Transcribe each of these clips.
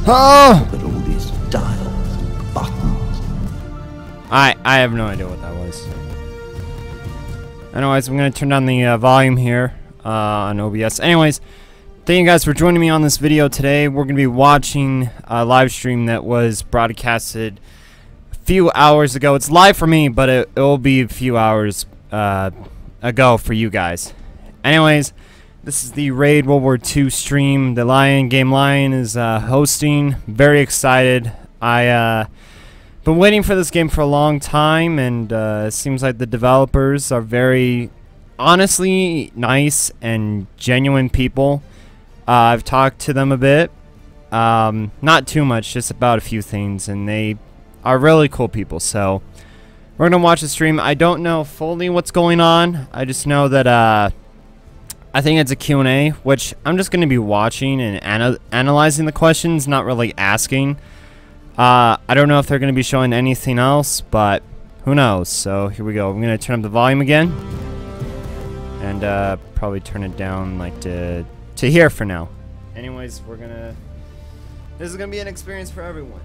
Oh! Look at all these dials and buttons. I have no idea what that was. Anyways, I'm gonna turn down the volume here on OBS. Anyways, thank you guys for joining me on this video today. We're gonna be watching a live stream that was broadcasted a few hours ago. It's live for me, but it will be a few hours ago for you guys. Anyways, this is the Raid World War II stream. The theMDLune is hosting. Very excited. Been waiting for this game for a long time, and it seems like the developers are very honestly nice and genuine people. I've talked to them a bit, not too much, just about a few things, and they are really cool people. So we're gonna watch the stream. I don't know fully what's going on. I just know that I think it's a Q&A, which I'm just gonna be watching and analyzing the questions, not really asking. I don't know if they're going to be showing anything else, but who knows. So here we go. I'm going to turn up the volume again, and probably turn it down like to here for now. Anyways, this is going to be an experience for everyone.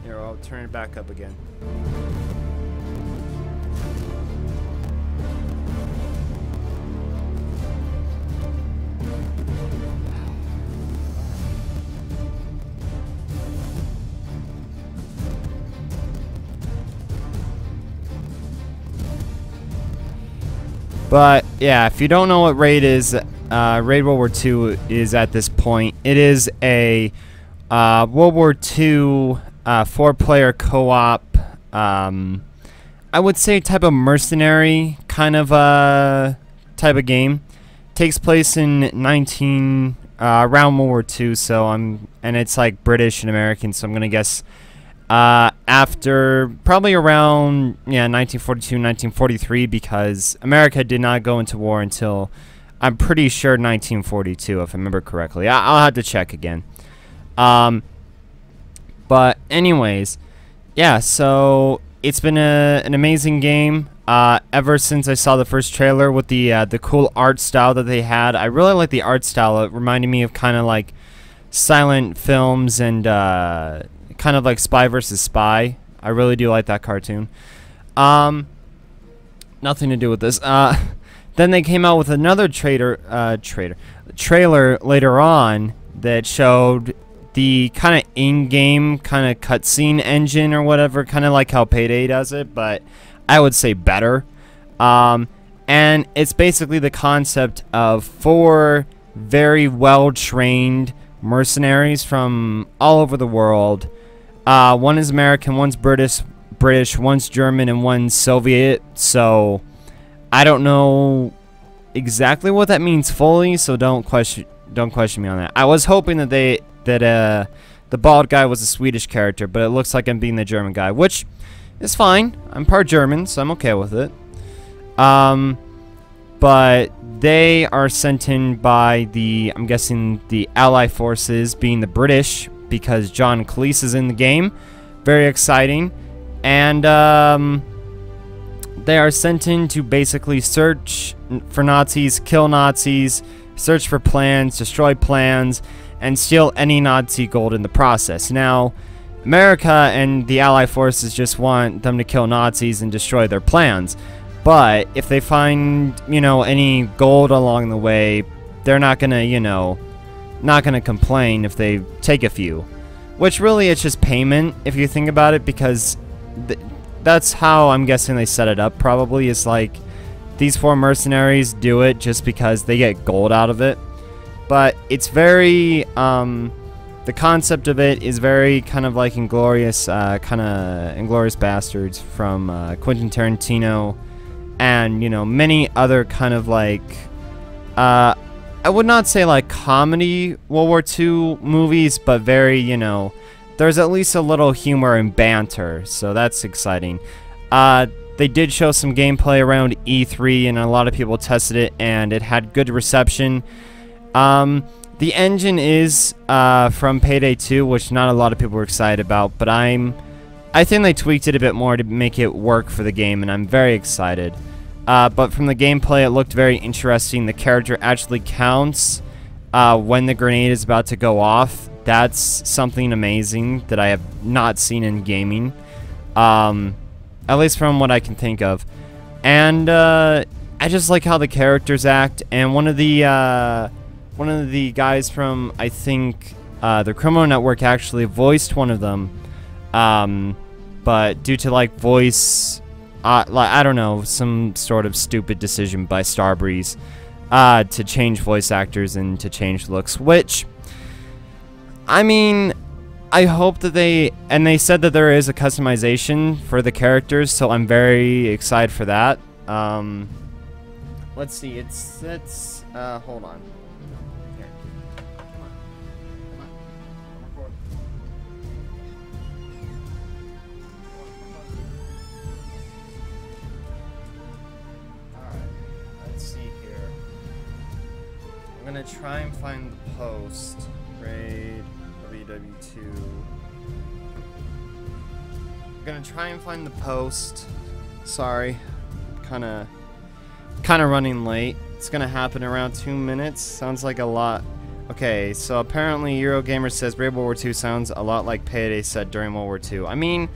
Here, I'll turn it back up again. But yeah, if you don't know what Raid is, Raid World War II is at this point. It is a World War II 4-player co-op. I would say type of mercenary kind of type of game. Takes place in around World War II. So and it's like British and American. So I'm gonna guess after probably around 1942, 1943, because America did not go into war until I'm pretty sure 1942, if I remember correctly. I'll have to check again. But anyways, yeah. So it's been an amazing game ever since I saw the first trailer with the cool art style that they had. I really like the art style. It reminded me of kind of like silent films and kind of like Spy vs. Spy. I really do like that cartoon. Nothing to do with this. Then they came out with another trailer later on that showed the kind of in-game kind of cutscene engine or whatever, kind of like how Payday does it, but I would say better. And it's basically the concept of 4 very well-trained mercenaries from all over the world. One is American, one's British, one's German, and one's Soviet. So I don't know exactly what that means fully. So don't question me on that. I was hoping that the bald guy was a Swedish character, but it looks like I'm being the German guy, which is fine. I'm part German, so I'm okay with it. But they are sent in by I'm guessing the Allied forces, being the British, because John Cleese is in the game. Very exciting. And they are sent in to basically search for Nazis, kill Nazis, search for plans, destroy plans, and steal any Nazi gold in the process. Now, America and the Allied forces just want them to kill Nazis and destroy their plans. But if they find, any gold along the way, they're not gonna, not gonna complain if they take a few, which really it's just payment if you think about it, because that's how I'm guessing they set it up. Probably is like these 4 mercenaries do it just because they get gold out of it. But it's very the concept of it is very kind of like Inglourious Bastards from Quentin Tarantino, and many other kind of like I would not say like comedy World War II movies, but very, there's at least a little humor and banter, so that's exciting. They did show some gameplay around E3, and a lot of people tested it, and it had good reception. The engine is from Payday 2, which not a lot of people were excited about, but I think they tweaked it a bit more to make it work for the game, and I'm very excited. But from the gameplay, it looked very interesting. The character actually counts when the grenade is about to go off. That's something amazing that I have not seen in gaming, at least from what I can think of. And I just like how the characters act. And one of the guys from, I think, the Criminal Network actually voiced one of them, but due to like voice, like I don't know, some sort of stupid decision by Starbreeze, to change voice actors and to change looks, which, I mean, I hope that they said that there is a customization for the characters, so I'm very excited for that. Let's see, it's hold on. Here. Come on. Record. Alright, let's see here. I'm gonna try and find the post. Raid WW2. I'm gonna try and find the post. Sorry. Kinda running late. It's gonna happen around 2 minutes. Sounds like a lot. Okay, so apparently Eurogamer says Raid World War II sounds a lot like Payday said during World War II. I mean,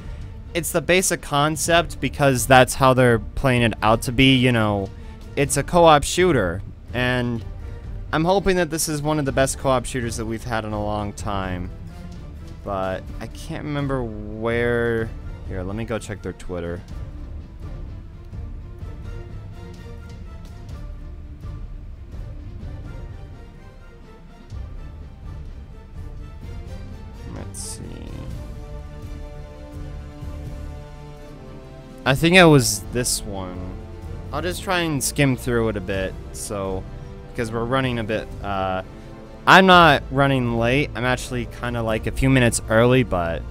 it's the basic concept because that's how they're playing it out to be, you know. It's a co-op shooter, and I'm hoping that this is one of the best co-op shooters that we've had in a long time. But I can't remember where. Here, let me go check their Twitter. Let's see. I think it was this one. I'll just try and skim through it a bit, so because we're running a bit. I'm not running late. I'm actually kind of like a few minutes early, but.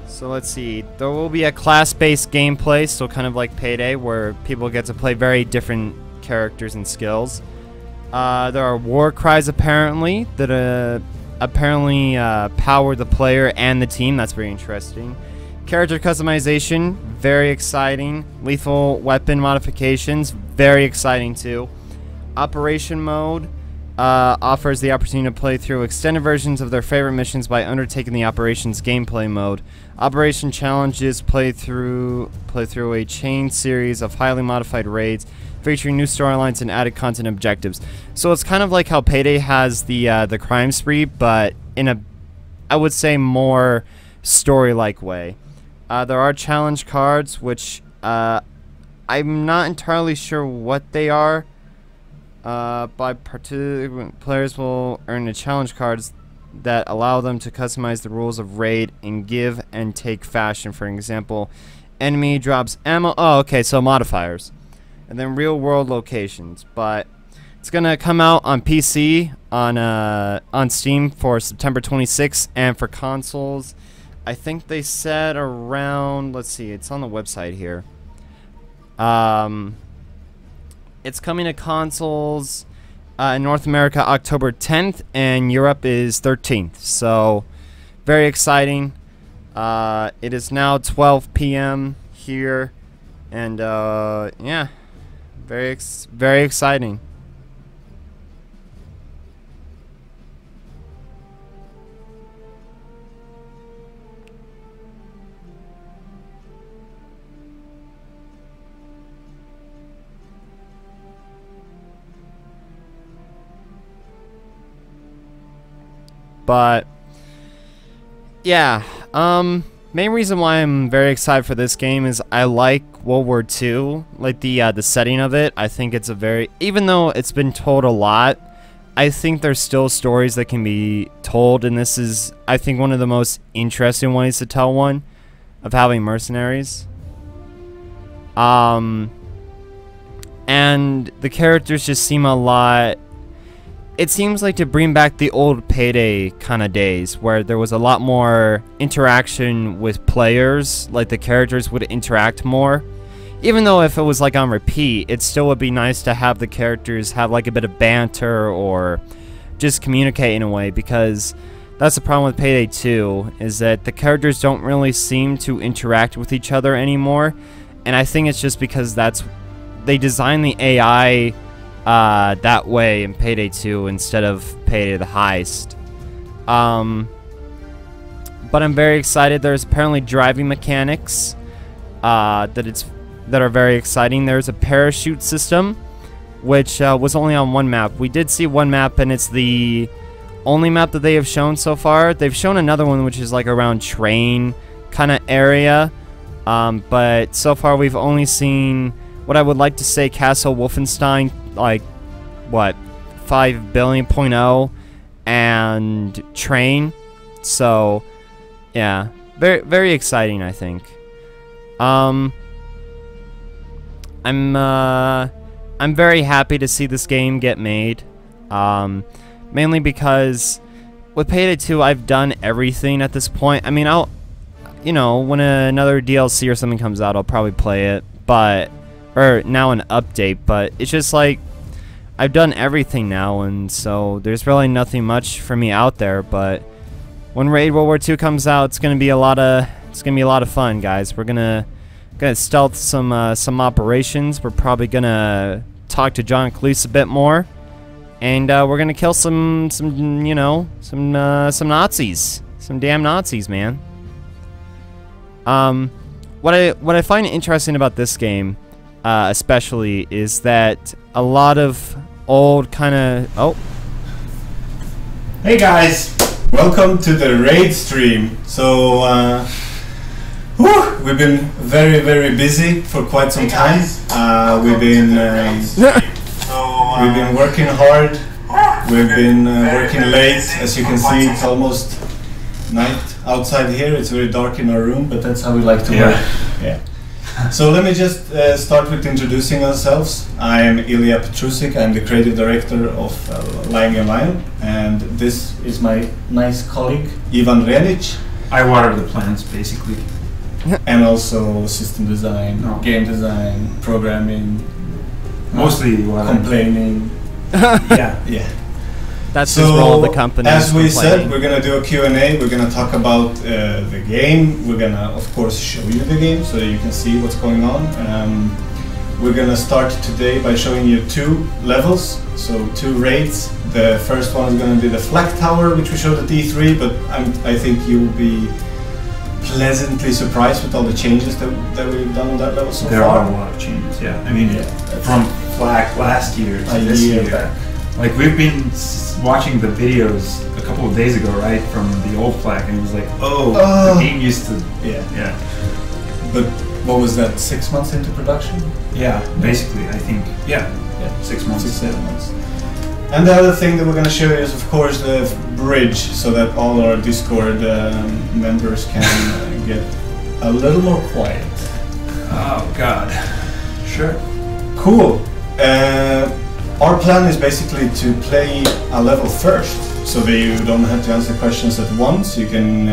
So let's see. There will be a class-based gameplay, so kind of like Payday, where people get to play very different characters and skills. There are war cries apparently that apparently power the player and the team. That's very interesting. Character customization, very exciting. Lethal weapon modifications, very exciting too. Operation mode offers the opportunity to play through extended versions of their favorite missions by undertaking the operations gameplay mode. Operation challenges play through a chain series of highly modified raids featuring new storylines and added content objectives. So it's kind of like how Payday has the crime spree, but in a, I would say, more story-like way. There are challenge cards, which I'm not entirely sure what they are. Players will earn the challenge cards that allow them to customize the rules of raid in give and take fashion. For example, enemy drops ammo. Oh, okay, so modifiers. And then real world locations. But it's gonna come out on PC on Steam for September 26th, and for consoles, I think they said around. Let's see, it's on the website here. It's coming to consoles in North America October 10th, and Europe is 13th. So, very exciting. It is now 12 p.m. here, and yeah, very exciting. But yeah, main reason why I'm very excited for this game is I like World War II, like the setting of it. I think it's a very, even though it's been told a lot, I think there's still stories that can be told, and this is, I think, one of the most interesting ways to tell one, of having mercenaries. And the characters just seem a lot. It seems like to bring back the old Payday kind of days, where there was a lot more interaction with players, like the characters would interact more. Even though if it was like on repeat, it still would be nice to have the characters have like a bit of banter or just communicate in a way, because that's the problem with Payday 2, is that the characters don't really seem to interact with each other anymore. And I think it's just because they designed the AI that way in Payday 2 instead of Payday the Heist. But I'm very excited. There's apparently driving mechanics that are very exciting. There's a parachute system, which was only on one map. We did see one map, and it's the only map that they have shown so far. They've shown another one, which is like around train kind of area, but so far we've only seen what I would like to say Castle Wolfenstein, like what 5 billion.0 and train. So yeah, very exciting, I think. I'm very happy to see this game get made, mainly because with Payday 2 I've done everything at this point. I mean, I'll, you know, when another DLC or something comes out, I'll probably play it, but, or now an update, but it's just like, I've done everything now, and so there's really nothing much for me out there. But when Raid World War II comes out, it's gonna be a lot of fun, guys. We're gonna stealth some operations. We're probably gonna talk to John Cleese a bit more, and we're gonna kill some Nazis, some damn Nazis, man. What I find interesting about this game, especially, is that a lot of old Hey guys, welcome to the Raid stream. So we've been very busy for quite some time. We've been working hard. We've been working late. As you can see, it's almost night outside here. It's very dark in our room, but that's how we like to work. Yeah. So let me just start with introducing ourselves. I am Ilija Petrusic. I'm the creative director of theMDLune, and this is my nice colleague Ivan Renic. I water the plants, basically. And also system design, game design, programming, mostly complaining. Yeah. That's the role of the company. As we said, we're gonna do a Q&A. We're gonna talk about the game. We're gonna, of course, show you the game so that you can see what's going on. We're gonna start today by showing you 2 levels, so 2 raids. The first one is gonna be the Flak Tower, which we showed at E3, but I think you will be pleasantly surprised with all the changes that we've done on that level so far. There are a lot of changes, yeah. I mean, from Flak last year to this year back. Like, we've been watching the videos a couple of days ago, right, from the old Flak, and it was like, the game used to... Yeah. But what was that, 6 months into production? Yeah, basically, I think, 6 months. 6-7 months. And the other thing that we're going to show you is, of course, the bridge, so that all our Discord members can get a little more quiet. Oh, God. Sure. Cool. Our plan is basically to play a level first, so that you don't have to answer questions at once. You can,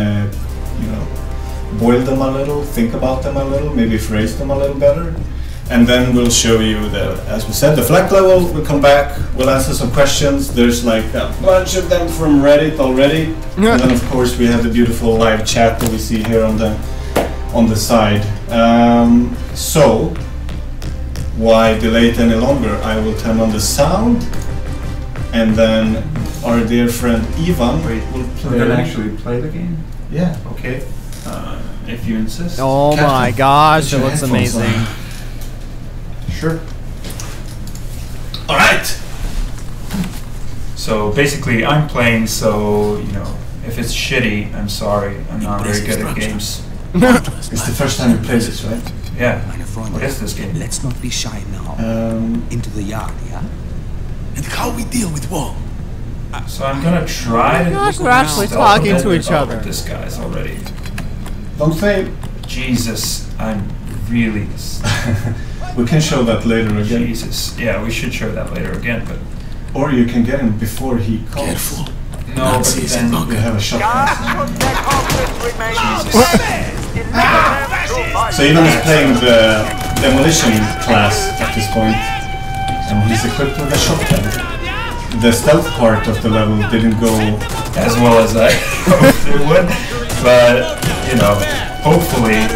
boil them a little, think about them a little, maybe phrase them a little better. And then we'll show you as we said, the Flak level. We'll come back, we'll answer some questions. There's like a bunch of them from Reddit already. And then of course we have the beautiful live chat that we see here on the side. So, why delay it any longer? I will turn on the sound, and then our dear friend Ivan will play. We're gonna actually play the game? Yeah. Okay. If you insist. Oh my gosh, it looks amazing. Sure. Alright! So basically I'm playing, so, if it's shitty, I'm sorry. I'm not very good at games. It's the first time you play this, right? Yeah. What is this game? Let's not be shy now. Into the yard, yeah? And how we deal with war? So I'm gonna try to... Gosh, we're actually talking to each other. This guy's already... Don't say... Jesus, I'm really... We can show that later again. Jesus. Yeah, we should show that later again, but... Or you can get him before he calls. Careful. No, but then we have a shotgun. So Ivan is playing the demolition class at this point, and he's equipped with a shotgun. The stealth part of the level didn't go as well as I hoped it would, but hopefully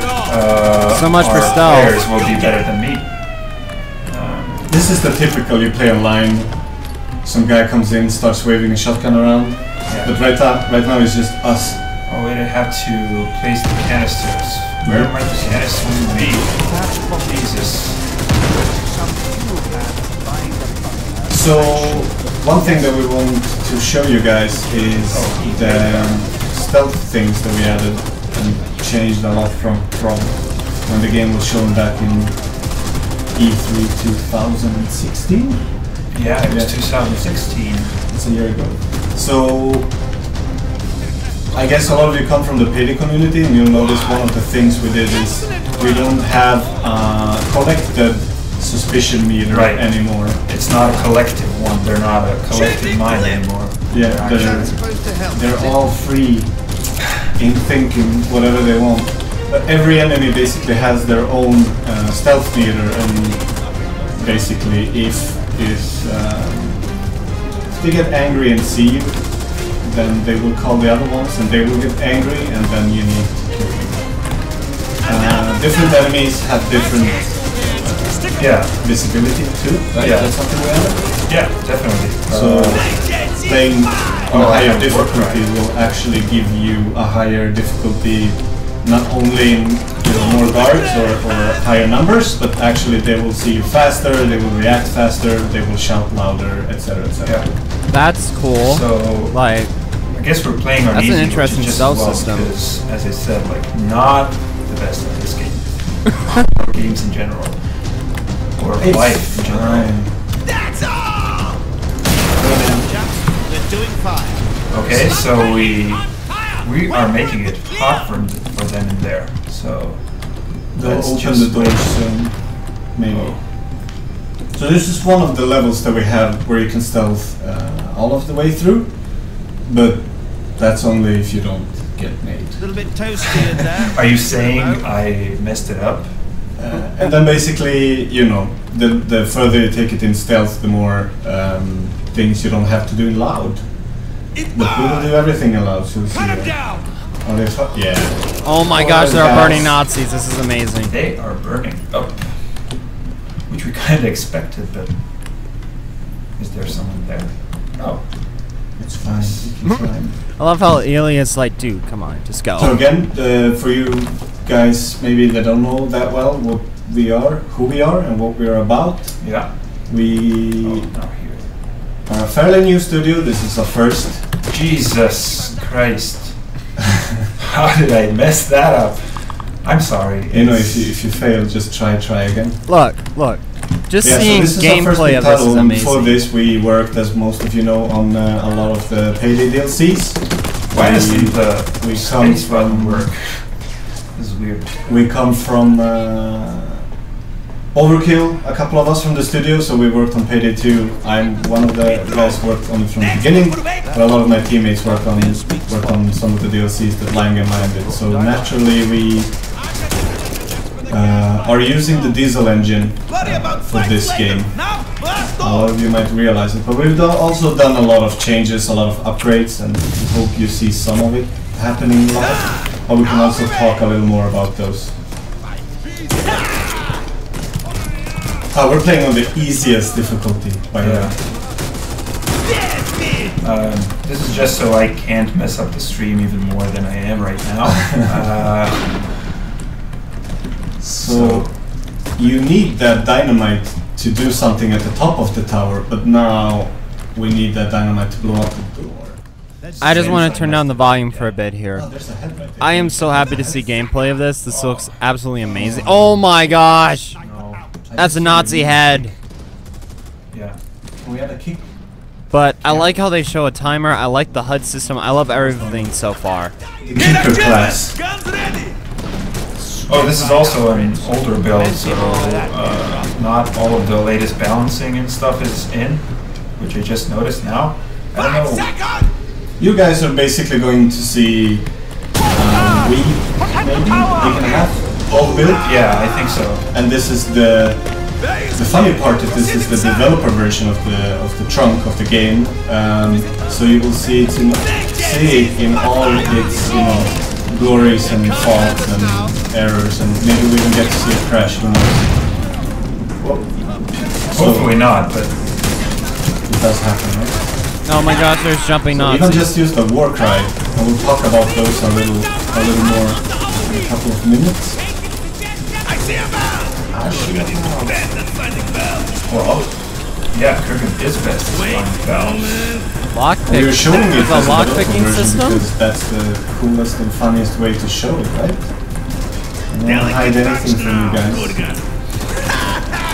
so much for our stealth. players will be better than me. This is the typical you play online. Some guy comes in, starts waving a shotgun around. Yeah. But right now it's just us. Oh wait, I have to place the canisters. Where might the canisters be? Jesus. So, one thing that we want to show you guys is the stealth things that we added and changed a lot from when the game was shown back in E3 2016? Yeah, it was 2016. It's a year ago. So, I guess a lot of you come from the payday community, and you'll notice one of the things we did is we don't have collected suspicion meter anymore. It's not a collective one. They're not a collective mind anymore. Yeah, they're all free in thinking whatever they want. But every enemy basically has their own stealth meter, and basically if they get angry and see you, then they will call the other ones, and they will get angry, and then you need to kill them. Different enemies have different visibility too, right? Yeah. That's something we added? Yeah, definitely. So playing on a higher difficulty will actually give you a higher difficulty, not only in more guards or higher numbers, but actually they will see you faster, they will react faster, they will shout louder, etc. etc. Yeah. That's cool. So, like, I guess we're playing on that's easy, an interesting which is stealth just system. because, as I said, like, not the best at this game. Or games in general. Or life in general. That's all! They're doing fine. Okay, so we are making it hot for them in there. So They'll let's open just the doors soon, maybe. So this is one of the levels that we have where you can stealth all of the way through, but that's only if you don't get made. A little bit toasty in there. Are you saying I messed it up? And then basically, you know, the further you take it in stealth, the more things you don't have to do in loud. But we will do everything in loud, so we'll see. Are they yeah. Oh my gosh, there are burning Nazis. This is amazing. They are burning up. Which we kind of expected, but is there someone there? Oh. It's fine. It's fine. I love how Ilija is like, dude, come on, just go. So again, for you guys maybe that don't know that well what we are, who we are, and what we're about. Yeah. We are a fairly new studio. This is our first. Jesus Christ. How did I mess that up? I'm sorry. You know, if you fail, just try again. Look. Just seeing gameplay of this is amazing. Before this, we worked, as most of you know, on a lot of the payday DLCs. Why doesn't the space button work? This is weird. We come from Overkill, a couple of us from the studio, so we worked on Payday 2. I'm one of the guys who worked on it from the beginning, but a lot of my teammates worked on some of the DLCs that Line Game did. So naturally we are using the diesel engine for this game. A lot of you might realize it, but we've also done a lot of changes, a lot of upgrades, and we hope you see some of it happening live. But we can also talk a little more about those. We're playing on the easiest difficulty, by the way. This is just so I can't mess up the stream even more than I am right now. So you need that dynamite to do something at the top of the tower, but now we need that dynamite to blow up the door. I just want to turn down the volume for a bit here. Oh, there's a head right there. I am so happy to see gameplay of this. This looks absolutely amazing. Oh my gosh! That's a Nazi head. Yeah. Can we add a kick? But I like how they show a timer. I like the HUD system. I love everything so far. The kicker class. Oh, this is also an older build, so not all of the latest balancing and stuff is in, which I just noticed now. I don't know. You guys are basically going to see maybe week and a half all build. Yeah, I think so. And this is the funny part is this is the developer version of the trunk of the game. So you will see it in all its glories and faults and errors, and maybe we even get to see it crash. Who knows? Whoa. Hopefully not, but it does happen, right? Oh my gosh, there's jumping So Nazis. even just use the war cry, and we'll talk about those a little more in a couple of minutes. well, yeah, Kirkham is best at finding valves. Lockpick. We're showing it There's a as a lockpicking version system? because that's the coolest and funniest way to show it, right? I don't want to hide anything from you guys.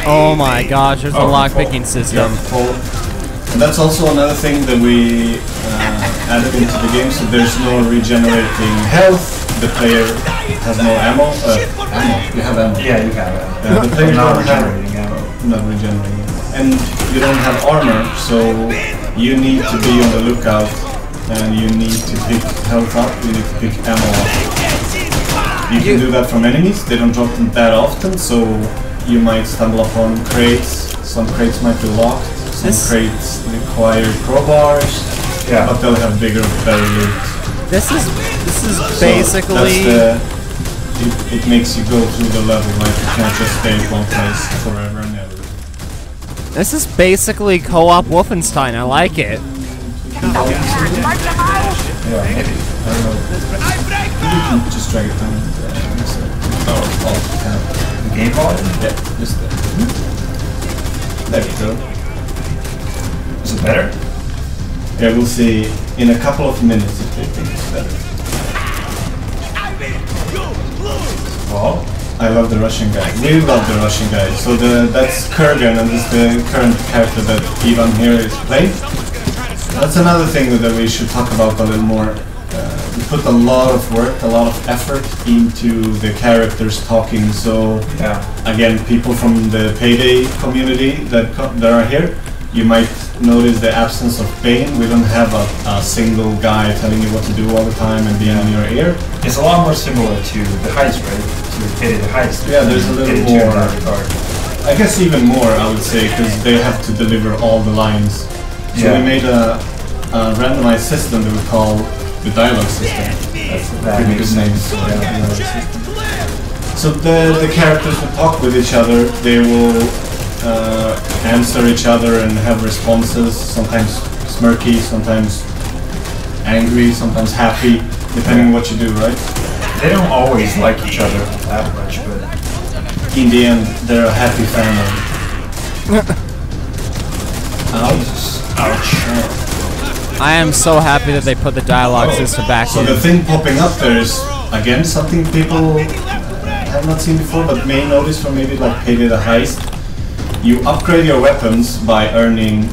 Oh my gosh, there's a lockpicking system. Yeah, full. And that's also another thing that we added into the game, so there's no regenerating health. The player has no ammo. Ammo. You have ammo. Yeah, you have it. The player not don't have regenerating ammo. not regenerating, and you don't have armor, so you need to be on the lookout, and you need to pick health up. You need to pick ammo up. You can do that from enemies. They don't drop them that often, so you might stumble upon crates. Some crates might be locked. Some crates require crowbars. Yeah, but they'll have bigger, better loot. This is So basically. it makes you go through the level, right? You can't just stay in one place forever and ever. This is basically co-op Wolfenstein. I like it. Yeah, maybe. I don't know. You can just drag it down. the game volume? Yeah, just there. There we go. Is it better? Yeah, we'll see in a couple of minutes if they think it's better. Well, I love the Russian guy. We love the Russian guy. So that's Kurgan, and this is the current character that Ivan here is playing. That's another thing that we should talk about a little more. We put a lot of work, a lot of effort into the characters talking. So again, people from the Payday community that are here, you might notice the absence of pain. We don't have a single guy telling you what to do all the time and being in your ear. it's a lot more similar to the heist, right? To Payday the heist. Yeah, there's a little Payday 2 in more. that regard. I guess even more, I would say, because they have to deliver all the lines. So we made a randomized system that we call the dialogue system. That's a pretty good name. So the characters will talk with each other. They will answer each other and have responses. Sometimes smirky, sometimes angry, sometimes happy, depending on what you do, right? They don't always like each other that much, but in the end, they're a happy family. ouch. I am so happy that they put the dialogue system back So in. the thing popping up there is, again, something people have not seen before, but may notice from maybe like Payday the Heist. You upgrade your weapons by earning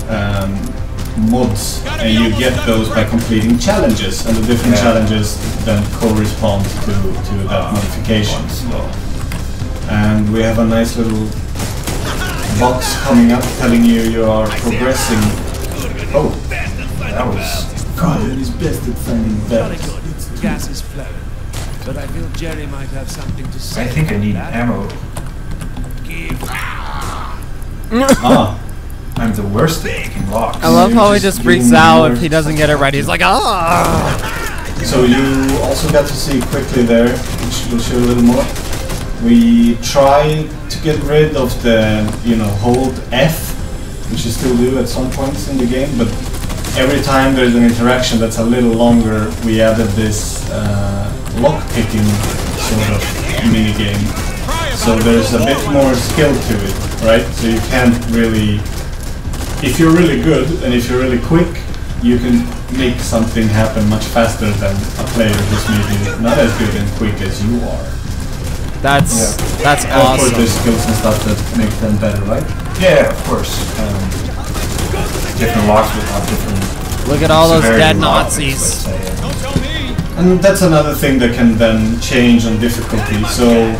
mods, and you get those by completing challenges, and the different challenges then correspond to that modification. And we have a nice little box coming up telling you are progressing. Oh, that was God at his best at finding valves. Gas is flowing, but I feel Jerry might have something to say. I think I need ammo. I'm the worst at picking locks. I love how he just just freaks out if he doesn't get it right. He's like, ah! So you also got to see quickly there, which we'll show a little more. We try to get rid of the, hold F, which you still do at some points in the game, but every time there's an interaction that's a little longer, we added this lock-picking sort of mini-game. So there's a bit more skill to it, right? So you can't really... If you're really good and if you're really quick, you can make something happen much faster than a player who's maybe not as good and quick as you are. That's And of course awesome. there's skills and stuff that make them better, right? Yeah, of course. Different locks will have different. Look at all those severity dead levels, Nazis. let's say. And that's another thing that can then change on difficulty. So,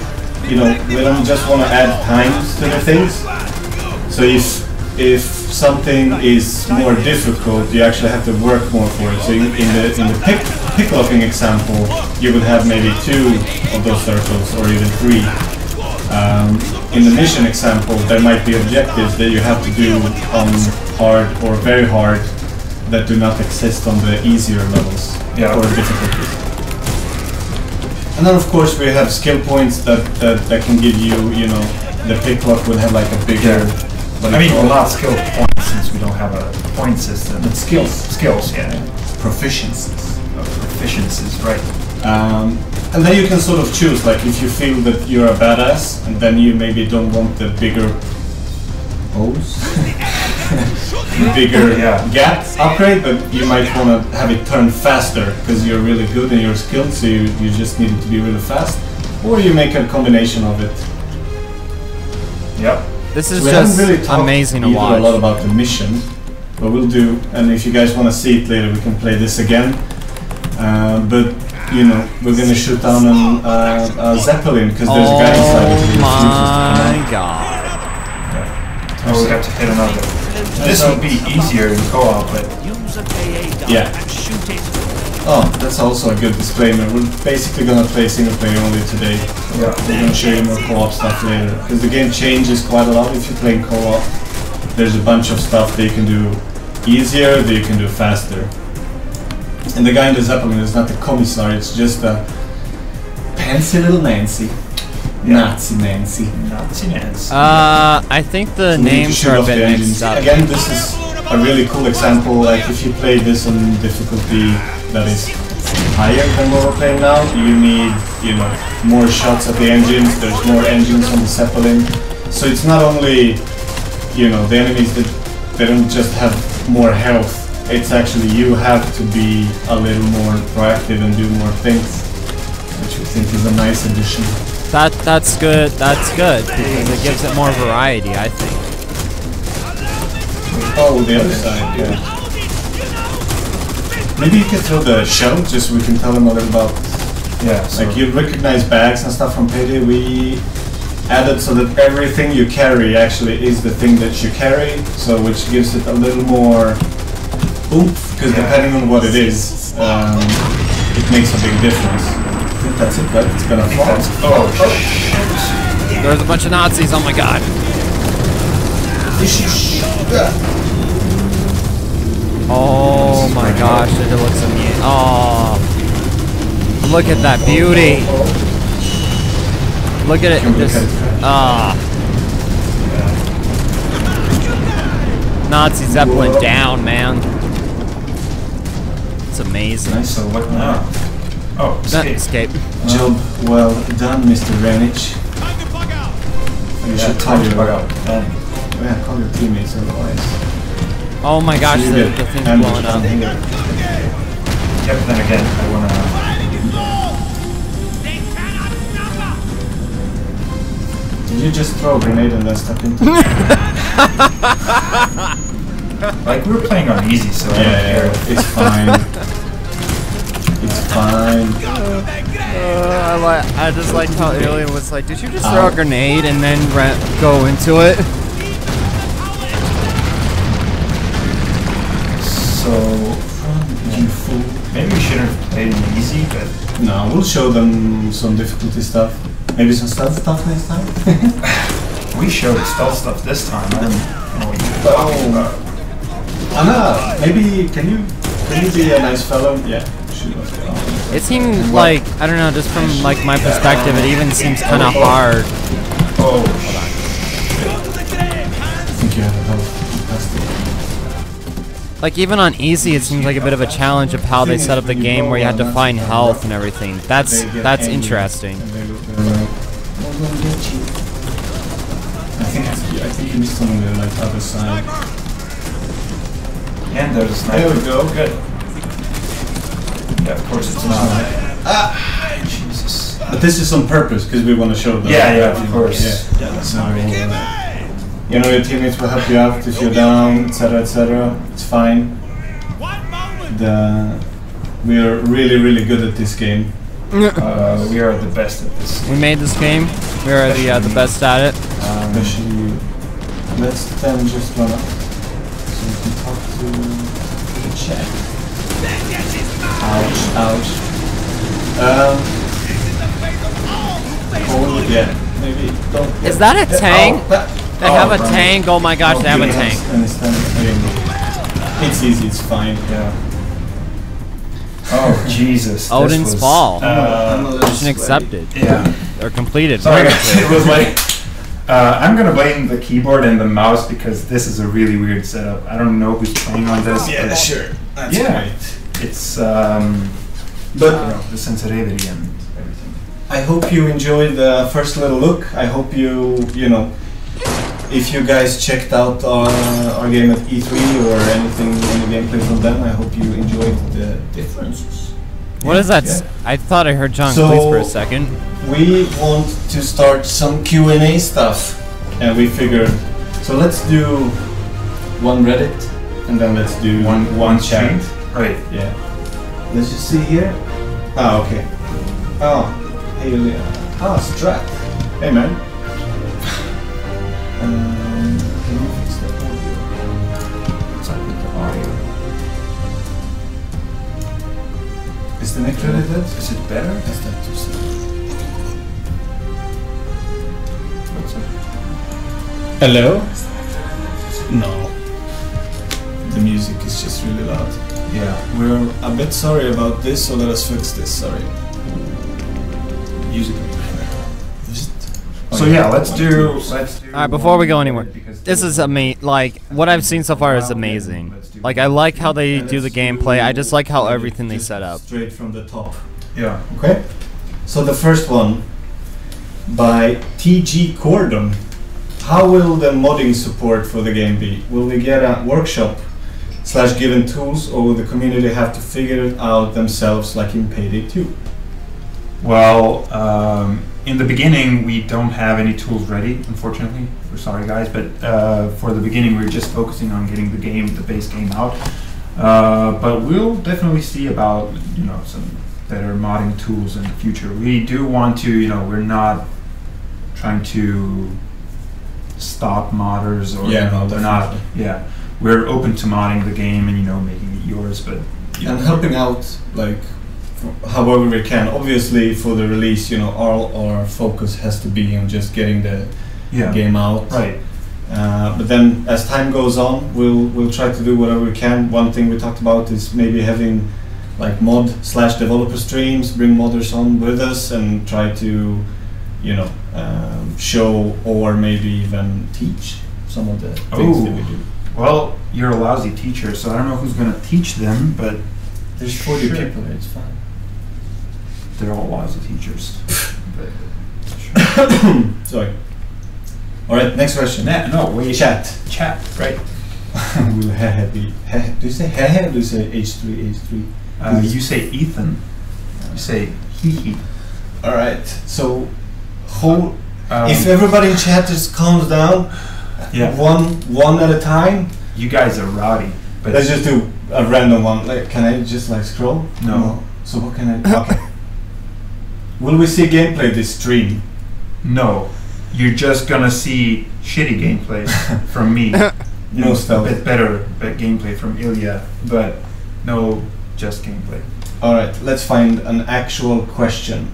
we don't just want to add times to the things. So if something is more difficult, you actually have to work more for it. So in the pick locking example, you would have maybe 2 of those circles or even 3. In the mission example, there might be objectives that you have to do on hard or very hard that do not exist on the easier levels or difficulties. And then of course we have skill points that can give you, the pick lock would have like a bigger But I mean, well, not skill points since we don't have a point system. But skills. Skills, yeah. Proficiencies. Proficiencies, right. And then you can sort of choose, like if you feel that you're a badass, and then you maybe don't want the bigger bigger gap upgrade, but you might want to have it turn faster because you're really good and you're skilled, so you just need it to be really fast, or you make a combination of it. Yep. This is we just haven't really talked amazing to a watch. lot about the mission, but we'll do, and if you guys want to see it later, we can play this again. But you know, we're gonna shoot down a Zeppelin because there's a guy inside it. Oh my god! Oh, we have to hit another. This would be easier in co-op, but yeah. Oh, that's also a good disclaimer. We're basically gonna play single player only today. Yeah. We're gonna show you more co-op stuff later because the game changes quite a lot if you're playing co-op. There's a bunch of stuff that you can do easier, that you can do faster. And the guy in the Zeppelin is not the commissar, it's just a fancy little Nancy. Nazi Nancy. Nazi Nancy. I think the So we need to names shoot are a off bit the mixed engines. up. Again, this is a really cool example. Like if you play this on difficulty that is higher than what we're playing now, you need, you know, more shots at the engines. There's more engines on the Zeppelin, so it's not only, you know, the enemies that they don't just have more health. It's actually you have to be a little more proactive and do more things, which we think is a nice addition. That's good. That's good because it gives it more variety, I think. Oh, the other side, yeah. Maybe you can throw the shell just so we can tell them a little about. Yeah. So Like you recognize bags and stuff from Payday. We added so that everything you carry actually is the thing that you carry, so which gives it a little more oomph, because depending on what it is, it makes a big difference. I think that's it, right? It's gonna fall. oh, There's a bunch of Nazis. Oh my god! Oh my gosh! It looks amazing. Oh, look at that beauty! Look at it. Nazi Zeppelin down, man. It's amazing. nice. So what now? Oh, escape. Job well done, Mr. Renich. You should call your, yeah, call your teammates otherwise. Oh my gosh, So you the get thing's ambushed blowing up. on here. Yeah, but then again, I wanna. Did you just throw a grenade and then step into it? Like we were playing on easy, so I don't care. Yeah, it's fine. It's fine. I just liked how Ilija was like, did you just throw a grenade and then go into it? So you fool. Maybe we shouldn't have played easy, but No, we'll show them some difficulty stuff. Maybe some stealth stuff next time. we showed stealth stuff this time. I don't know what you're talking about. Anna, maybe can you be a nice fellow? Yeah. Shoot off the arm. It seemed like, I don't know, just from like my perspective, it even seems kind of hard. Oh, I think you have a health. Like even on easy, it seems like a bit of a challenge of how they set up the game where you had to find health and everything. That's interesting. I think you missed something on the like other side. and there's a sniper. There we go. Good. Yeah, of course it's not. Jesus. But this is on purpose because we want to show them. Yeah, of course. Yeah. So, you know, your teammates will help you out if you're down, etc., etc. It's fine. We are really, really good at this game. We are the best at this. We made this game. We are the best at it. Especially, let's then just run up so we can talk to the chat. Ouch. Hold, yeah, maybe don't. Is that a tank? They have a run. tank. Oh my gosh, they have a tank. It's easy, it's fine. Yeah. Oh Jesus! Odin's Fall. I'm a little Mission sweaty. accepted. Yeah. Or completed. Sorry, Right. guys. It was like I'm gonna blame the keyboard and the mouse because this is a really weird setup. I don't know who's playing on this. Yeah, sure. That's great. It's but the sensitivity and everything. I hope you enjoyed the first little look. I hope you know, if you guys checked out our game at E3 or anything, any gameplay from them, I hope you enjoyed the differences. What is that? Yeah. I thought I heard John So- Cleese for a second. We want to start some Q&A stuff, and we figured, so let's do one Reddit, and then let's do one chat. Right. Yeah. Let's just see here. Ah, okay. Oh, hey, Ilija. Ah, Strat. Hey, man. Can you fix the audio? What's up with the audio? Is the neck really dead? Is it better? Is that too slow? What's up? Hello? No. The music is just really loud. Yeah. We're a bit sorry about this, so let us fix this. Sorry. Music. So yeah, let's do. Alright, before we go anywhere, this is amazing. Like, what I've seen so far is amazing. Like, I like how they do the gameplay. I just like how everything they set up. Straight from the top. Yeah. Okay. So the first one by TG Cordon. How will the modding support for the game be? Will we get a workshop / given tools, or will the community have to figure it out themselves like in Payday 2? Well, in the beginning, we don't have any tools ready, unfortunately. We're sorry, guys, but for the beginning, we're just focusing on getting the base game out. But we'll definitely see about, you know, some better modding tools in the future. We do want to, you know, we're not trying to stop modders or Yeah, you know, no, we're not. definitely. Yeah, we're open to modding the game and, you know, making it yours, but you know, And helping out, like, however we can. Obviously, for the release, you know, all our focus has to be on just getting the yeah, game out. right. But then, as time goes on, we'll try to do whatever we can. One thing we talked about is maybe having like mod / developer streams, bring modders on with us, and try to, you know, show or maybe even teach some of the things that we do. Well, you're a lousy teacher, so I don't know who's going to teach them, but There's 40 Sure. people here, it's fine. they're all lousy teachers. But, Sorry. Alright, next question. no, wait. Chat. Chat, right. Will hehe be. Do you say hehe or do you say H3? You say Ethan. You say hee. Alright, so whole. Um, If everybody in chat just calms down, Yeah. one at a time, You guys are rowdy, but let's just do a random one. Like, can I just like scroll? No. So what can I? Okay. Will we see gameplay this stream? no. You're just gonna see shitty gameplay from me. No A stealth. bit better gameplay from Ilija, but no just gameplay. All right, let's find an actual question.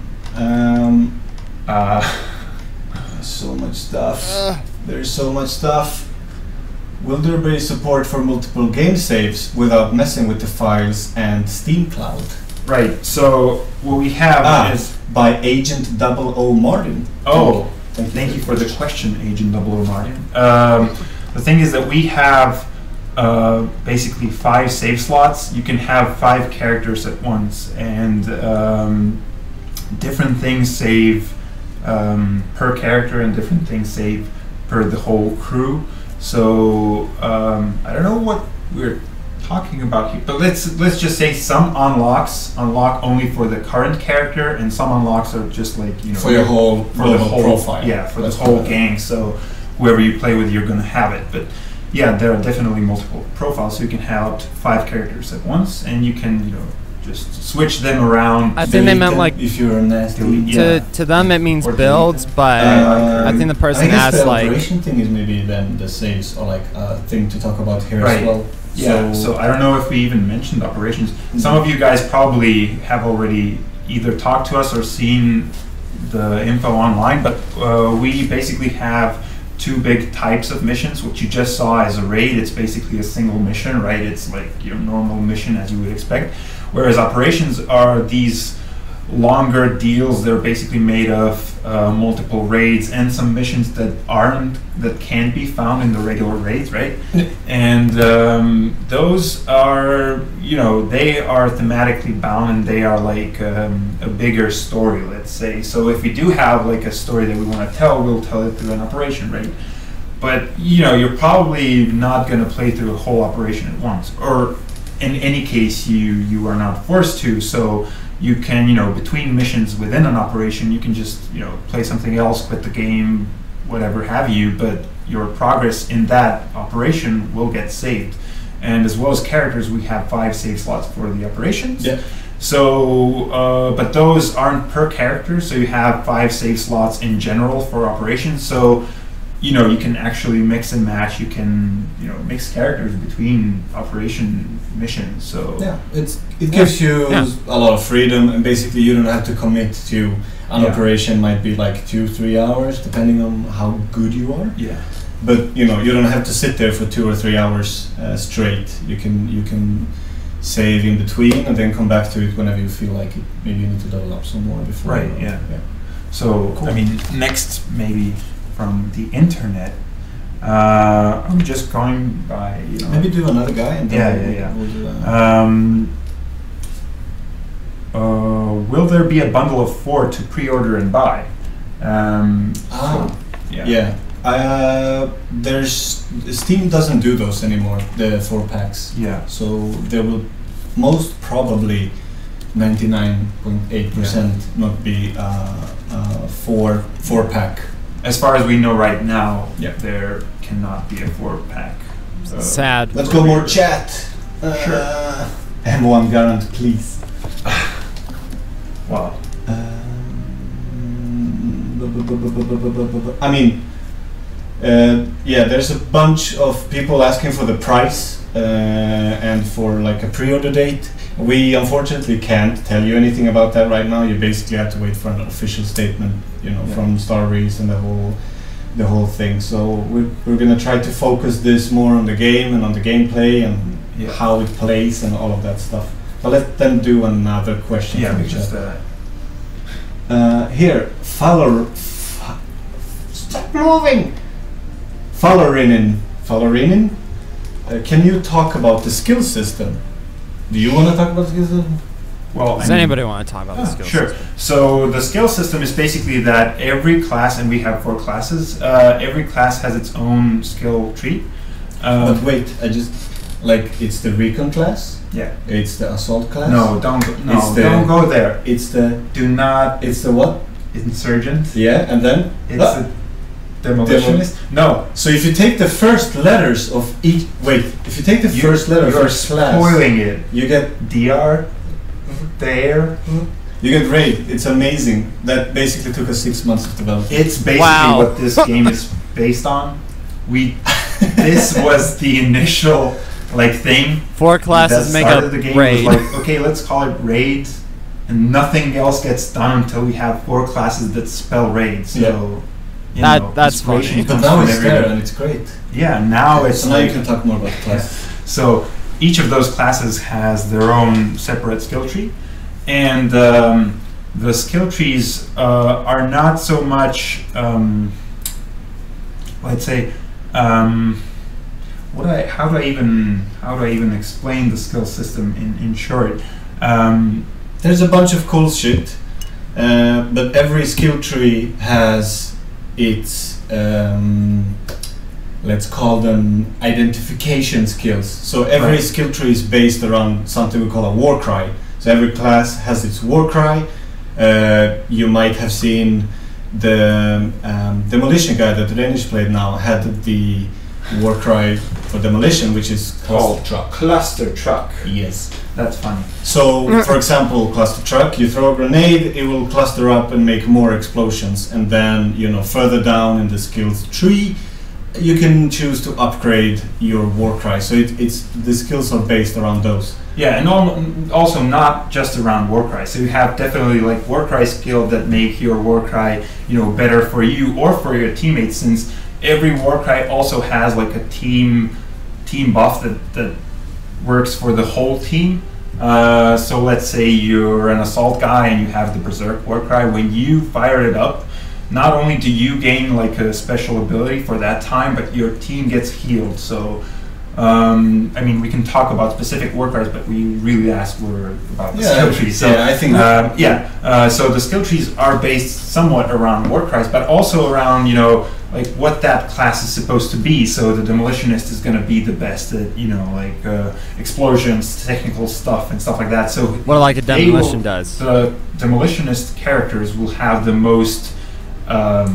So much stuff. There's so much stuff. Will there be support for multiple game saves without messing with the files and Steam Cloud? Right. So what we have is By Agent 00 Martin. oh. Thank you for the question, Agent 00 Martin. The thing is that we have basically 5 save slots. You can have 5 characters at once, and different things save per character, and different things save per the whole crew. So I don't know what we're talking about here, but let's just say some unlocks unlock only for the current character, and some unlocks are just like, you know, For your whole profile. Yeah, for That's the whole what I- gang. So whoever you play with, you're gonna have it. But yeah, there are definitely multiple profiles, so you can have up to 5 characters at once, and you can, you know, just switch them around. I think they meant like if you're a nasty. Yeah. to them it means Or delete builds, them. but I think the person I guess asked the like operation thing is maybe then the saves or like a thing to talk about here Right. as well. Yeah, so I don't know if we even mentioned operations. Some of you guys probably have already either talked to us or seen the info online, but we basically have 2 big types of missions. What you just saw as a raid, it's basically a single mission, right? It's like your normal mission as you would expect. Whereas operations are these longer deals. They're basically made of multiple raids and some missions that can't be found in the regular raids, right? And those are, they are thematically bound, and they are like a bigger story, let's say. So if we do have like a story that we want to tell, we'll tell it through an operation, right? But you're probably not going to play through a whole operation at once, or in any case, you are not forced to. So you can, between missions within an operation, you can just, play something else, quit the game, whatever have you, but your progress in that operation will get saved. And as well as characters, we have 5 save slots for the operations. Yeah. So, but those aren't per character, so you have 5 save slots in general for operations. So, you can actually mix and match. You can, mix characters between operation missions. So yeah, it gives you a lot of freedom, and basically you don't have to commit to an operation. Might be like 2-3 hours, depending on how good you are. Yeah. But you don't have to sit there for 2 or 3 hours straight. You can save in between and then come back to it whenever you feel like it. Maybe you need to level up some more before. Right. Yeah. So cool. I mean, next maybe from the internet. I'm just going by. Maybe do another guy and then we'll do will there be a bundle of 4 to pre-order and buy? There's Steam doesn't do those anymore. The 4 packs. Yeah. So there will most probably 99.8% not be a 4 pack. As far as we know right now, there cannot be a 4-pack. Sad. Let's go more chat. Sure. M1 Garant, please. Wow. I mean, there's a bunch of people asking for the price and for like a pre-order date. We unfortunately can't tell you anything about that right now. You basically have to wait for an official statement, from Starbreeze and the whole thing. So we're gonna try to focus this more on the game and on the gameplay and how it plays and all of that stuff. But let them do another question. Yeah, because here, stop moving. Fallerinen, can you talk about the skill system? Do you want to talk about the skill system? Well, does anybody want to talk about the skill system? Sure. So the skill system is basically that every class, and we have 4 classes, every class has its own skill tree. But wait, it's the recon class? Yeah. It's the assault class? No, don't go there. It's the... It's the what? Insurgent. Yeah, and then? It's the demolitionist. No. So if you take the first letters of each... Wait, if you take the first letters of each class... You're spoiling it. You get... DR, there. You get raid. It's amazing. That basically took us 6 months of development. It's basically what this game is based on. This was the initial thing. 4 classes make a the game raid. Was okay, let's call it raid, and nothing else gets done until we have 4 classes that spell raid. So that's funny. But now it's there and it's great. Yeah, now it's so now you can talk more about the classes. So each of those classes has their own separate skill tree, and the skill trees are not so much, let's say, how do I even explain the skill system in short? There's a bunch of cool shit, but every skill tree has its let's call them identification skills. So every skill tree is based around something we call a war cry. So every class has its war cry. You might have seen the demolition guy that the Danish played now had the war cry for demolition, which is called cluster truck. Yes, that's funny. So for example, cluster truck, you throw a grenade, it will cluster up and make more explosions, and then further down in the skills tree you can choose to upgrade your war cry. So the skills are based around those. Yeah, and also not just around war cry. So you have definitely war cry skill that make your war cry better for you or for your teammates, since every war cry also has a team buff that works for the whole team. So let's say you're an assault guy and you have the Berserk Warcry. When you fire it up, not only do you gain like a special ability for that time, but your team gets healed. So I mean, we can talk about specific Warcries, but we really asked about the skill trees. So, yeah, I think. So the skill trees are based somewhat around Warcries, but also around, you know, like what that class is supposed to be. So the Demolitionist is going to be the best at, you know, like explosions, technical stuff, and stuff like that. So what like a demolition does. The Demolitionist characters will have the most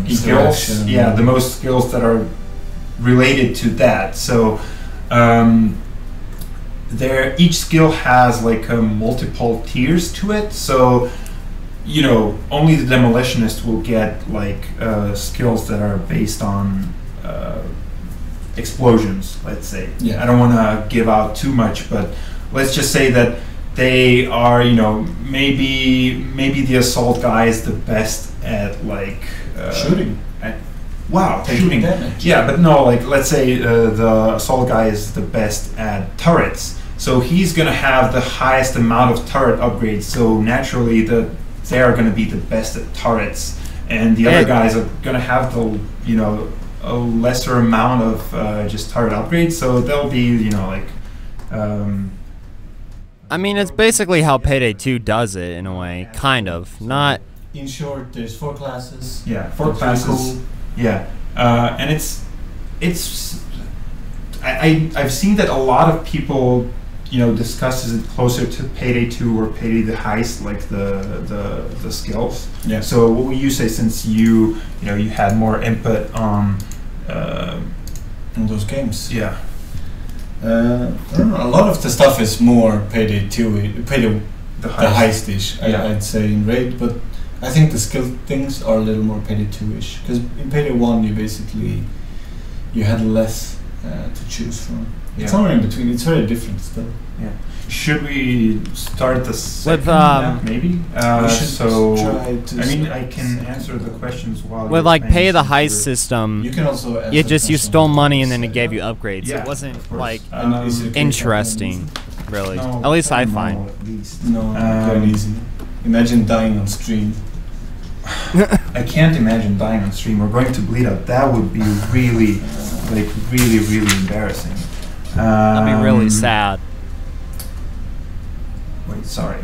skills. Yeah, the most skills that are related to that. So each skill has like multiple tiers to it. So, you know, only the Demolitionist will get like skills that are based on explosions, let's say. Yeah. I don't want to give out too much, but let's just say that they are, you know, maybe the assault guy is the best at like shooting. Shooting damage. Yeah, but no, like let's say the assault guy is the best at turrets, so he's gonna have the highest amount of turret upgrades. So naturally, they are gonna be the best at turrets, and the other guys are gonna have the, you know, a lesser amount of just turret upgrades. So they'll be, you know, like. I mean, it's basically how Payday 2 does it in a way, kind of. Not. In short, there's 4 classes. Yeah, 4 classes. Cool. Yeah, and I've seen that a lot of people, you know, discusses it closer to Payday 2 or Payday the Heist, like the skills. Yeah. So what would you say, since you had more input on those games? Yeah. I don't know, a lot of the stuff is more Payday 2, Payday the heist-ish, yeah. I'd say in Raid, but I think the skill things are a little more Payday 2-ish, because in Payday 1 you had less to choose from. Yeah. It's somewhere in between. It's very different still. Yeah. Should we start the second? Maybe. We should so try to. I mean, I can answer the questions while. With like Pay the Heist system, you can also. You stole money and then it gave you upgrades. Yeah, it wasn't like interesting, really. No, at least I find. at least. No, very easy. Imagine dying on stream. I can't imagine dying on stream or going to bleed out. That would be really, really embarrassing. That'd be really sad. Wait, sorry.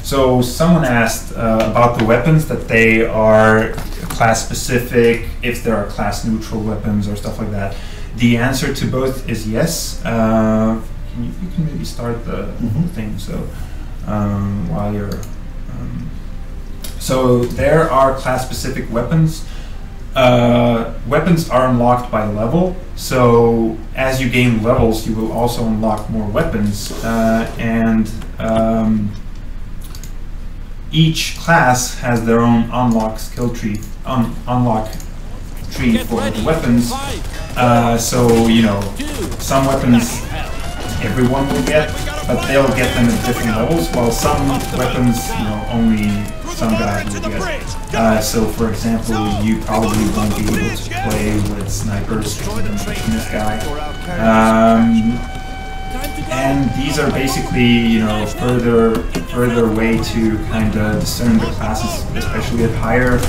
So someone asked about the weapons, that they are class specific, if there are class neutral weapons or stuff like that. The answer to both is yes. You can maybe start the thing. So while you're so there are class specific weapons. Weapons are unlocked by level, so as you gain levels you will also unlock more weapons, and each class has their own unlock skill tree, unlock tree for the weapons. So, you know, some weapons everyone will get, but they'll get them at different levels, while some weapons, you know, only some guys will get. So, for example, you probably won't be able to play with snipers with this guy. And these are basically, you know, further way to kind of discern the classes, especially at higher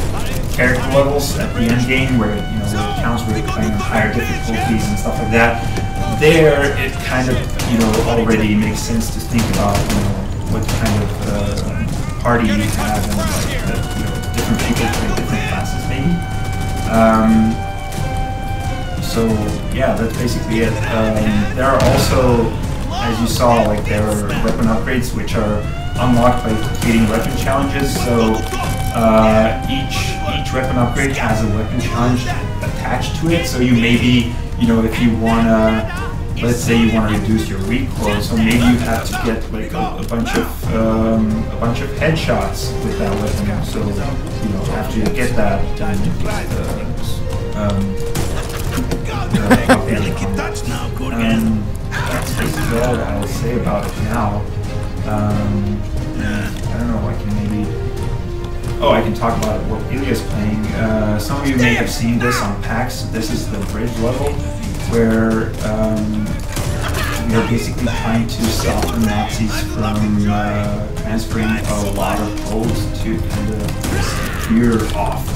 character levels at the end game, where, you know, where it counts, where you're playing on higher difficulties and stuff like that. There, it kind of, you know, already makes sense to think about, you know, what kind of party you have, and like, you know, different people play different classes, maybe. So yeah, that's basically it. There are also, as you saw, like, there are weapon upgrades which are unlocked by completing weapon challenges. So each weapon upgrade has a weapon challenge attached to it. So you maybe, you know, if you wanna, let's say you want to reduce your recoil, so maybe you have to get like a bunch of headshots with that weapon. So, you know, after you get that, then you get that's basically all I'll say about it now. I don't know, I can maybe... Oh, I can talk about what Ilya's playing. Some of you may have seen this on PAX. This is the bridge level, where You're basically trying to stop the Nazis from transferring a lot of Poles to kind of clear off.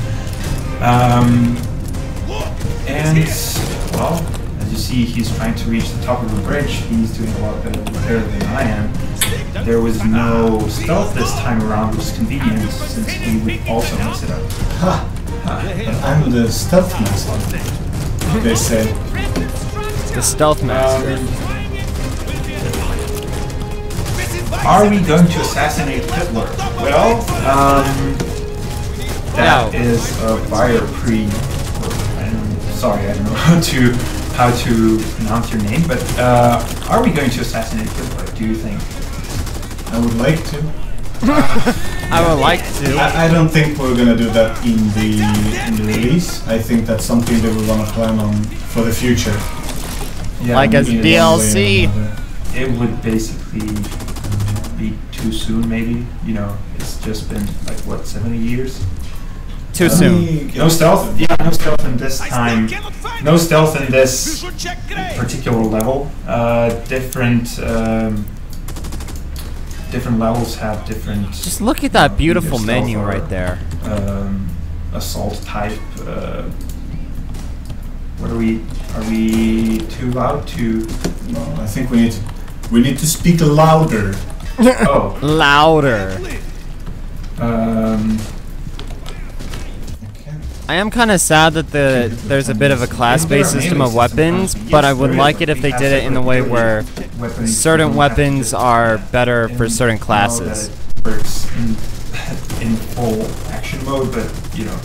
And, well, as you see, he's trying to reach the top of the bridge. He's doing a lot better than I am. There was no stealth this time around, which is convenient, since he would also mess it up. Ha! I'm the stealth master, they say. The stealth master. Are we going to assassinate Hitler? Well, that is a buyer pre. Sorry, I don't know how to pronounce your name, but are we going to assassinate Hitler? Do you think? I would like to. I would like to. I don't think we're gonna do that in the release. I think that's something that we wanna plan on for the future. Yeah, like as DLC. It would basically be too soon, maybe. You know, it's just been like what, 70 years. Too soon. No stealth? Yeah, no stealth in this time. No stealth in this particular level. Different levels have different. Just look at that beautiful menu right there. Assault type. What are we? Are we too loud? No, I think we need to speak louder. Oh, louder. I am kind of sad that there's a bit of a class-based system of weapons, but I would like it if they did it in a way where certain weapons are better for certain classes. It works in full action mode, but you know,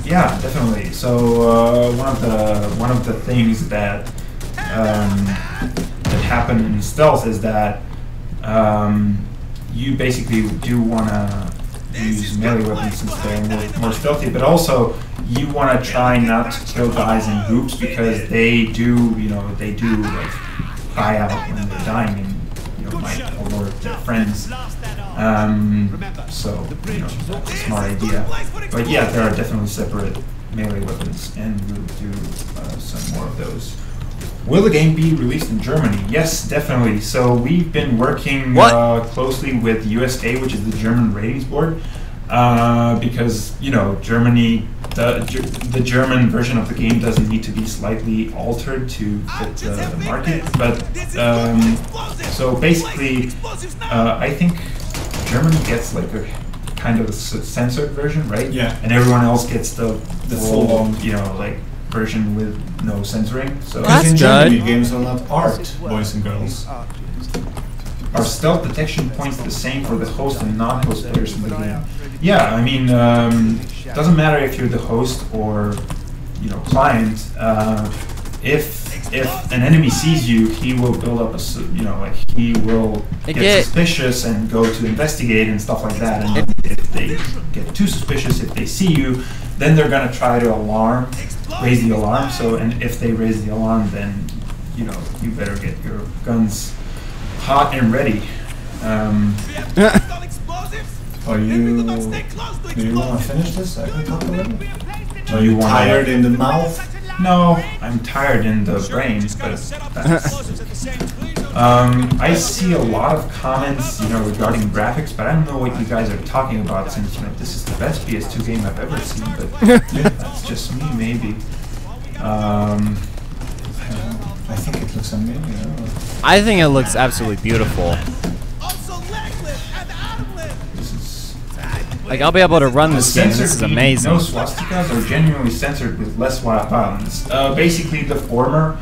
yeah, definitely. So one of the things that that happen in stealth is that you basically do want to use melee weapons since they're more stealthy, but also you want to try not to kill guys in groups because they do, like cry out when they're dying and might alert their friends. So that's a smart idea. But yeah, there are definitely separate melee weapons, and we'll do some more of those. Will the game be released in Germany? Yes, definitely. So we've been working closely with USA, which is the German ratings board, because Germany, the German version of the game doesn't need to be slightly altered to fit the market. But so basically, I think Germany gets like a kind of a censored version, right? Yeah. And everyone else gets the full, like version with no censoring. So in Germany, games are not art, boys and girls. Are stealth detection points the same for the host and non-host players in the game? Yeah, I mean, doesn't matter if you're the host or client. If an enemy sees you, he will build up he will get suspicious and go to investigate and stuff like that. And if they get too suspicious, if they see you, then they're gonna try to raise the alarm. So, and if they raise the alarm, then you better get your guns hot and ready. Do you want to finish this? I can talk a little. Are you tired in the mouth? No, I'm tired in the brain, but I see a lot of comments, regarding graphics, but I don't know what you guys are talking about, since this is the best PS2 game I've ever seen. But that's just me, maybe. I think it looks amazing. I think it looks absolutely beautiful. Like, I'll be able to run this game. This is amazing. No swastikas are genuinely censored with less violence. Basically, the former,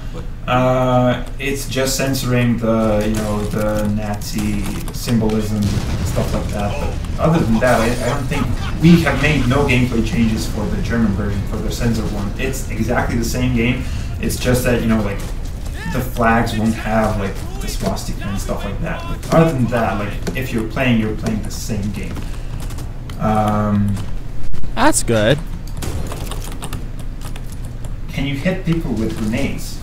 it's just censoring the the Nazi symbolism, stuff like that. But other than that, I don't think we have made no gameplay changes for the German version, for the censored one. It's exactly the same game. It's just that like the flags won't have like the swastika and stuff like that. But other than that, like if you're playing the same game. That's good. Can you hit people with grenades?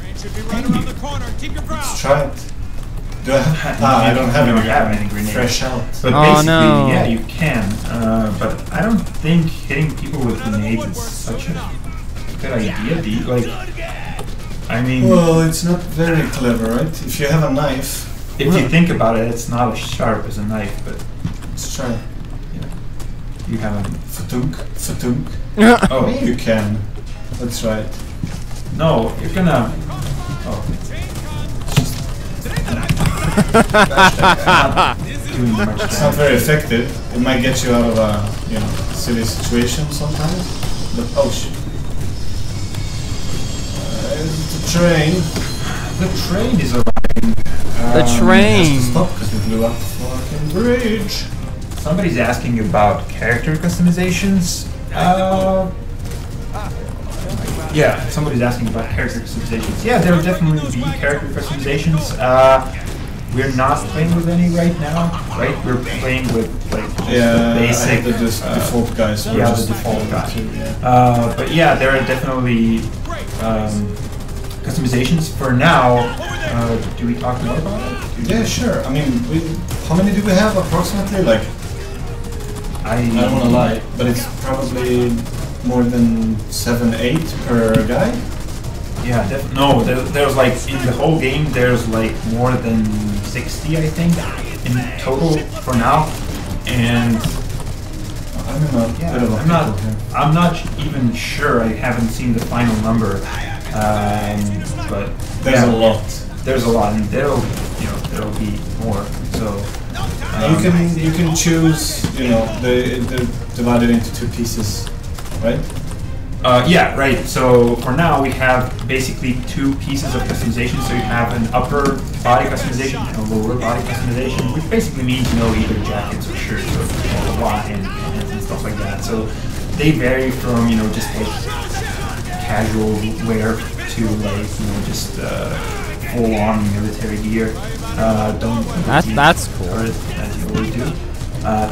Let's try it. I don't have any grenades. Fresh out. But basically, yeah, you can. But I don't think hitting people with grenades is such a good idea. I mean, well, it's not very clever, right? If you have a knife, if you think about it, it's not as sharp as a knife, but let's try. you have a Fatunk. oh, You can. That's right. no, you're gonna. Oh, doing much It's not very effective. It might get you out of a silly situation sometimes. But oh shit! The train. The train is arriving. The train. Has to stop because we blew up the fucking bridge. Somebody's asking about character customizations. Yeah, somebody's asking about character customizations. Yeah, there will definitely be character customizations. We're not playing with any right now, right? We're playing with like just the basic, the default guys. Yeah, the default guy. But yeah, there are definitely customizations. For now, do we talk more about it? Yeah, sure. I mean, how many do we have approximately? Like, I don't want to lie, but it's probably more than 7, 8 per guy. Yeah, no, there's like in the whole game there's like more than 60, I think, in total for now. And I'm not even sure. I haven't seen the final number, but there's a lot. There's a lot, and there'll be more. So you can choose. They're divided into 2 pieces, right? Yeah, right. So for now we have basically 2 pieces of customization. So you have an upper body customization and a lower body customization, which basically means either jackets or shirts or and stuff like that. So they vary from just like casual wear to like just full-on military gear. That's cool. As you always do.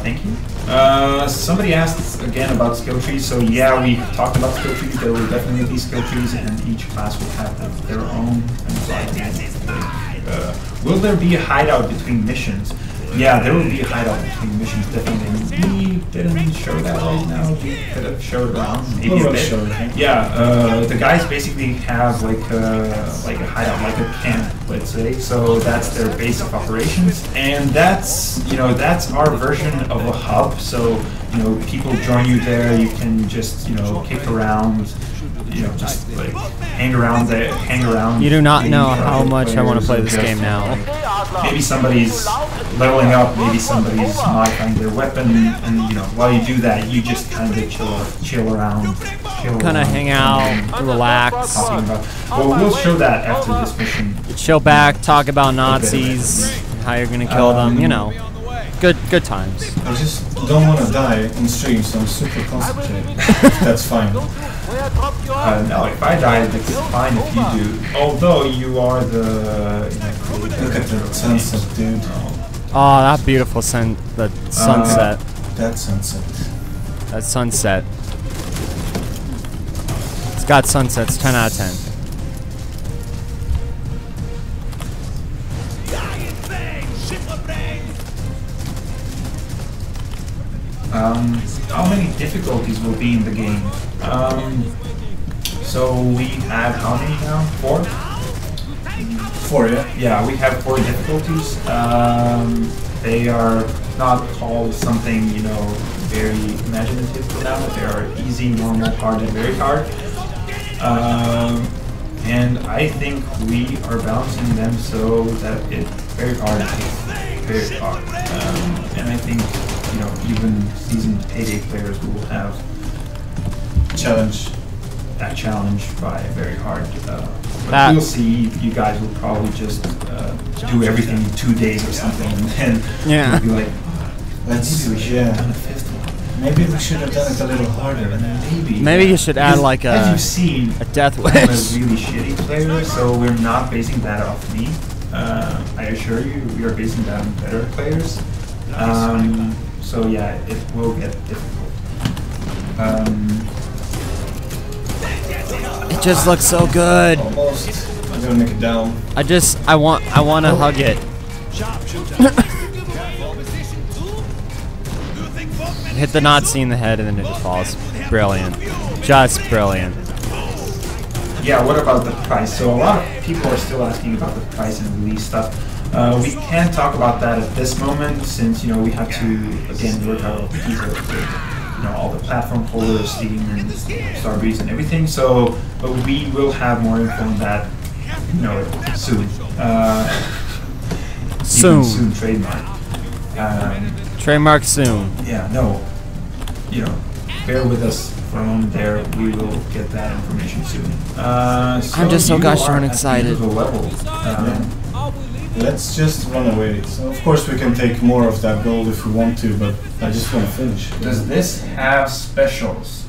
Thank you. Somebody asked again about skill trees. So yeah, we talked about skill trees. There will definitely be skill trees, and each class will have their own. Will there be a hideout between missions? Yeah, there will be a hideout between missions, definitely. We didn't show that right now. We could have showed around maybe a bit. Yeah, the guys basically have like a hideout, like a camp, let's say. So that's their base of operations, and that's our version of a hub. So people join you there. You can just kick around. Just like hang around. You do not know how much I want to play this game now. Maybe somebody's leveling up, maybe somebody's modifying their weapon, and while you do that, you just kind of chill around. Kind of hang out, relax. Well, we'll show that after this mission. Chill back, talk about Nazis, how you're gonna kill them. Good times. I just don't want to die on stream, so I'm super concentrated. That's fine. No, if I die, it's fine if you do. Although you are the... Look at the sunset, dude. Oh, that beautiful sunset. That sunset. That sunset. It's got sunsets, 10 out of 10. How many difficulties will be in the game? So we have how many now? 4? 4, yeah? Yeah, we have 4 difficulties. They are not called something, very imaginative for now, but they are easy, normal, hard, and very hard. And I think we are balancing them so that it's very hard and very hard. And I think, even seasoned Payday players will have that challenge by very hard. But we'll see. You guys will probably just do everything in 2 days or something, and then you'll be like, maybe we should have done a 5th one. Maybe we should have done it a little harder. Maybe you should add like as you've seen, a death wish. I'm a really shitty player, so we're not basing that off me. I assure you, we are basing that on better players. So yeah, it will get difficult. It just looks so good. Almost. I'm gonna make it down. I want to hug it. Hit the Nazi in the head and then it just falls. Brilliant. Just brilliant. yeah, what about the price? So a lot of people are still asking about the price and release stuff. We can't talk about that at this moment since, you know, we have to, again, work out details with, you know, all the platform holders, Steam and Starbreeze and everything. So, but we will have more info on that, you know, soon. Soon trademark. Trademark soon. Yeah, no, you know, bear with us for a moment there. We will get that information soon. I'm just so gosh darn excited. Let's just run away. So of course we can take more of that gold if we want to, but I just want to finish. Does this have specials?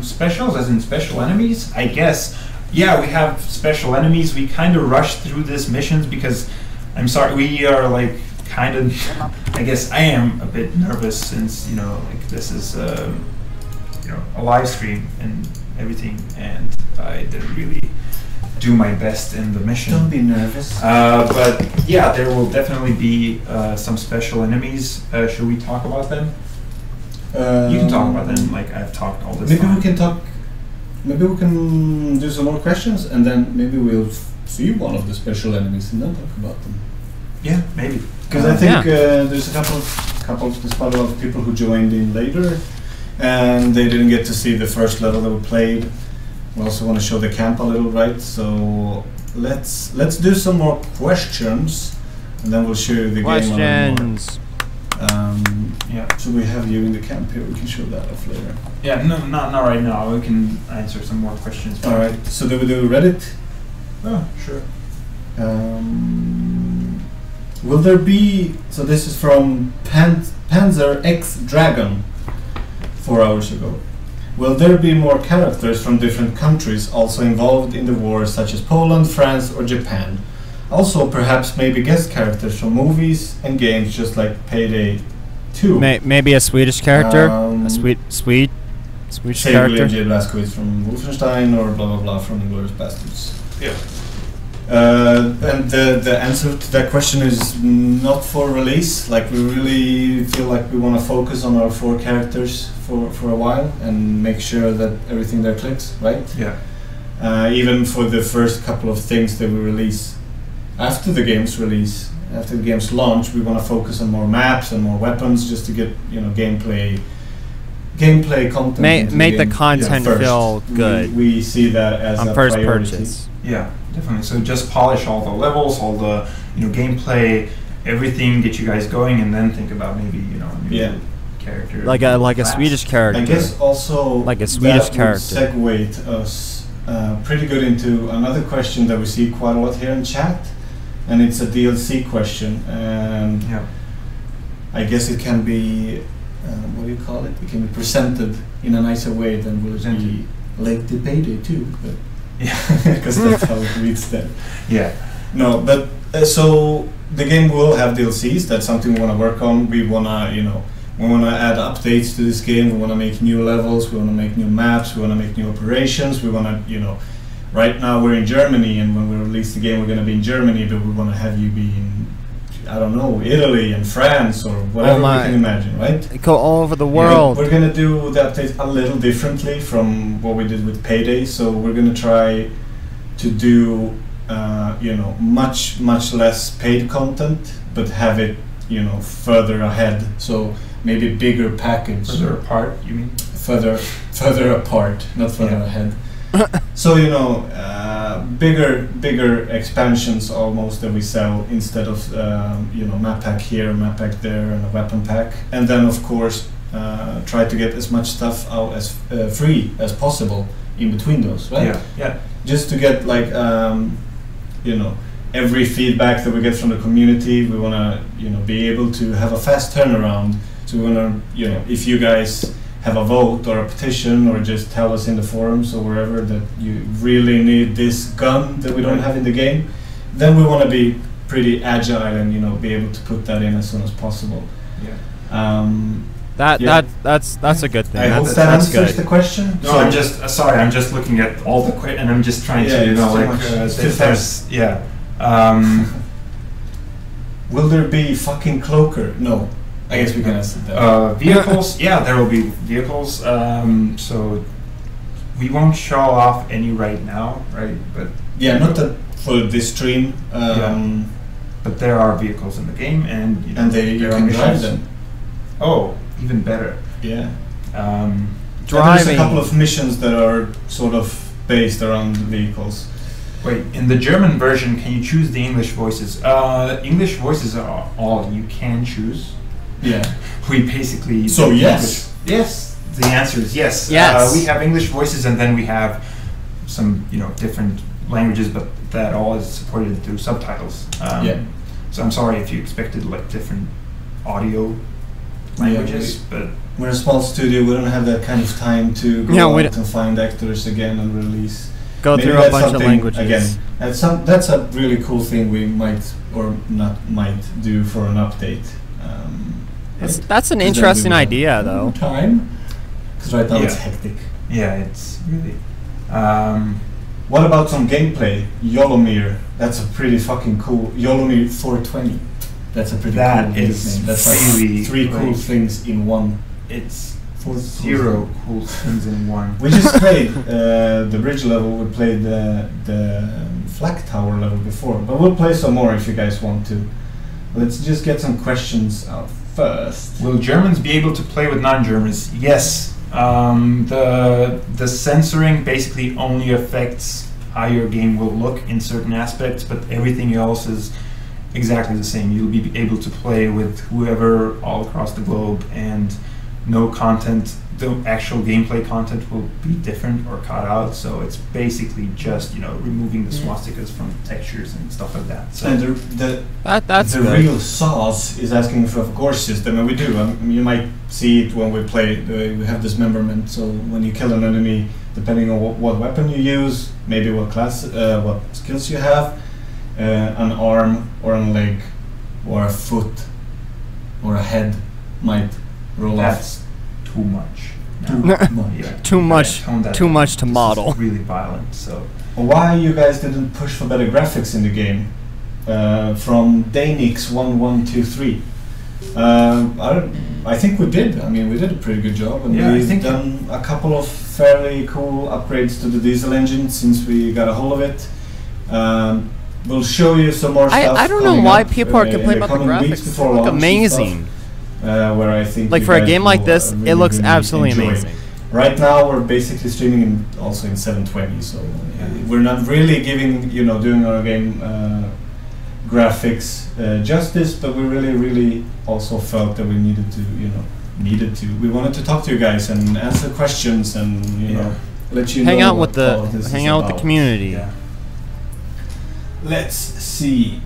Specials as in special enemies? I guess. Yeah, we have special enemies. We kind of rushed through this missions because, I'm sorry, we are like kind of, I guess I am a bit nervous since, you know, like this is, you know, a live stream and everything, and I didn't really do my best in the mission. Don't be nervous. But yeah, there will definitely be some special enemies. Should we talk about them? You can talk about them like I've talked all this time. We can talk. Maybe we can do some more questions, and then maybe we'll see one of the special enemies and then talk about them. Yeah, maybe. Because I think there's a there's quite a lot of people who joined in later, and they didn't get to see the first level that we played. We also want to show the camp a little, right? So let's do some more questions, and then we'll show you the game a little more. Yeah. So we have you in the camp here. We can show that off later. Yeah, no, not right now. We can answer some more questions. All right. So do we do Reddit? Oh, sure. Will there be? So this is from Panzer X Dragon. 4 hours ago. Will there be more characters from different countries also involved in the war, such as Poland, France, or Japan? Also, perhaps maybe guest characters from movies and games, just like Payday 2. Maybe a Swedish character, a Swedish character. Ilija from Wolfenstein, or blah blah blah from Inglourious Basterds. Yeah. And the answer to that question is not for release. Like, we really feel like we want to focus on our 4 characters for a while and make sure that everything there clicks, right? Yeah. Even for the first couple of things that we release after the game's release, after the game's launch, we want to focus on more maps and more weapons, just to get, you know, gameplay content. Make the content feel good. We see that as a first priority. purchase. Yeah, definitely. So just polish all the levels, all the, you know, gameplay, everything, get you guys going, and then think about maybe, you know, a new character. Like a Swedish character. I guess also like a Swedish character. That would segue us pretty good into another question that we see quite a lot here in chat, and it's a DLC question. And yeah, I guess it can be what do you call it? It can be presented in a nicer way than will it be like the Payday 2, but yeah, because that's how it reads there. Yeah. No, but so the game will have DLCs. That's something we want to work on. We want to, you know, we want to add updates to this game. We want to make new levels. We want to make new maps. We want to make new operations. We want to, you know, right now we're in Germany, and when we release the game, we're going to be in Germany, but we want to have you be in, I don't know, Italy and France or whatever we can imagine, right? Go all over the world. We're going to do the updates a little differently from what we did with Payday. So we're going to try to do, you know, much less paid content, but have it, you know, further ahead. So maybe bigger package. Further apart, you mean? Further apart, not further ahead. So, you know, bigger expansions almost that we sell instead of, you know, map pack here, map pack there, and a weapon pack. And then, of course, try to get as much stuff out as free as possible in between those, right? Yeah, yeah. Just to get, like, you know, every feedback that we get from the community. We want to, you know, be able to have a fast turnaround. So we want to, you know, if you guys have a vote or a petition, or just tell us in the forums or wherever that you really need this gun that we don't have in the game, then we want to be pretty agile and, you know, be able to put that in as soon as possible. Yeah. That's a good thing. I hope that answers the question. No, so I'm just sorry. I'm just looking at all the and I'm just trying to, you know, like Will there be fucking cloaker? No. I guess we can answer that. Vehicles, yeah, there will be vehicles. So we won't show off any right now, right? But yeah, not that for this stream. But there are vehicles in the game, and you can drive them. Oh, even better. Yeah. Driving. There's a couple of missions that are sort of based around the vehicles. Wait, in the German version, can you choose the English voices? English voices are all you can choose. Yeah. We basically. So yes. Yes. The answer is yes. Yes. We have English voices, and then we have some, different languages, but that all is supported through subtitles. So I'm sorry if you expected like different audio languages, but we're a small studio. We don't have that kind of time to go out and find actors again and release. Go through a bunch of languages. Again, that's a really cool thing we might or not might do for an update. That's an interesting idea, though. Time, because right now it's hectic. Yeah, it's really. What about some gameplay? Yolomir. That's a pretty fucking cool. Yolomir 420. That's a pretty cool name. That's really like 3 cool things in one. It's 0 cool things in one. We just played the bridge level. We played the flag tower level before, but we'll play some more if you guys want to. Let's just get some questions out first. Will Germans be able to play with non-Germans? Yes. The censoring basically only affects how your game will look in certain aspects, but everything else is exactly the same. You'll be able to play with whoever all across the globe, and no content, the actual gameplay content will be different or cut out, so it's basically just removing the swastikas from textures and stuff like that. So and that's the real sauce is asking for a core system, and we do. You might see it when we play. We have dismemberment, so when you kill an enemy, depending on what weapon you use, maybe what class, what skills you have, an arm or a leg or a foot or a head might roll that's off. too much. Too much to model. This is really violent. So why you guys didn't push for better graphics in the game? From Danix1123. I think we did. I mean, we did a pretty good job, and we've done a couple of fairly cool upgrades to the diesel engine since we got a hold of it. We'll show you some more stuff. I don't know why people are complaining about the graphics. They look amazing. Where I think like for a game like this, it looks absolutely amazing. Right now, we're basically streaming also in 720, so we're not really giving doing our game graphics justice, but we really also felt that we needed to. We wanted to talk to you guys and answer questions and let you hang know out with the community. Yeah. Let's see.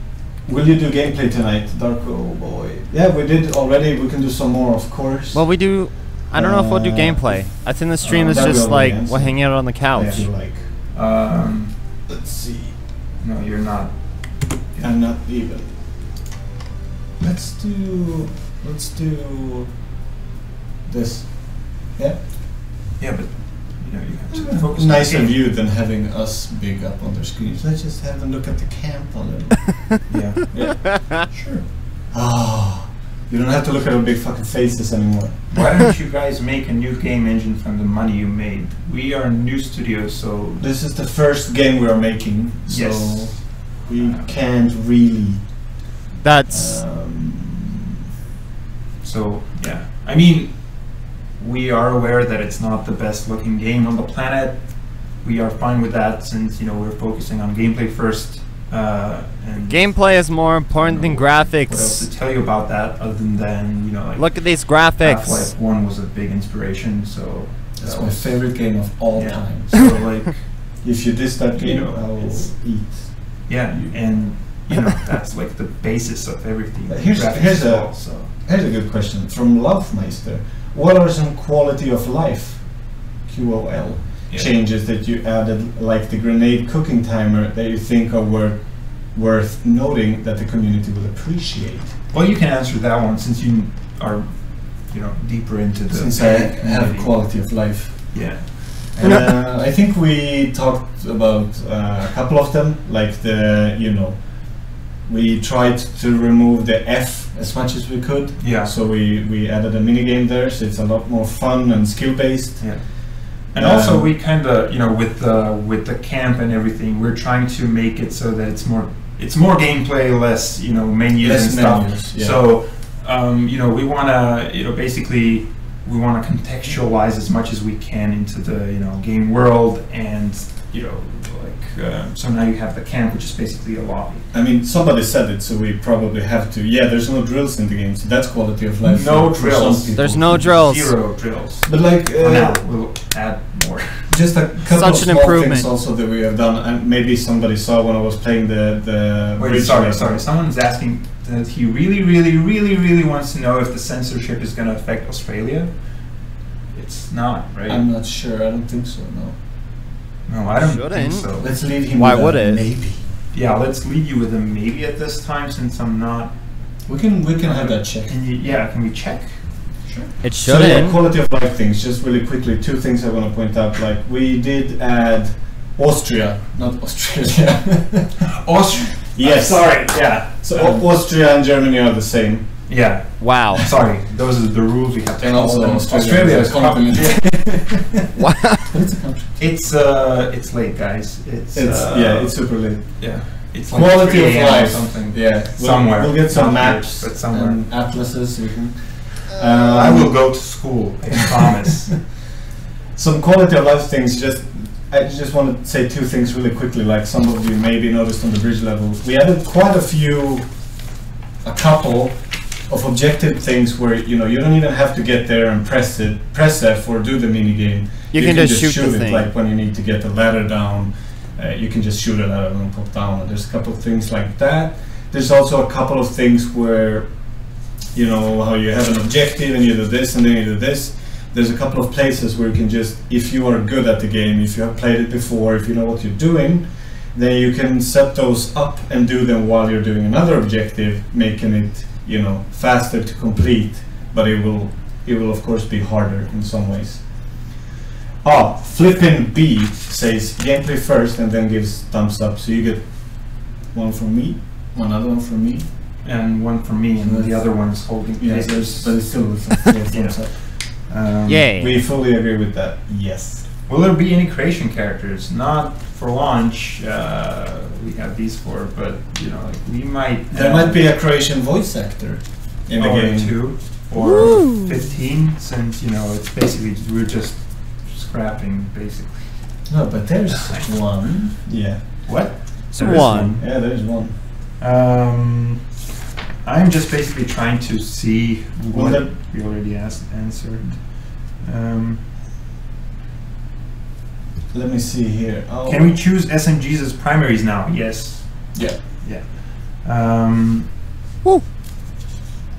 Will you do gameplay tonight, Darko boy? Yeah, we did already. We can do some more, of course. Well, we do. I don't know if we'll do gameplay. I think the stream is just like we'll hang out on the couch. Let's see. No, you're not. I'm not even. Let's do this. Yeah. Yeah, but you have to focus. Nicer view than having us big up on their screens. Let's just have a look at the camp a little. Yeah. Sure. Oh, you don't have to look at our big fucking faces anymore. Why don't you guys make a new game engine from the money you made? We are a new studio, so this is the first game we are making. So we can't really. That's. So yeah, I mean, we are aware that it's not the best looking game on the planet. We are fine with that since we're focusing on gameplay first. And gameplay is more important than graphics. What else to tell you about that other than like look at these graphics. Half-Life 1 was a big inspiration, so that's my favorite game of all time. So like, if you diss that game, I will eat. Yeah, and that's like the basis of everything. Here's a good question from Lovemeister. What are some quality of life (QOL) changes that you added, like the grenade cooking timer, that you think are worth noting that the community will appreciate? Well, you can answer that one since you are, deeper into the. Since I have quality of life. Yeah. And I think we talked about a couple of them, like we tried to remove the F as much as we could. Yeah. So we added a mini game there, so it's a lot more fun and skill based. Yeah. And also, we kind of, you know, with the camp and everything, we're trying to make it so that it's more gameplay, less, you know, menus and stuff. Menus, yeah. So, you know, we want to, you know, basically, we want to contextualize as much as we can into the, you know, game world, and, you know, like, so now you have the camp, which is basically a lobby. I mean, somebody said it, so we probably have to. Yeah, there's no drills in the game, so that's quality of life. No for drills. some people. There's no drills. 0 drills. But like, For now, we'll add more. just a couple Such of an small improvement. things also that we have done, and maybe somebody saw when I was playing the Wait, bridge sorry. level. Someone's asking that he really wants to know if the censorship is going to affect Australia. It's not, right? I'm not sure. I don't think so. No. No, I don't Shouldn't. think so. Let's leave him. Why with would a it? Maybe. Yeah, let's leave you with a maybe at this time, since I'm not. We can have that check. Can we check? Sure. It So yeah, shouldn't. quality of life things. Just really quickly, 2 things I want to point out. Like we did add Austria, not Australia. Austria. Yes. Sorry. Yeah. So Austria and Germany are the same. Yeah. Wow. Sorry. Those are the rules we have to And follow. also them. Australia is a continent. Wow. It's a country. It's late, guys. It's super late. yeah. It's like Quality 3 of a.m. or life. something. Yeah, Somewhere. We'll get some Not here, maps, but somewhere. and atlases. We can. I will go to school. I promise. Some quality of life things. I just want to say 2 things really quickly. Like some of you maybe noticed on the bridge levels, we added quite a couple of objective things where you don't even have to get there and press F or do the mini game. You can just shoot the it, thing. like when you need to get the ladder down, you can just shoot it at it and pop down. And there's a couple of things like that. There's also a couple of things where how you have an objective and you do this and then you do this. There's a couple of places where you can just, if you are good at the game, if you have played it before, if you know what you're doing, then you can set those up and do them while you're doing another objective, making it faster to complete, but it will of course be harder in some ways. Flippin' B says gameplay first and then gives thumbs up, so you get one from me, another one from me, and one from me, and the other one is holding. but it's still with thumbs up. Yay. We fully agree with that. Yes. Will there be any creation characters? Not for launch. We have these for, but we might. There might be a Croatian voice actor in the game. 2 or 15, since it's basically we're just scrapping basically. No, but there's one. Yeah. What? So There is one. Yeah, there's one. I'm just basically trying to see what Well, we already answered. Let me see here. Oh. Can we choose SMGs as primaries now? Yes. Yeah. Yeah. Woo.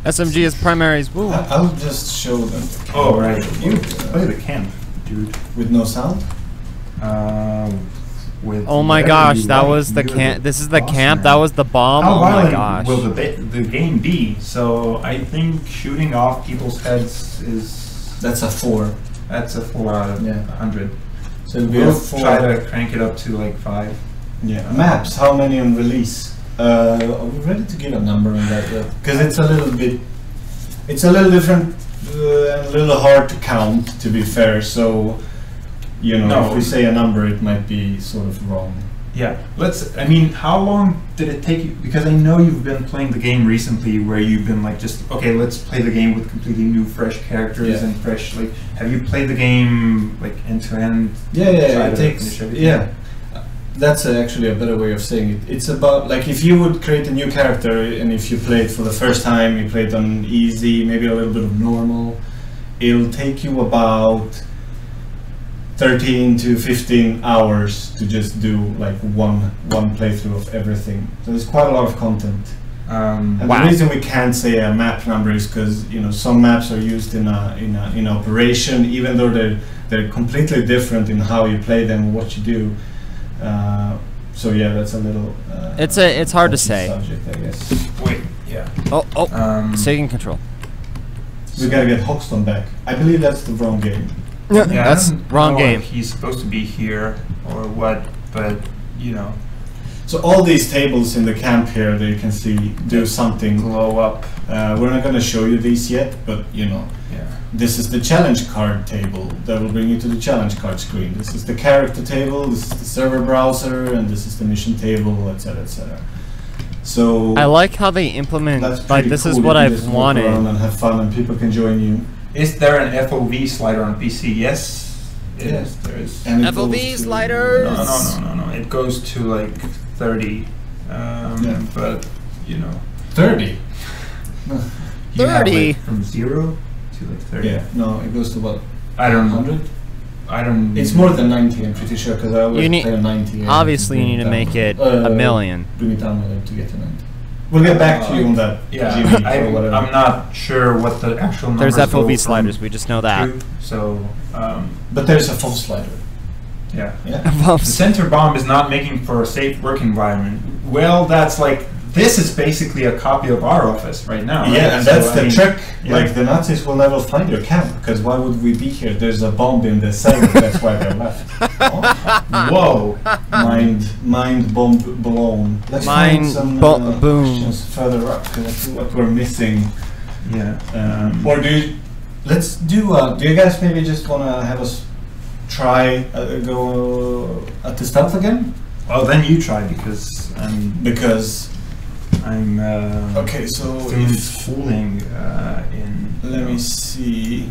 SMG is primaries. Woo. I'll just show them. Oh right. You play the camp, dude. With no sound? With Oh my whatever gosh, you that like. was the You're camp. This is the boss camp. man. That was the bomb. How Oh my violent gosh. will the game be? So I think shooting off people's heads That's a 4. that's a 4 out of 100. So it'll be a We'll 4. try to crank it up to like 5. Yeah. Maps, how many on release? Are we ready to give a number on that yet? Because it's a little different and a little hard to count, to be fair. So, if we say a number, it might be sort of wrong. Yeah, how long did it take you? Because I know you've been playing the game recently where you've been like, okay, let's play the game with completely new, fresh characters and fresh, have you played the game, end to end? Yeah, Try it to takes, finish everything? yeah. That's actually a better way of saying it. It's about, if you would create a new character and if you play it for the first time, you play it on easy, maybe a little bit of normal, it'll take you about 13 to 15 hours to just do one playthrough of everything. So there's quite a lot of content. And Wow. the reason we can't say a map number is because some maps are used in operation, even though they're completely different in how you play them or what you do. So yeah, that's a little. It's hard to say. Subject, I guess. Wait, yeah. Oh, so you can control. We gotta get Hoxton back. I believe that's the wrong game. Yeah, Yeah, that's I don't wrong know game. if he's supposed to be here or what, but So all these tables in the camp here, that you can see, do something. Glow up. We're not going to show you these yet, but you know. Yeah. This is the challenge card table that will bring you to the challenge card screen. This is the character table, this is the server browser, and this is the mission table, etc., etc. So I like how they implement, like, this cool. is what You can I've just walk wanted. around and have fun, and people can join you. Is there an FOV slider on PC? Yes. Yes, there is. And it FOV goes to- sliders! No. It goes to like 30. Yeah. But, you know. 30? You have, 30? like, from 0 to like 30. Yeah, no, it goes to what? I don't know. 100? I don't. It's more than 90, I'm pretty sure, because I always You need- play 90. and Obviously, you bring need to down. make it a million. Bring it down a little to get to 90. We'll get back to you on that. Yeah, Jimmy, or whatever. I'm not sure what the actual numbers There's go FOV from sliders, we just know that. to, so, But there's a full slider. yeah. Yeah. The center bomb is not making for a safe work environment. Well, that's like, this is basically a copy of our office right now. Yeah, right? and So, that's I the mean, trick. yeah. Like, the Nazis will never find your camp, because why would we be here? There's a bomb in the cell, that's why they left. Whoa. Mind bomb blown. Let's Mind find some boom. questions further up, because I feel like we're missing. Yeah. Or let's do you guys maybe just want to have us try go at the stealth again? Well, then you try because Because I'm okay, so doing if, schooling in. let me see.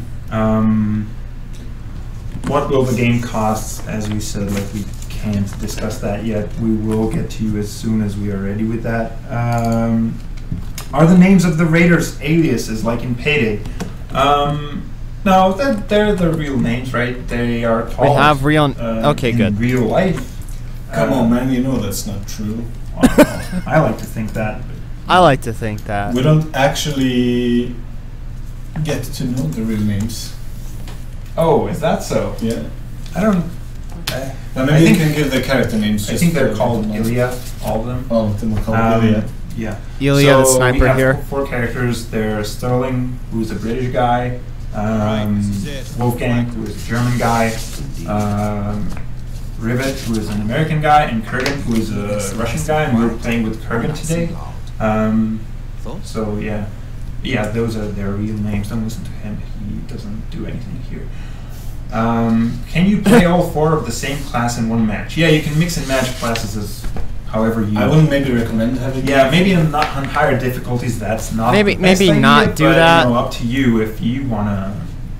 What will the game cost? As we said, like, we can't discuss that yet. We will get to you as soon as we are ready with that. Are the names of the raiders aliases like in Payday? No, they're the real names, right? They are called. We have real. Okay, in good. real life. Come on, man, you know that's not true. I like to think that. I like to think that. We don't actually get to know the real names. Oh, is that so? Yeah. I don't. Now maybe you can give the character names. I just think they're for called the- Ilija, all of them. All of them are called Um, Ilija. Yeah. Ilija, the So sniper we have here. Four characters. There's Sterling, who's a British guy. Wolfgang, who is a German guy. Rivet, who is an American guy, and Kurgan, who is a Russian guy. And we're playing with Kurgan today. So yeah, those are their real names. Don't listen to him. He doesn't do anything here. Can you play all four of the same class in one match? Yeah, you can mix and match classes as however you. I wouldn't maybe recommend having. Yeah, maybe on higher difficulties. That's not Maybe- the best maybe idea, not do but, that. You know, up to you if you wanna.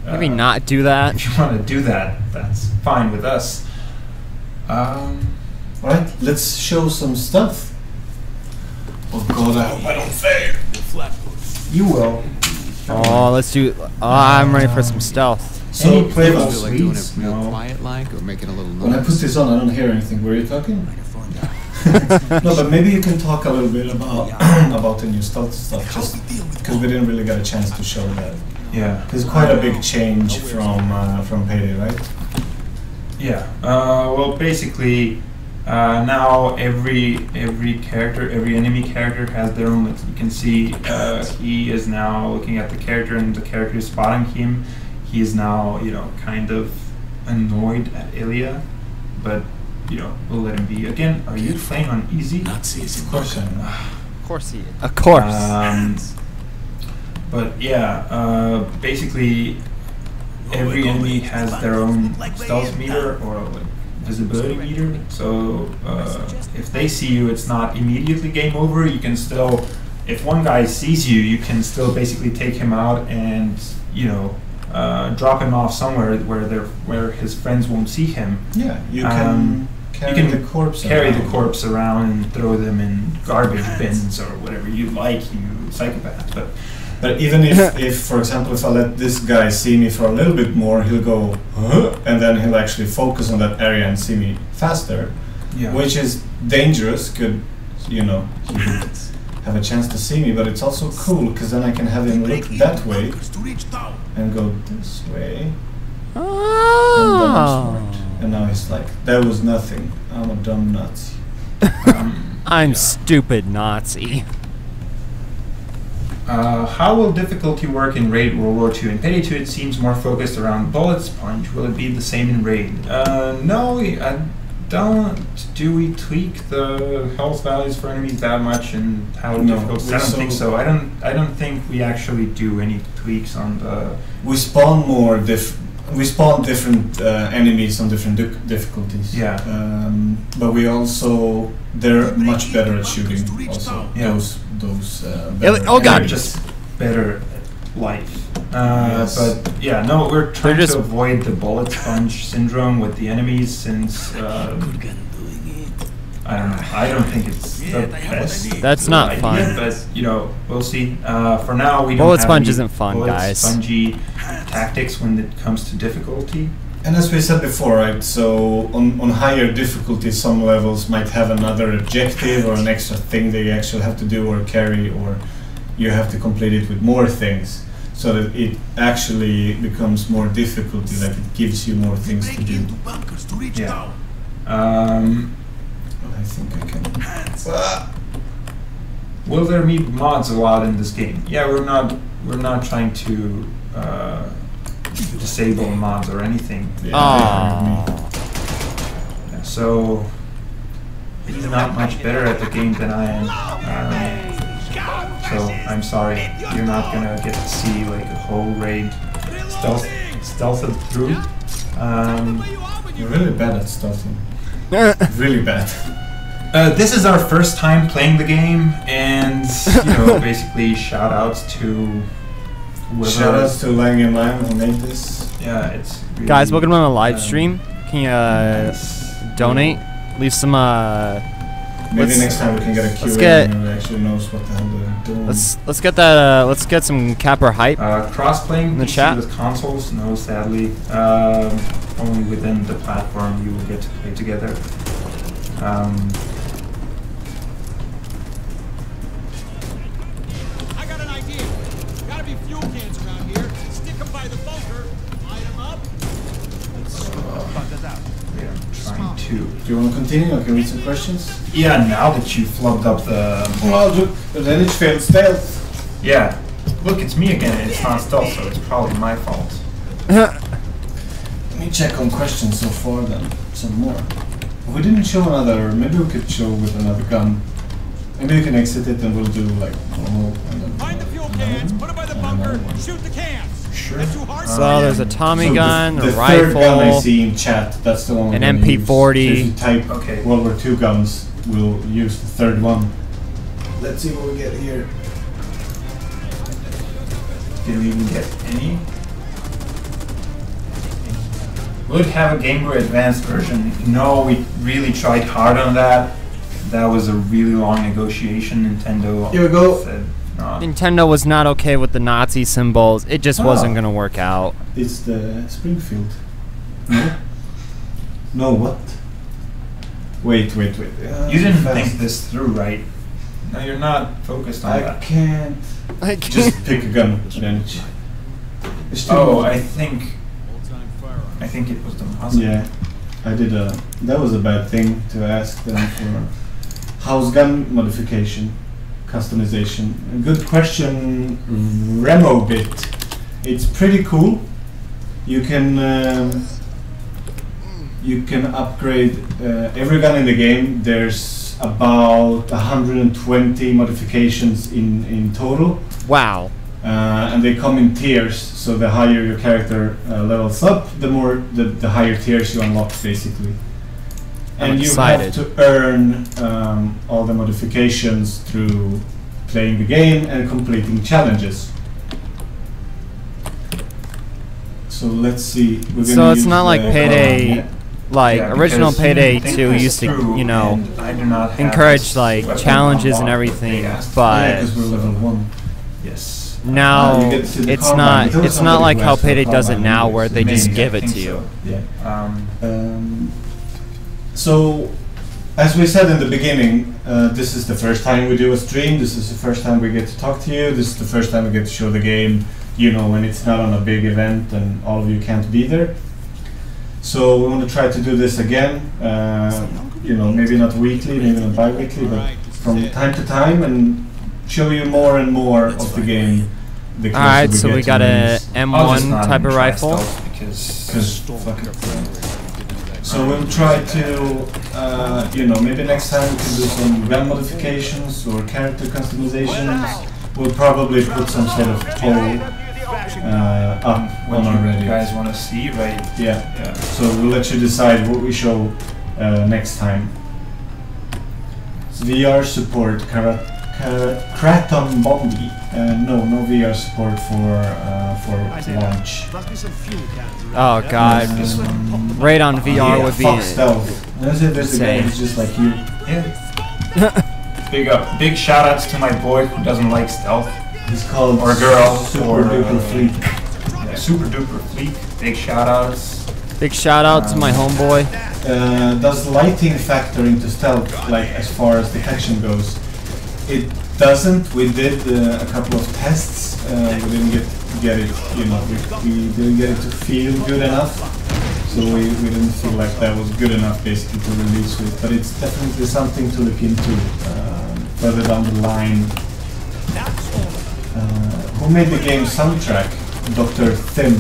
Maybe not do that. If you wanna do that, that's fine with us. Alright, let's show some stuff. Oh god, I hope I don't fail. You will. Oh, let's do. Oh, I'm ready for some stealth. So, Any flavor Playbox, of Feel like doing sweets? it real No. quiet like or making a little noise. when I put this on, I don't hear anything. Were you talking? Like a phone. No, but maybe you can talk a little bit about about the new stealth stuff, just because we didn't really get a chance to show that. Yeah. It's quite a big change from Payday, right? Yeah. Well, basically, now every character, every enemy character has their own. You can see he is now looking at the character, and the character is spotting him. He is now, kind of annoyed at Ilija, but we'll let him be. Again, are you playing on easy? Of course I am. Of course he is. Of course. But yeah, basically every enemy has their own stealth meter or like visibility meter. So if they see you, it's not immediately game over. You can still, if one guy sees you, you can still basically take him out and drop him off somewhere where his friends won't see him. Yeah, you can carry the corpse. Carry the around. corpse around and throw them in garbage bins or whatever you like, you psychopath. But even if, for example, if I let this guy see me for a little bit more, he'll go, huh? And then he'll actually focus on that area and see me faster, Yeah. which is dangerous. Could, he would have a chance to see me, but it's also cool because then I can have him look that way and go this way. Oh. And now he's like, that was nothing. I'm a dumb Nazi. I'm stupid Nazi. How will difficulty work in Raid World War II? In Payday 2 it seems more focused around bullets punch. Will it be the same in Raid? No, do we tweak the health values for enemies that much and how difficult? I don't think so. I don't think we actually do any tweaks on the. We spawn we spawn different enemies on different difficulties. Yeah. But we also they're much better at shooting. Also, yeah. Those. Oh god! They're just better at life. Yes. But yeah, no, we're trying to avoid the bullet sponge syndrome with the enemies since I don't know. I don't think it's the best. That's not idea, fun. But you know, we'll see. For now, we don't Bullet have sponge any isn't fun, bullet guys. spongy tactics when it comes to difficulty. And as we said before, right? So on higher difficulty, some levels might have another objective or an extra thing that you actually have to do or carry, or you have to complete it with more things, so that it actually becomes more difficulty. Like it gives you more things to do. Yeah. I think I can. Will there be mods allowed in this game? Yeah, we're not trying to disable mods or anything. Yeah, Yeah, so you're not much better at the game than I am. So I'm sorry, you're not gonna get to see like a whole raid stealthed through. You're really bad at stealthing. Really bad. This is our first time playing the game, and you know, basically shout outs to whoever. Shout outs to Lang and Lang who made this. Yeah, it's really, Guys, welcome to my live stream. Can you donate? Leave some Maybe next time we can get a QA who actually knows what the hell they're doing. Let's get that let's get some capper hype. Cross-playing in the PC chat with consoles, no, sadly. Only within the platform you will get to play together. I got an idea. Gotta be fuel cans around here. Stick them by the bunker. Light them up. Yeah, trying to. Do you want to continue? I can read some questions. Yeah, now that you flubbed up the. Well, then it failed stealth. Yeah. Look, it's me again. It's not stealth, so it's probably my fault. Let me check on questions so far then. Some more. We didn't show another. Maybe we could show with another gun. Maybe you can exit it and we'll do like normal. And then Find the fuel cans. Put them by the bunker. Shoot the cans. Sure. Too hard. So there's a Tommy gun, the a third gun I rifle, see in chat, that's the one. an we're gonna use. MP40. So if you type Okay. World War II guns, we'll use the third one. Let's see what we get here. Did we even get any? Would have a Game Boy Advance version. No, we really tried hard on that. That was a really long negotiation. Nintendo Here we go. said no. Nintendo was not okay with the Nazi symbols. It just wasn't gonna work out. It's the Springfield. No? No, what? Wait. You didn't think this through, right? No, you're not focused on I that. can't. Just pick a gun. Then it's too Oh, much. I think it was the muzzle. Yeah, I did that was a bad thing to ask them for. House gun modification, customization. A good question, Remobit. It's pretty cool. You can upgrade every gun in the game. There's about 120 modifications in total. Wow. And they come in tiers, so the higher your character levels up, the higher tiers you unlock, basically. I'm And you excited. have to earn all the modifications through playing the game and completing challenges. So let's see. We're So gonna it's use not like the- Payday, yeah. like Yeah, original because Payday you think 2 this used to, through, you know, and I do not have encourage this like weapon challenges and unlocked, everything, they asked. Yeah, but 'cause we're level 1. Yes. now you get to the it's carbine. not. It was It's not somebody like who how asked for Payday does it carbine now, anyways. where they just Maybe, give I it think to you. so. Yeah. So, as we said in the beginning, this is the first time we do a stream. This is the first time we get to talk to you. This is the first time we get to show the game. You know, when it's not on a big event and all of you can't be there. So we want to try to do this again. You know, maybe not weekly, maybe not bi-weekly, but from time to time, and show you more and more of the game. the closer Alright, so get we to got a release. I'll just M1 not type even of try rifle. stealth because 'Cause fuck it. So we'll try to, you know, maybe next time we can do some gun modifications or character customizations. We'll probably put some sort of poll up What on our you Reddit. guys want to see, right? Yeah. So we'll let you decide what we show next time. VR support, Kratom Bombi. No VR support for launch. Oh god. Raid on VR would be Fuck stealth. There's a guy who's just like you. Yeah. Big shout outs to my boy who doesn't like stealth. He's called Or girl. Super Duper Fleet. Yeah, Super Duper Fleet. Big shout outs. Big shout out to my homeboy. Does lighting factor into stealth, like as far as detection goes? It doesn't. We did a couple of tests. We didn't get it. You know, we didn't get it to feel good enough. So we didn't feel like that was good enough, basically, to release with. But it's definitely something to look into further down the line. Who made the game soundtrack? Dr. Thim.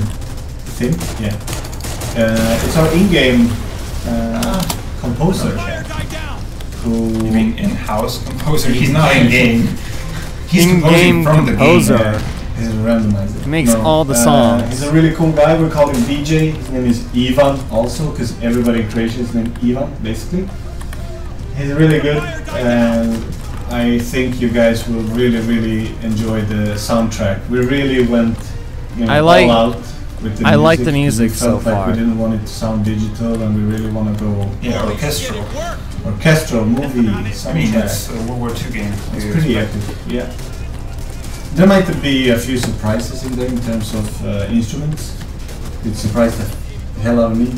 Thim? Yeah. It's our in-game composer. Who? You mean in-house composer? He's not in-game. He's In-game composing from the game. composer. He's a randomizer. He makes all the songs. He's a really cool guy. We call him DJ. His name is Ivan also, because everybody in Croatia is named Ivan, basically. He's really good, and I think you guys will really enjoy the soundtrack. We really went, you know, all out with the music. I like the music so we felt like far. we didn't want it to sound digital, and we really want to go Orchestral. orchestral movie I mean, soundtrack. it's a World War II game. It's pretty epic, yeah. There might be a few surprises in there in terms of instruments. It surprised the hell out of me.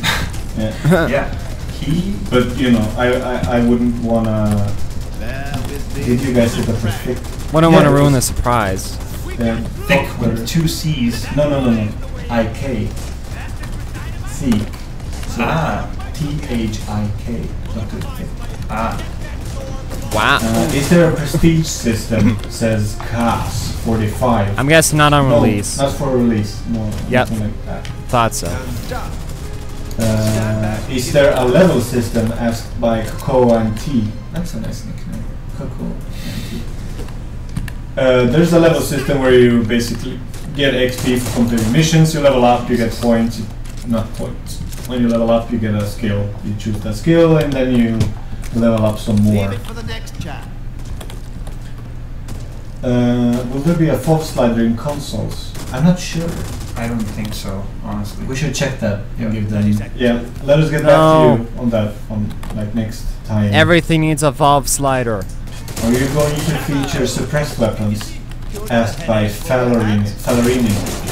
Yeah. Yeah. But you know, I wouldn't wanna. Did you guys hit a perfect? Wouldn't want to ruin the surprise. Thick with 2 C's. No. IK. Thick. So THIK. Ah. Wow. Is there a prestige system? Says CAS 45. I'm guessing not on No, release. not for release. No. Yep. Nothing like that. Thought so. Is there a level system? Asked by Cocoa and Tea. That's a nice nickname. Cocoa and Tea. There's a level system where you basically get XP for completing missions. You level up, you get points. Not points. When you level up, you get a skill. You choose that skill, and then you level up some more. Will there be a FOV slider in consoles? I'm not sure. I don't think so, honestly. We should check that and Yeah. give them. Yeah, let us get back to you on that on like next time. Everything needs a Valve slider. Are you going to feature suppressed weapons? Asked by Fallerini.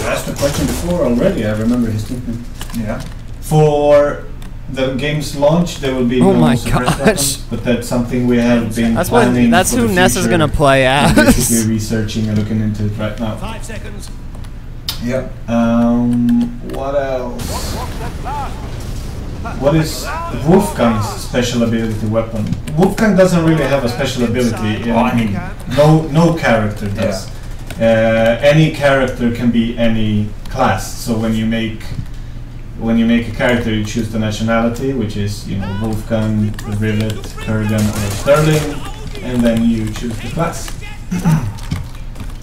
You asked the question before already. I remember his nickname. Yeah. For the game's launch, there will be Oh no my suppressed gosh. weapons, but that's something we have been That's what. planning. That's for who the Ness is future. gonna play I'm as. basically researching and looking into it right now. 5 seconds. Yep. What else? What is Wolfgang's special ability weapon? Wolfgang doesn't really have a special ability. Well, I mean, no character does. Any character can be any class. So when you make a character, you choose the nationality, which is Wolfgang, Rivet, Kurgan, or Sterling, and then you choose the class.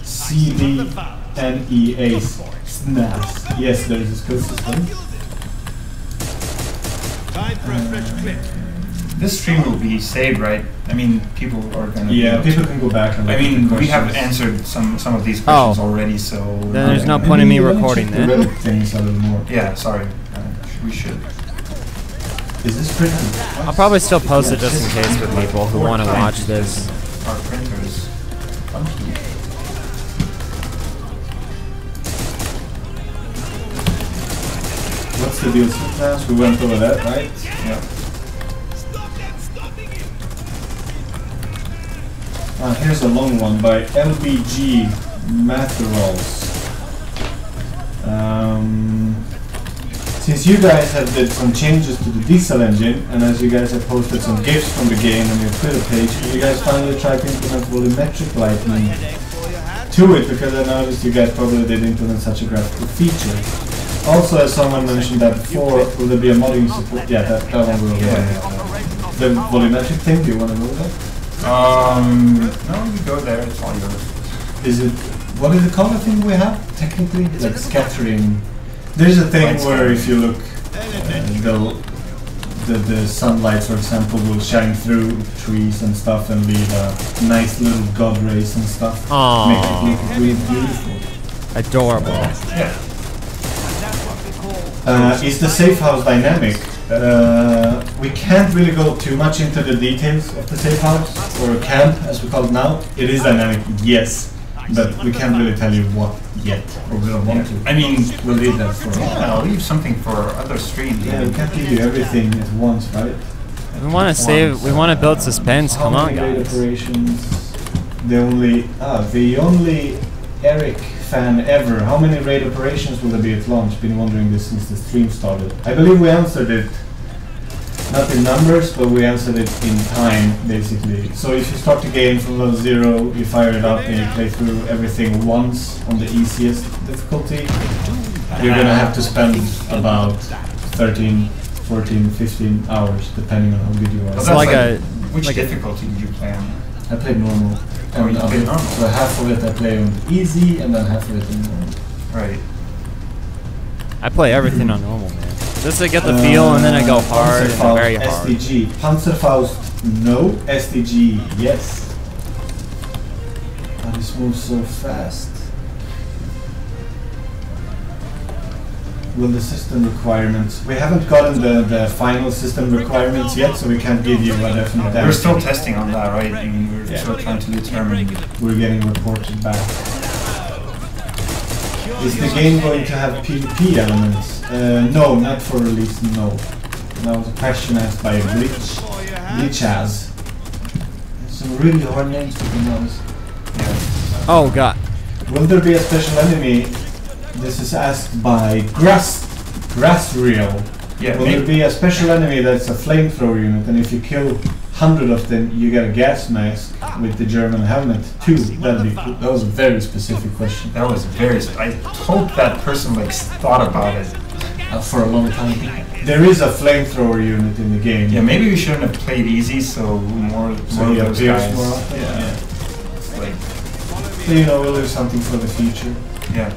CDNEA SNAS. Yes, there is a skill system. this stream will be saved, right? I mean, people are gonna. Yeah, people can go back and look I mean, at the we have questions. answered some of these questions already, so. Then there's no Maybe point in me you wanna recording check the then. Reddit things a little more. Yeah, sorry. We should. Is this printed? I'll probably still post it just in case for people who want to watch this. Our printers. Funky. What's the DLC plans? We went over that, right? Yeah. Here's a long one by LBG Matherols. Since you guys have did some changes to the diesel engine, and as you guys have posted some GIFs from the game on your Twitter page, you guys finally tried to implement volumetric lighting to it, because I noticed you guys probably did implement such a graphical feature. Also, as someone mentioned that before, will there be a modding support? Yeah, that one will. The volumetric thing, do you want to know that? No, you go there, it's all yours. Is it, what is the color thing we have, technically? Like scattering. There's a thing where if you look, the sunlight, for example, will shine through trees and stuff and leave a nice little god rays and stuff. Aww. Make it really beautiful. Adorable. Yeah. Is the safe house dynamic? We can't really go too much into the details of the safe house, or camp as we call it now. It is dynamic, yes, but we can't really tell you what yet, or we don't want to. I mean, we'll leave that for I'll leave something for other streams. Yeah, we can't give you everything at once, right? We want to save. We want to build suspense. How Come on, many raid guys. operations? The only Eric fan ever. How many raid operations will there be at launch? Been wondering this since the stream started. I believe we answered it, not in numbers, but we answered it in time, basically. So if you start the game from level 0, you fire it up and you play through everything once on the easiest difficulty, you're gonna have to spend about 13, 14, 15 hours, depending on how good you are. It's like which difficulty did you play on? I played normal. Oh, you played normal? So half of it I play on easy, and then half of it in normal. Right. I play everything on normal, man. Just to get the feel, and then I go hard and Panzerfaust, very hard. SDG. Panzerfaust, no. SDG, yes. But this moves so fast. Will the system requirements? We haven't gotten the final system requirements yet, so we can't give you a definite answer. We're still testing on that, right? I mean, we're still trying to determine. We're getting reported back. Is the game going to have PvP elements? No, not for release, no. That was a question asked by Bleachaz. Some really hard names to pronounce. Oh god. Will there be a special enemy? This is asked by Grassreel. Yeah, will there be a special enemy that's a flamethrower unit, and if you kill 100 of them, you get a gas mask with the German helmet too? That'd be cool. That was a very specific question. That was very. I hope that person thought about it for a long time. There is a flamethrower unit in the game. Yeah, maybe we shouldn't have played easy, so more of those guys. More often. Yeah. It's like, so, you know, we'll do something for the future. Yeah.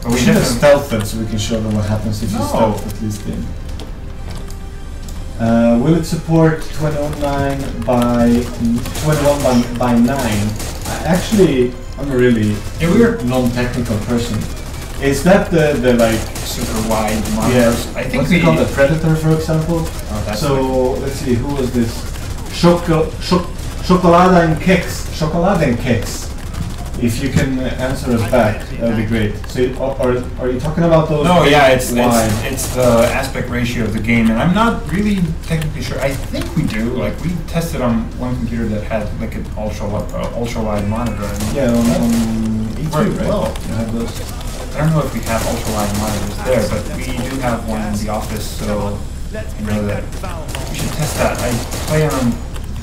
But we should have stealthed it so we can show them what happens if you stealth at least in. Will it support 21 by 9? Actually, I'm a really non-technical person. Is that the like super wide monitors? Yeah, I think what's it called, the Predator, for example? Oh, that's so let's see, who was this? Chocolada and Keks. If you can answer us back, that would be great. So, are you talking about those? No, yeah, it's the aspect ratio of the game, and I'm not really technically sure. I think we do. Like, we tested on one computer that had like an ultra wide monitor. And yeah, on E2, right? Well, you have those. I don't know if we have ultra wide monitors there, but we do have one in the office, so you know that we should test that. I play on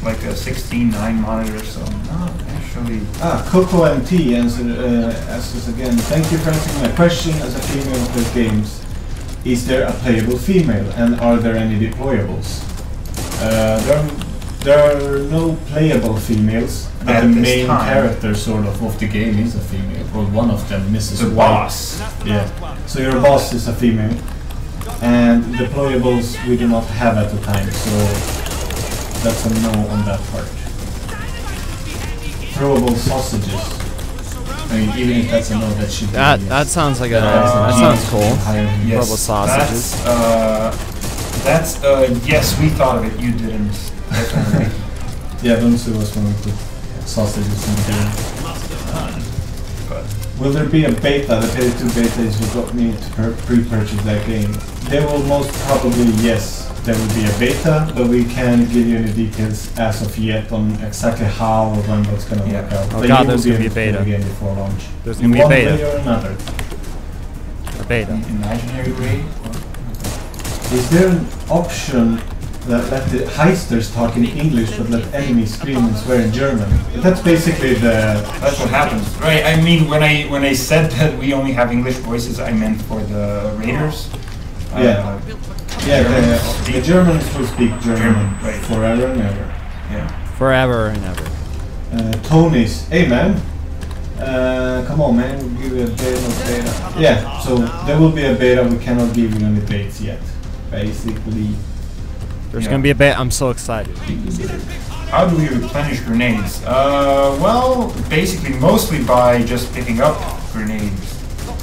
like a 16:9 monitor, so not actually. Coco MT asks us again. Thank you for answering my question. As a female who plays games, is there a playable female, and are there any deployables? There are no playable females, but the main character sort of the game is a female, or one of them, Mrs. The White. boss. Yeah. So your boss is a female, and deployables we do not have at the time, so that's a no on that part. Throwable sausages. I mean, even if that's a no, that should be that sounds like that sounds cool. Yes, throwable sausages. That's yes, we thought of it. You didn't. Yeah, don't sue us when we put sausages in the game. Will there be a beta? The Payday 2 beta is what got me to pre-purchase that game. There will most probably, yes. There will be a beta, but we can't give you any details as of yet on exactly how or when that's going to work out. Oh god, there's going to be a beta. Again before launch. There's going to be a beta. One way or another. A beta. Imaginary way? Is there an option let the heisters talk in English, but let enemies scream and swear in German. But that's basically That's what happens, right? I mean, when I said that we only have English voices, I meant for the raiders. Yeah. The Germans will speak German right. forever and ever. Yeah. Forever and ever. Tony's, hey man, come on man, we'll give you a beta. Yeah, so there will be a beta, we cannot give you any dates yet. Basically. There's gonna be a beta, I'm so excited. How do we replenish grenades? Well, basically mostly by just picking up grenades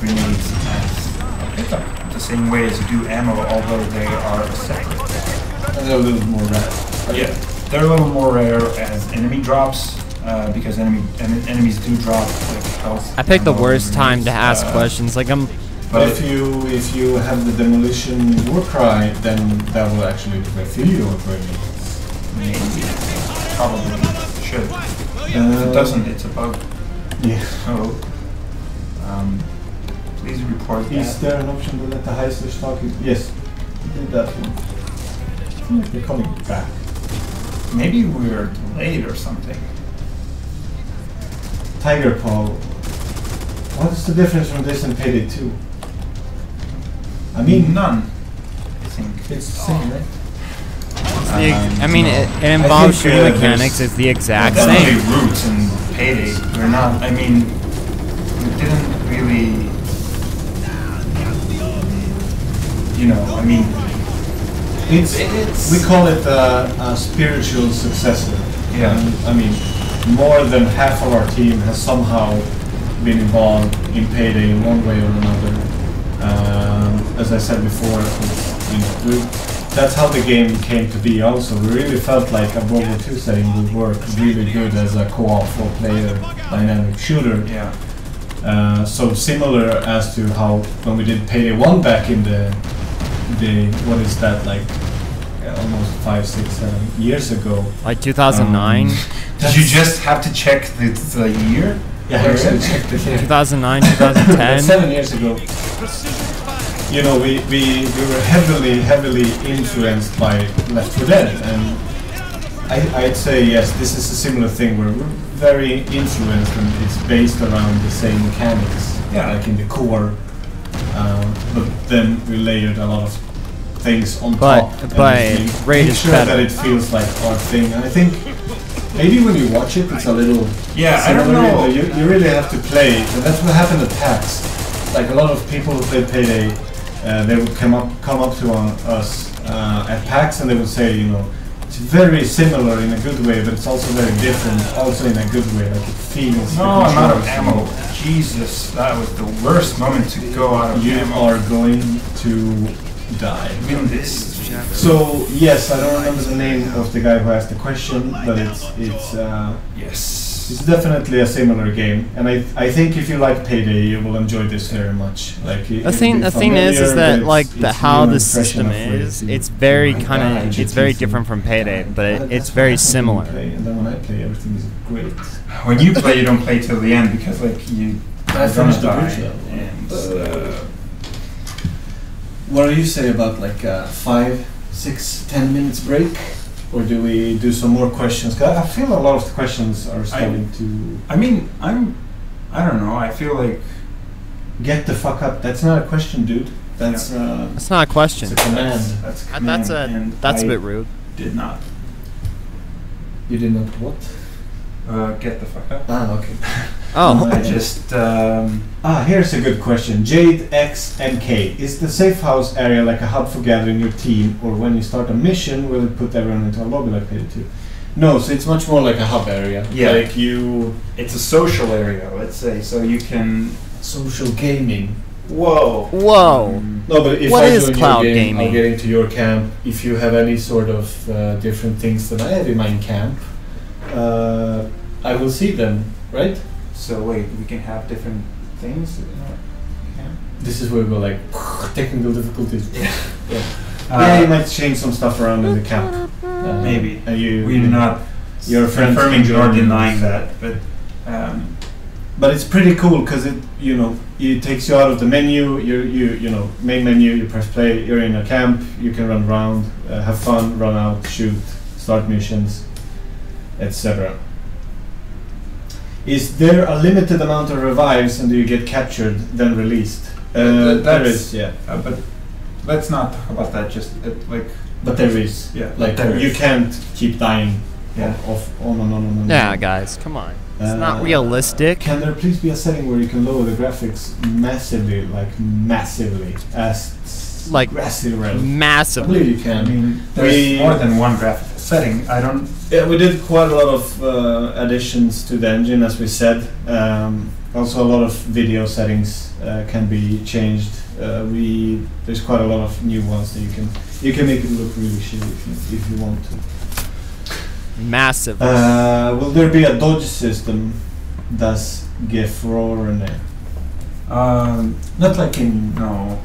as a pickup. The same way as you do ammo, although they are separate. And they're a little more rare. Yeah, they're a little more rare as enemy drops, because enemies do drop like health. I picked the worst grenades, time to ask questions. Like But if you have the demolition war cry, then that will actually refill your grenades. Maybe. Probably should. If it doesn't, it's a bug. Yeah. So, please report that. Is there an option to let the heisters talk? Yes, did that one. I feel like they're coming back. Maybe we're delayed or something. Tiger Paw. What is the difference from this and Payday 2? I mean, None. I think. it's the same, right? I mean, it involves think, shooting mechanics. It's the exact Definitely same. Roots and Payday. We're not. I mean, we didn't really. You know. I mean, It's we call it a spiritual successor. Yeah. I mean, more than half of our team has somehow been involved in Payday in one way or another. As I said before, that's how the game came to be. Also, we really felt like a World War II setting would work really good as a co-op 4-player dynamic shooter. yeah. So similar as to how when we did Payday 1 back in the what is that, like almost 5, 6, 7 years ago. Like 2009, Did you just have to check the year? Yeah, I actually checked it here. 2009, 2010. 7 years ago. You know, we were heavily influenced by Left 4 Dead, and I'd say yes, this is a similar thing where we're very influenced and it's based around the same mechanics, Yeah. like in the core, but then we layered a lot of things on But- top. and but we Raid made is sure better. that it feels like our thing, and I think maybe when you watch it, it's a little Yeah, I don't similar. know. You really have to play, and that's what happened at PAX. Like a lot of people who played Payday, they would come up to us at PAX and they would say, you know, it's very similar in a good way, but it's also very different, also in a good way. Like it feels. No, I'm out of ammo. Jesus, that was the worst moment to go out of You ammo. are going to die. Win this. So yes, I don't remember the name of the guy who asked the question, but it's Yes. definitely a similar game, and I think if you like Payday, you will enjoy this very much. Like The thing is that like how the system is, it's very it's very different from Payday, but it's very similar. And then when I play, everything is great. When you play, you don't play till the end because like you. I finished the bridge level. And What do you say about like 5, 6, 10 minutes break? Or do we do some more questions? 'Cause I feel a lot of the questions are starting to I mean, I don't know. I feel like get the fuck up. That's not a question, dude. That's That's not a question. it's a command. that's That's a bit rude. Did not You did not what? get the fuck up. Ah, okay. Oh, I just Here's a good question. Jade X and K. Is the safe house area like a hub for gathering your team, or when you start a mission, will it put everyone into a lobby like Payday 2? No, so it's much more like a hub area. Yeah. Like you it's a social area, let's say, so you can. social gaming. Whoa. whoa. No, but if What I is join cloud your game, gaming? I'll get into your camp. If you have any sort of different things that I have in my camp, I will see them, right? So wait, we can have different things. This is where we go like technical difficulties. Yeah, Yeah. you might change some stuff around in the camp. Maybe. And you, We're not your friends confirming can or join denying you. that, but But it's pretty cool because it, you know, it takes you out of the menu. You know, main menu. You press play. You're in a camp. You can run around, have fun, run out, shoot, start missions, etc. Is there a limited amount of revives, and do you get captured then released? There is, yeah. But let's not talk about that. Just like. But there is, yeah. Like you can't keep dying. Yeah. No. Yeah, guys, come on. It's not realistic. Can there please be a setting where you can lower the graphics massively, Like massively? I massively. believe you can. I mean, there's more than one graphical setting. I don't. Yeah, we did quite a lot of additions to the engine, as we said. Also, a lot of video settings can be changed. There's quite a lot of new ones that you can make it look really shitty if you want to. Massive. Will there be a dodge system? Does gefrorene? Not like in No,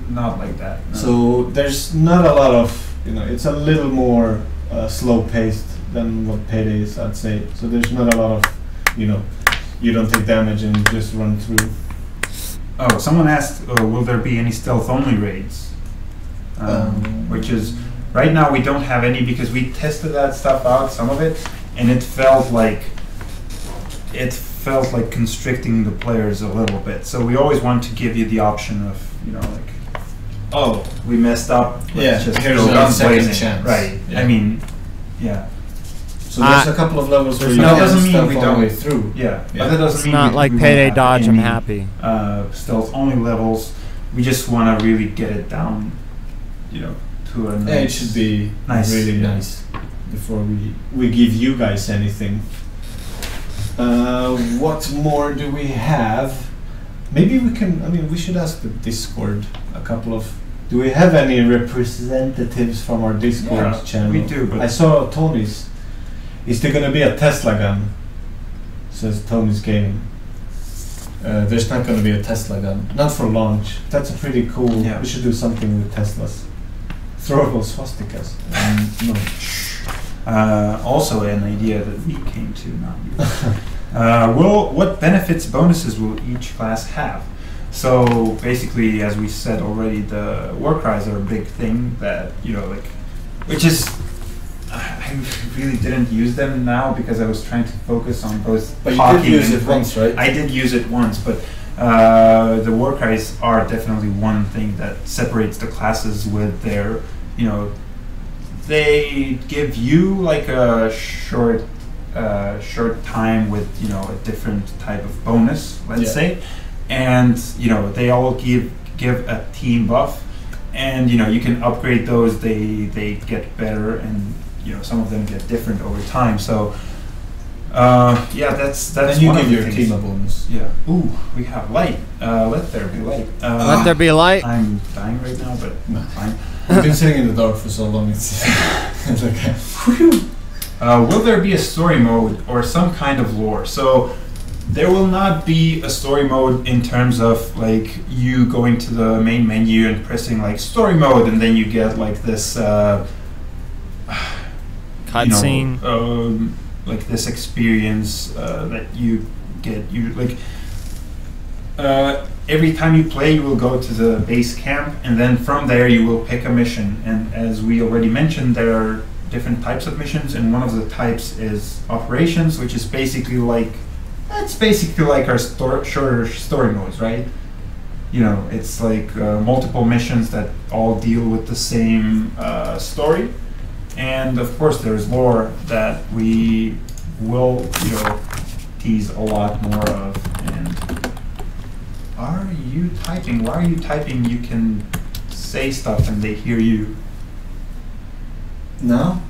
not like that. No. So there's not a lot of, it's a little more slow paced than what Payday is, I'd say. So there's not a lot of, you don't take damage and you just run through. Oh, someone asked, will there be any stealth only raids? Which is, right now we don't have any because we tested that stuff out, some of it, and it felt like constricting the players a little bit. So we always want to give you the option of, oh, we messed up. Let's just here's a second chance. Right. Yeah. I mean, yeah. So there's a couple of levels where you no, can doesn't mean stealth we all the don't. way through. Yeah, Yeah. but that doesn't It's mean not we like won't Payday have Dodge, I'm any, happy. Stealth only levels. We just want to really get it down, to a nice. Yeah, it should be nice, really yeah. nice before we give you guys anything. What more do we have? Maybe we should ask the Discord a couple of. Do we have any representatives from our Discord channel? We do, but I saw Tony's. Is there gonna be a Tesla gun? Says Tony's Gaming. There's not gonna be a Tesla gun. Not for launch. That's a pretty cool. Yeah. We should do something with Teslas. Throwable swastikas. No. Also an idea that we came to, not you. What benefits, bonuses will each class have? So basically, as we said already, the war cries are a big thing that, which is, I really didn't use them now because I was trying to focus on both But you talking did use and it once, right? I did use it once, but the war cries are definitely one thing that separates the classes with their, they give you like a short time with a different type of bonus, let's say, and they all give a team buff, and you can upgrade those. They get better, and some of them get different over time. So that's Then you one give of the your things. team a bonus. Yeah. Ooh, we have light. Let there be light. Let there be light. I'm dying right now, but No. fine. We've been sitting in the dark for so long. It's okay. Will there be a story mode or some kind of lore? So there will not be a story mode in terms of like you going to the main menu and pressing like story mode, and then you get like this Cutscene. like this experience that you get. Every time you play, you will go to the base camp, and then from there you will pick a mission. And as we already mentioned, there are different types of missions, and one of the types is operations, which is basically like our shorter story modes, right? It's like multiple missions that all deal with the same story, and of course there's lore that we will tease a lot more of. And are you typing? Why are you typing? You can say stuff and they hear you. No?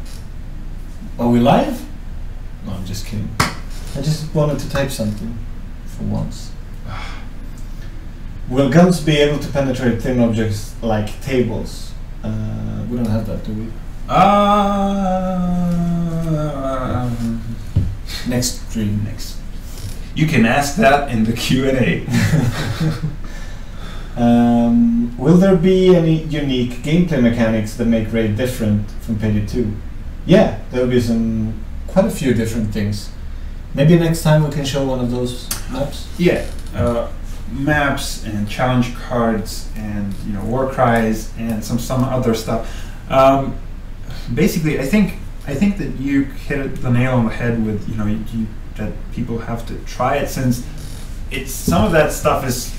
Are we live? No, I'm just kidding. I just wanted to type something for once. Will guns be able to penetrate thin objects like tables? We don't have that, do we? Next stream. Next. You can ask that in the Q&A. Will there be any unique gameplay mechanics that make Raid different from Payday 2? Yeah, there will be quite a few different things. Maybe next time we can show one of those maps. Yeah. maps and challenge cards and war cries and some other stuff. Basically, I think that you hit the nail on the head with that people have to try it, since some of that stuff is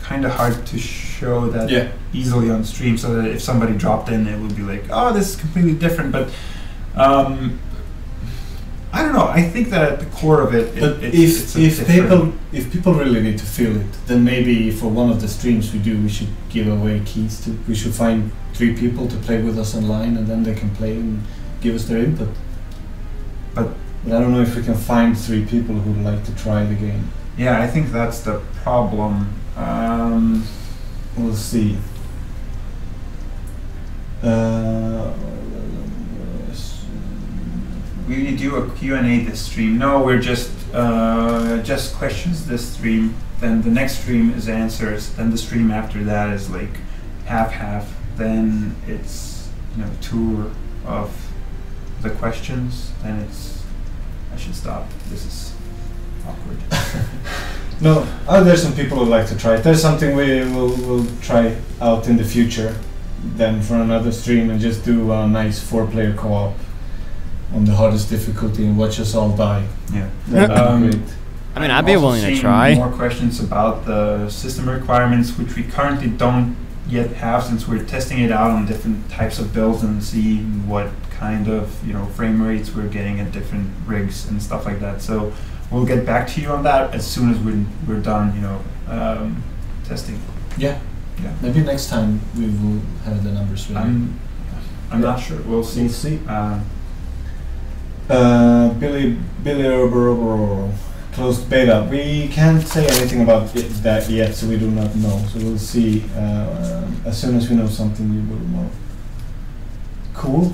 kind of hard to show that easily on stream, so that if somebody dropped in, it would be like, oh, this is completely different. But I don't know. I think that at the core of it, if people really need to feel it, then maybe for one of the streams we should give away keys to. We should find 3 people to play with us online, and then they can play and give us their input. But I don't know if we can find 3 people who would like to try the game. Yeah, I think that's the problem. We'll see. We do a Q&A this stream. No, we're just questions this stream. Then the next stream is answers. Then the stream after that is like half. Then it's tour of the questions. Then it's. I should stop. This is awkward. No, there's some people who like to try it. There's something we'll try out in the future, then for another stream, and just do a nice 4-player co-op on the hardest difficulty and watch us all die. Yeah. That'd be great. I mean, I'd be willing to try. More questions about the system requirements, which we currently don't yet have, since we're testing it out on different types of builds and seeing what kind of frame rates we're getting at different rigs and stuff like that. So we'll get back to you on that as soon as we're done testing. Yeah. Maybe next time we will have the numbers ready. I'm not sure. We'll see. We'll see. Billy closed beta. We can't say anything about that yet, so we do not know. So we'll see. As soon as we know something, we will know. Cool.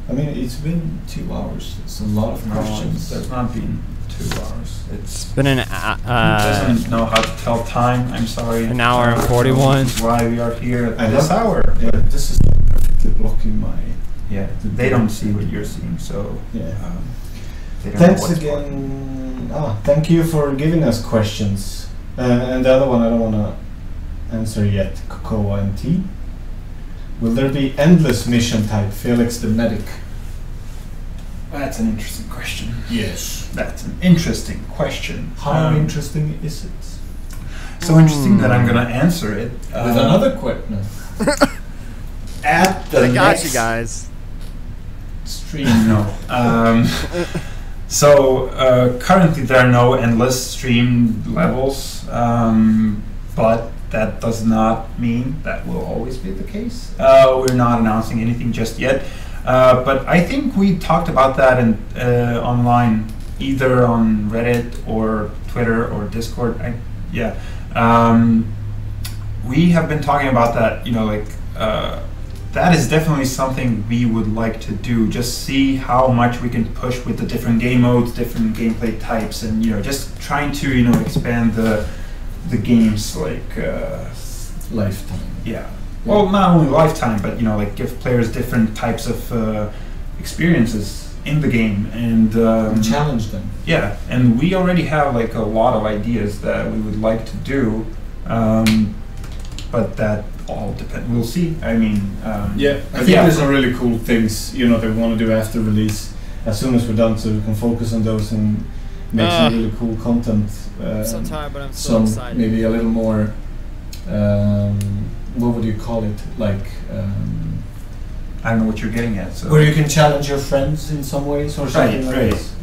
I mean, it's been 2 hours. It's a lot of questions. It's not been 2 hours. It's been an doesn't know how to tell time. I'm sorry. An hour and 41. This is why we are here at this hour. Yeah, this is perfectly blocking my. Yeah, they don't see what you're seeing, so yeah. They don't Thanks know what's again. Thank you for giving us questions. And the other one I don't want to answer yet. Cocoa and Tea. Will there be endless mission type? Felix the medic. That's an interesting question. Yes. That's an interesting question. How interesting is it? So interesting that I'm gonna answer it with another question. At the I got next you guys. stream. No. So currently there are no endless stream levels, but that does not mean that will always be the case. We're not announcing anything just yet, but I think we talked about that online, either on Reddit or Twitter or Discord. We have been talking about that. That is definitely something we would like to do. Just see how much we can push with the different game modes, different gameplay types, and just trying to expand the game's Lifetime. Yeah. Well, not only lifetime, but give players different types of experiences in the game and challenge them. Yeah, and we already have a lot of ideas that we would like to do, but that all depends. We'll see. I mean, I think there's some really cool things that we want to do after release. As soon as we're done, so we can focus on those and make some really cool content. I'm so tired, but I'm so excited. Maybe a little more. What would you call it? I don't know what you're getting at. So where you can challenge your friends in some ways or something like this.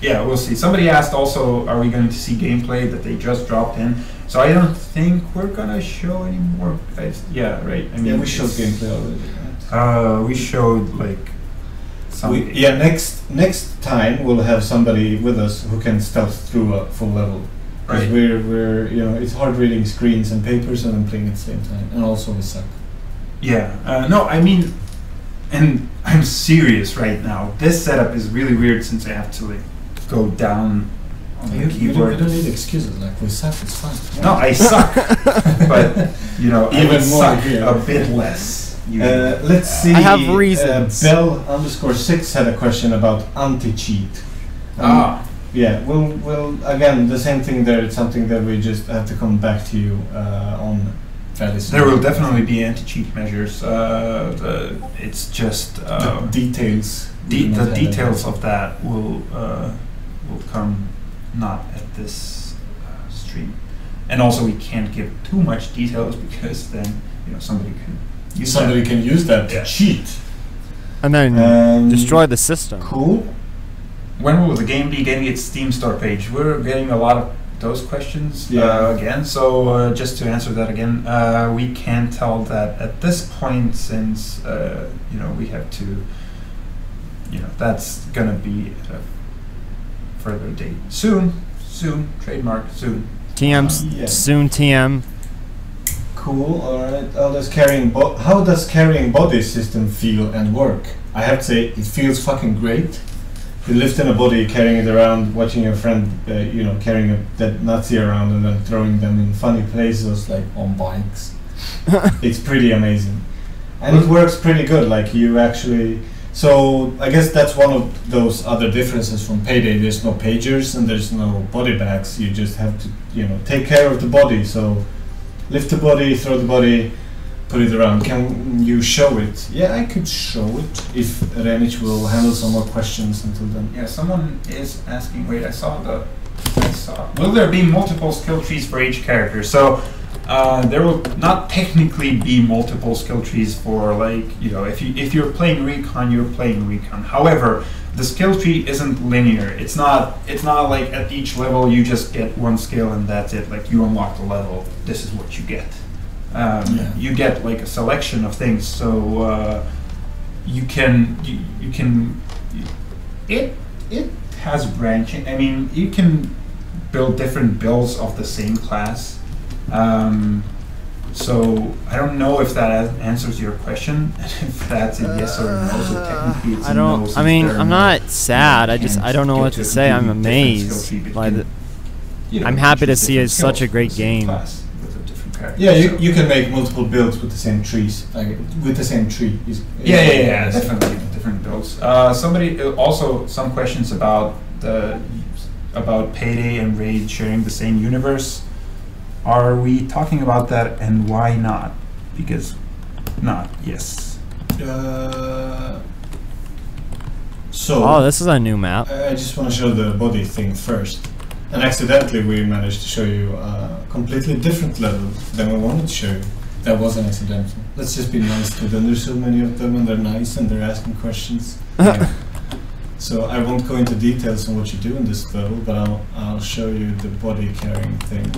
Yeah, we'll see. Somebody asked also, are we going to see gameplay that they just dropped in? So I don't think we're gonna show any more. Yeah, right. I mean, we showed gameplay already. Right? We showed next time we'll have somebody with us who can stealth through a full level. Because we're it's hard reading screens and papers and then playing at the same time, and also we suck. Yeah. No, I mean, and I'm serious right now. This setup is really weird since I have to go down on the keyboard. You don't need excuses. We suck. It's fine. No, I suck, but even more suck a bit less. Let's see. I have reasons. Bell_6 had a question about anti-cheat. Yeah, we'll again the same thing there. It's something that we just have to come back to you on fairly soon. There will definitely be anti-cheat measures. It's just the details. The details of that will come not at this stream, and also we can't give too much details because then somebody can use that to cheat and then destroy the system. Cool. When will the game be getting its Steam store page? We're getting a lot of those questions again. So just to answer that again, we can't tell that at this point since we have to. That's gonna be at a further date. Soon, trademark, soon. TM, soon TM. Cool, alright. How does carrying body system feel and work? I have to say, it feels fucking great. You lift in a body, carrying it around, watching your friend, carrying that Nazi around and then throwing them in funny places like on bikes. It's pretty amazing. And it works pretty good, like you actually... So I guess that's one of those other differences from Payday. There's no pagers and there's no body bags. You just have to, take care of the body. So lift the body, throw the body, put it around. Can you show it? Yeah, I could show it if Renich will handle some more questions until then. Yeah, someone is asking. Wait, I saw. Will there be multiple skill trees for each character? So. There will not technically be multiple skill trees for if you're playing Recon, you're playing Recon. However, the skill tree isn't linear. It's not like at each level you just get one skill and that's it. Like you unlock the level, this is what you get. You get like a selection of things. So it has branching. I mean, you can build different builds of the same class. So I don't know if that answers your question. If that's a yes or a no, so technically it's a no. I mean, I'm not sad. I don't know what to say. I'm amazed by the. I'm happy to see it's such a great game. Yeah, you can make multiple builds with the same trees, like with the same tree. Yeah, definitely different builds. Somebody also some questions about Payday and Raid sharing the same universe. Are we talking about that and why not? Because not, yes. Oh, this is a new map. I just want to show the body thing first. And accidentally we managed to show you a completely different level than we wanted to show you. That wasn't accidental. Let's just be nice to them. There's so many of them and they're nice and they're asking questions. So I won't go into details on what you do in this level, but I'll show you the body carrying thing.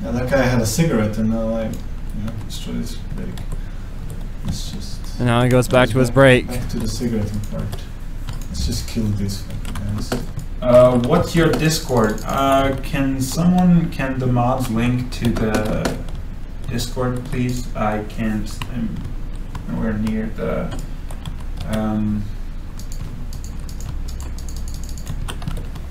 Yeah, that guy had a cigarette and now I destroyed his break. Let's just... And now he goes back to his break. Back to the cigarette part. Let's just kill these fucking guys. What's your Discord? Can the mods link to the Discord, please? I can't. I'm nowhere near the.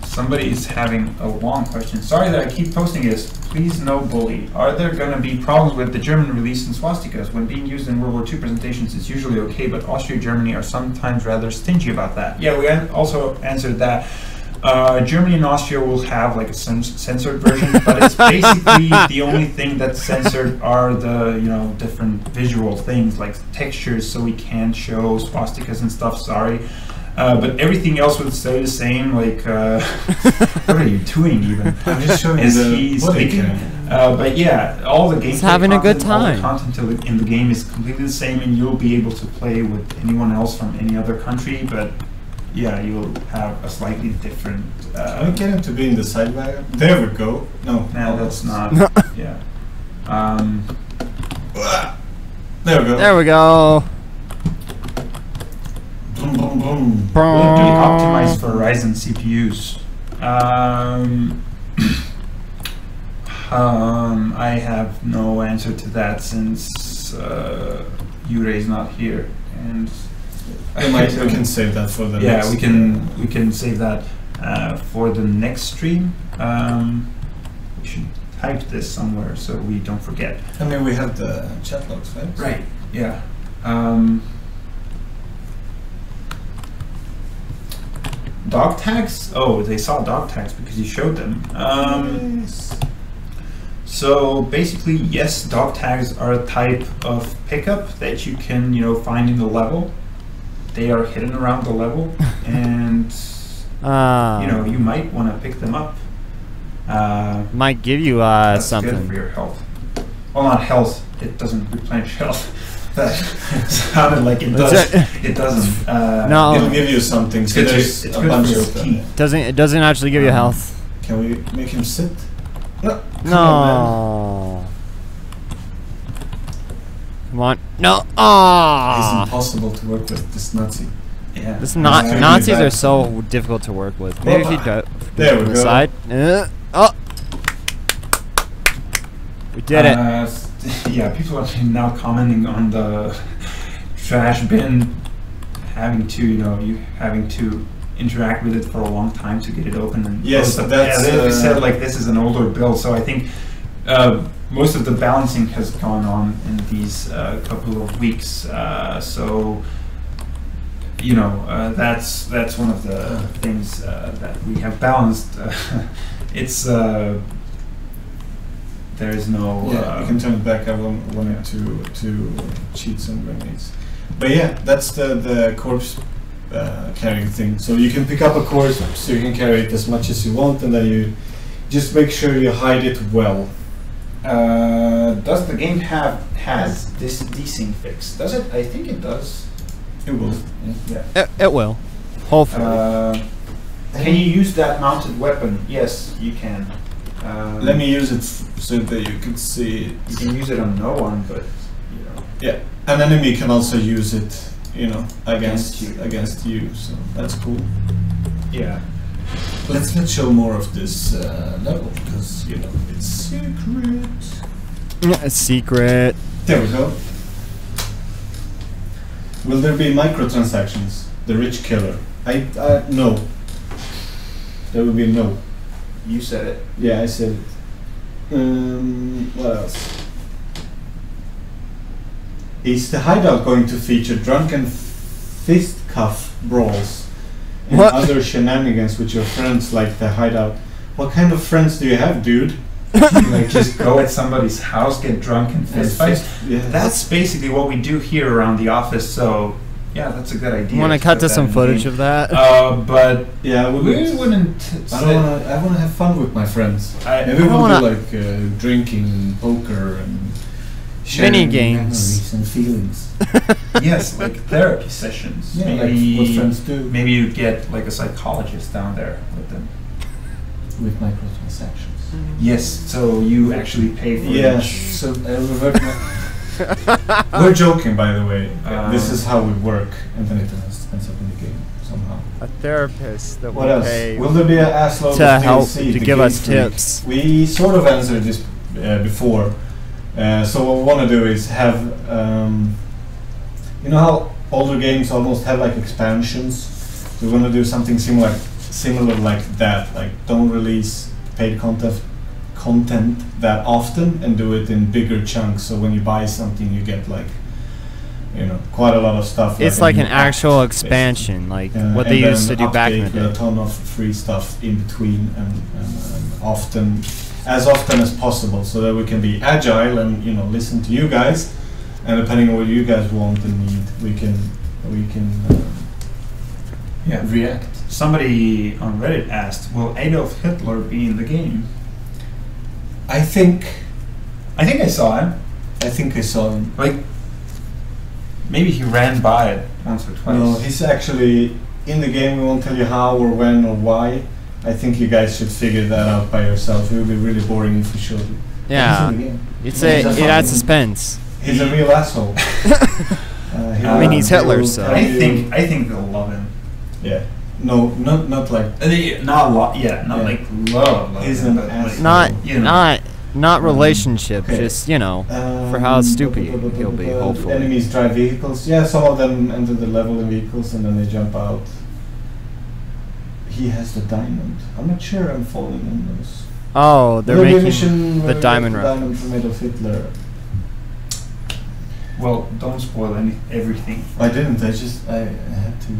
Somebody is having a long question. Sorry that I keep posting this. Please no bully. Are there going to be problems with the German release in swastikas? When being used in World War II presentations, it's usually okay, but Austria and Germany are sometimes rather stingy about that. Yeah, we also answered that. Germany and Austria will have like a censored version, but it's basically the only thing that's censored are the different visual things like textures, so we can't show swastikas and stuff. Sorry. But everything else would stay the same. Like, what are you doing? Even I'm just showing is he speaking? But yeah, all the gameplay having a good time. All the content in the game is completely the same, and you'll be able to play with anyone else from any other country. But yeah, you'll have a slightly different. Can we get him to be in the side wagon? There we go. No, that's not. Yeah. There we go. There we go. Boom, boom, boom. Will it be optimized for Ryzen CPUs? I have no answer to that since Yurei is not here, and we can save that for the next. Yeah, we can save that for the next stream. We should type this somewhere so we don't forget. I mean, we have the chat logs, right? Right. Yeah. dog tags? Oh, they saw dog tags because you showed them. Yes. So basically, yes, dog tags are a type of pickup that you can, you know, find in the level. They are hidden around the level, and you know, you might want to pick them up. Might give you That's something. good for your health. Well, not health. It doesn't replenish health. That sounded like it does. It doesn't. No. It'll give you something. So there's it's a good bunch for your of them. teeth. It doesn't actually give you health. Can we make him sit? No. No. Come on. No. He's Ah. impossible to work with. This Nazi. Yeah. This That's really Nazis bad. are so difficult to work with. Maybe if you go There to we the go. side. Oh. We did it. Yeah, people are now commenting on the trash bin having to, you know, having to interact with it for a long time to get it open. And Yes, close. that's, yeah, they said like this is an older build, so I think most of the balancing has gone on in these couple of weeks. So you know, that's one of the things that we have balanced. It's there is no. Yeah, you can turn it back. I wanted to cheat some grenades. But yeah, that's the corpse carrying thing. So you can pick up a corpse, so you can carry it as much as you want, and then you just make sure you hide it well. Does the game has this desync fix? Does it? I think it does. It will. Yeah. It will. Hopefully. Can you use that mounted weapon? Yes, you can. Let me use it so that you can see it. You can use it on no one, but you know. Yeah, an enemy can also use it, you know, against Against you. So that's cool. Yeah. Let's show more of this level because you know it's secret. A secret. There we go. Will there be microtransactions? The rich killer. No. There will be no. You said it. Yeah, I said it. What else? Is the hideout going to feature drunken fistcuff brawls and What? other shenanigans with your friends like the hideout? What kind of friends do you have, dude? Like just go at somebody's house, get drunk and fist fight. Yeah. That's basically what we do here around the office. So yeah, that's a good idea. Want to cut to put some that in footage the of that? game. But Yeah, we wouldn't. I want to have fun with my friends. Maybe I we'll wanna- do like drinking, poker, and Mini sharing games. memories and feelings. Yes, like therapy sessions. Yeah, maybe like what friends do Maybe you get like a psychologist down there with them. with microtransactions. Yes, so you actually pay for Yes. each. So revert my We're joking, by the way. This is how we work, and then it ends up in the game somehow. A therapist that What will else? pay Will there be an assload to of help DLC to the give Game us Freak? tips. We sort of answered this before. So what we want to do is have, you know how older games almost have like expansions? We want to do something similar like that. Like don't release paid content that often, and do it in bigger chunks. So when you buy something, you get like, you know, quite a lot of stuff. It's a like new an pack, actual basically. expansion, like what And they then used to do back in the update with day. a ton of free stuff in between, and often, as often as possible, so that we can be agile and, you know, listen to you guys, and depending on what you guys want and need, we can react. Somebody on Reddit asked, "Will Adolf Hitler be in the game?" I think I saw him. I saw him. Like maybe he ran by it once or twice. No, he's actually in the game. We won't tell you how or when or why. I think you guys should figure that out by yourself. It would be really boring if we showed you. Yeah, He's in the game. it adds suspense. He's a real asshole. I mean, he's Hitler, he'll so- tell you- I think they'll love him. Yeah. No, not like. Not Yeah. like love. He's him, an but like, asshole. Not you know. not relationship, okay. just, you know, for how stupid he'll be, the hopefully. Enemies drive vehicles. Yeah, some of them enter the level in vehicles and then they jump out. He has the diamond. I'm not sure I'm following in those. Oh, they're There'll be a making mission where the we diamond get the route. diamond from Adolf Hitler. Well, don't spoil everything. I didn't. I had to.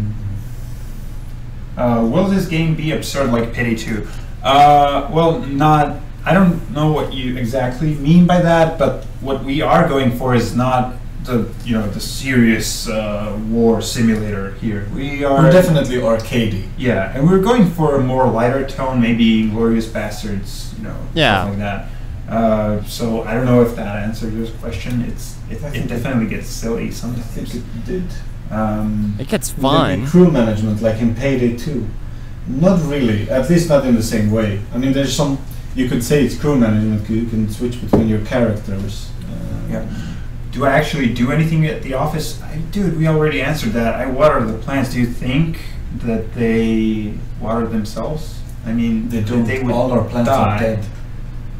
Will this game be absurd like Payday 2? Well, not. I don't know what you exactly mean by that, but what we are going for is not the serious war simulator here. We're definitely arcadey. Yeah, and we're going for a more lighter tone, maybe Glorious Bastards, stuff like that. So I don't know if that answered your question. It definitely gets silly sometimes. I think it did. It gets fun. Crew management, like in Payday 2. Not really, at least not in the same way. I mean, there's some. You could say it's crew management. You can switch between your characters. Yeah. Do I actually do anything at the office? Dude, we already answered that. I water the plants. Do you think that they water themselves? I mean, they don't. They would all our plants die. are dead.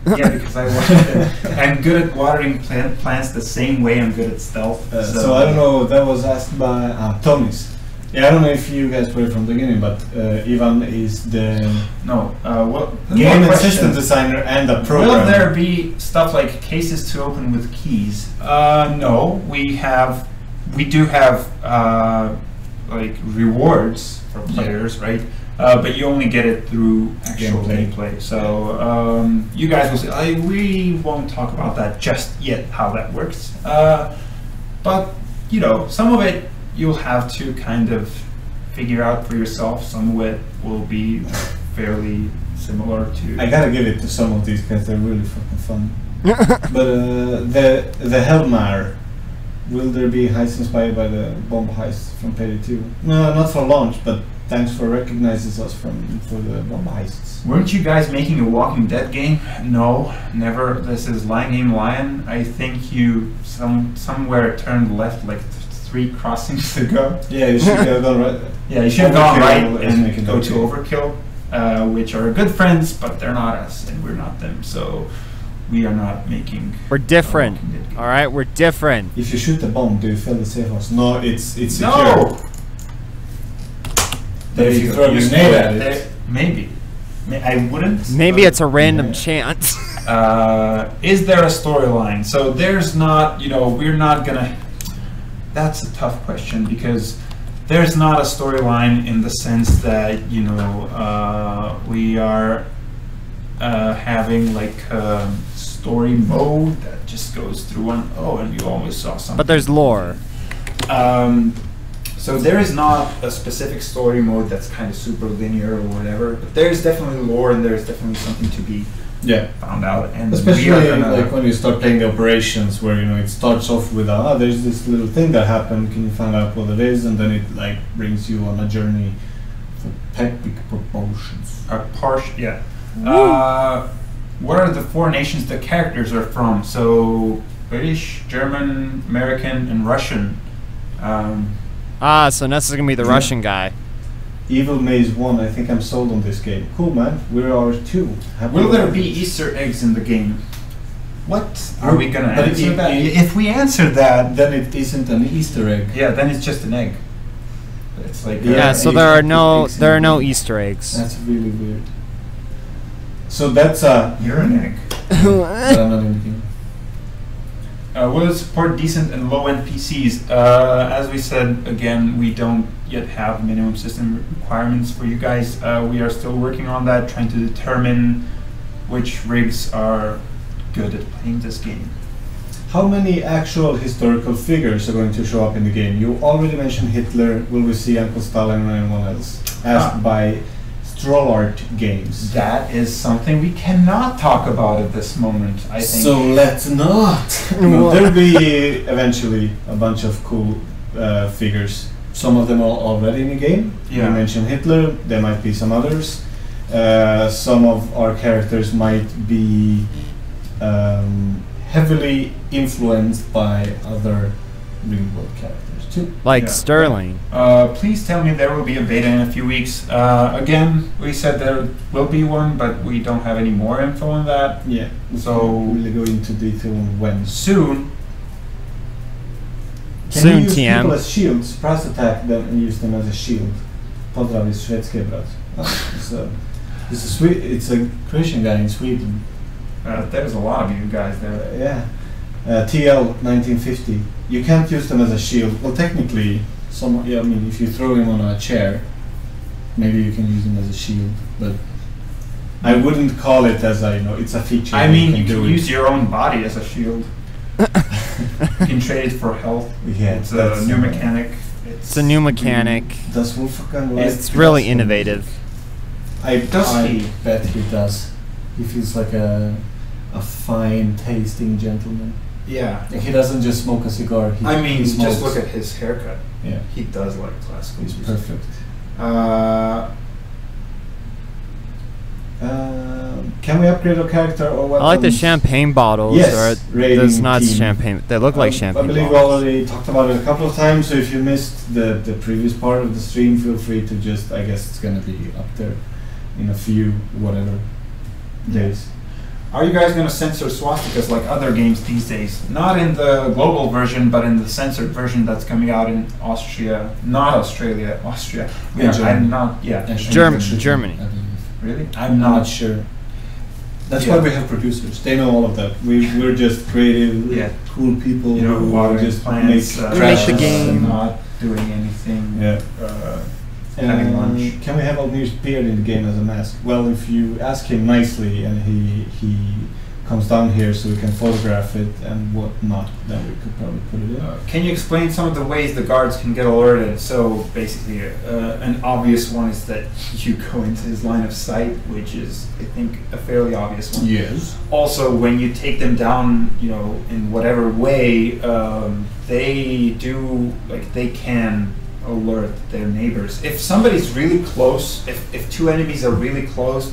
Yeah, because I water them. I'm good at watering plants the same way I'm good at stealth. So I don't know. That was asked by Tommy's. Yeah, I don't know if you guys were from the beginning, but Ivan is the game and system designer and a programmer. Will there be stuff like cases to open with keys? No, we do have like rewards for players, right? But you only get it through actual gameplay. So you guys will say, we won't talk about that just yet, how that works. But some of it you'll have to kind of figure out for yourself. Some of it will be fairly similar to. I gotta give it to some of these guys; they're really fucking fun. But the Helmar, will there be heist inspired by the bomb heist from Payday 2? No, not for launch, but thanks for recognizing us for the bomb heists. Weren't you guys making a Walking Dead game? No, never. This is Lion Game Lion. I think you somewhere turned left like 3 crossings ago. Yeah, you should have gone right. Yeah, you should have gone right and go to Overkill, which are good friends, but they're not us, and we're not them. So we are not making. We're different. All right, we're different. If you shoot a bomb, do you fail the safe house? No, it's secure. No. If you throw a grenade at it, maybe. I wouldn't. Maybe it's a random chance. Is there a storyline? So there's not. We're not gonna. That's a tough question because there's not a storyline in the sense that we are having like a story mode that just goes through and you always saw something. But there's lore. So there is not a specific story mode that's kind of super linear or whatever. But there's definitely lore and there's definitely something to be found out. And especially like when you start playing the operations where it starts off with there's this little thing that happened, can you find out what it is, and then it like brings you on a journey for epic proportions. What are the 4 nations the characters are from? So British, German, American, and Russian. So Ness is gonna be the Russian guy. Evil Maze 1, I think I'm sold on this game. Cool, man. We're ours too. Will there be Easter eggs in the game? What are we gonna answer that? If we answer that, then it isn't an Easter egg. Yeah, then it's just an egg. It's like so there are no Easter eggs. That's really weird. So that's you're an egg. But I'm not in the game. Will it support decent and low-end PCs? As we said, again, we don't yet have minimum system requirements for you guys. We are still working on that, trying to determine which rigs are good at playing this game. How many actual historical figures are going to show up in the game? You already mentioned Hitler. Will we see Uncle Stalin or anyone else? Asked by Strollart Games. That is something we cannot talk about at this moment, I think. So let's not. There'll be eventually a bunch of cool figures. Some of them are already in the game. Yeah. You mentioned Hitler. There might be some others. Some of our characters might be heavily influenced by other real world characters too. Like Sterling. Please tell me there will be a beta in a few weeks. Again, we said there will be one, but we don't have any more info on that. Yeah. So we'll go into detail on when. Soon. Can you use people as shields? Surprise attack them and use them as a shield. Pozdrav iz Švedske, brat. It's a Christian guy in Sweden. There's a lot of you guys there. Yeah. TL 1950. You can't use them as a shield. Well, technically, I mean, if you throw him on a chair, maybe you can use him as a shield, but I wouldn't call it as a, it's a feature. I mean, you do can it. use your own body as a shield. You can trade it for health. Yeah, It's a new mechanic. It's a new mechanic. Does Wolfgang like It's really innovative. I he? bet he does. He feels like a fine tasting gentleman. Yeah. Like he doesn't just smoke a cigar. He, I mean, he smokes. just look at his haircut. Yeah, He does like classical he's music. perfect. Can we upgrade our character or weapons? I like the champagne bottles. Yes, Or raiding those not team. champagne. They look like champagne I believe we bottles. already talked about it a couple of times, so if you missed the previous part of the stream, feel free to just, I guess it's gonna be up there in a few, whatever, days. Are you guys going to censor swastikas like other games these days? Not in the global version, but in the censored version that's coming out in Austria, not Australia, Austria. And Germany. I'm not. Yeah. And Germany. I believe. Really? I'm not sure. That's Yeah. why we have producers. They know all of that. We're just creative, Yeah. cool people You know, who watering just plants, make We make the crashes game. and- Not doing anything. Yeah. Having lunch. Can we have Aldmir's beard in the game as a mask? Well, if you ask him nicely and he comes down here so we can photograph it and whatnot, then we could probably put it in. Can you explain some of the ways the guards can get alerted? So basically, an obvious one is that you go into his line of sight, which is, I think, a fairly obvious one. Yes. Also, when you take them down, in whatever way, they do, they can alert their neighbors. If somebody's really close, if two enemies are really close,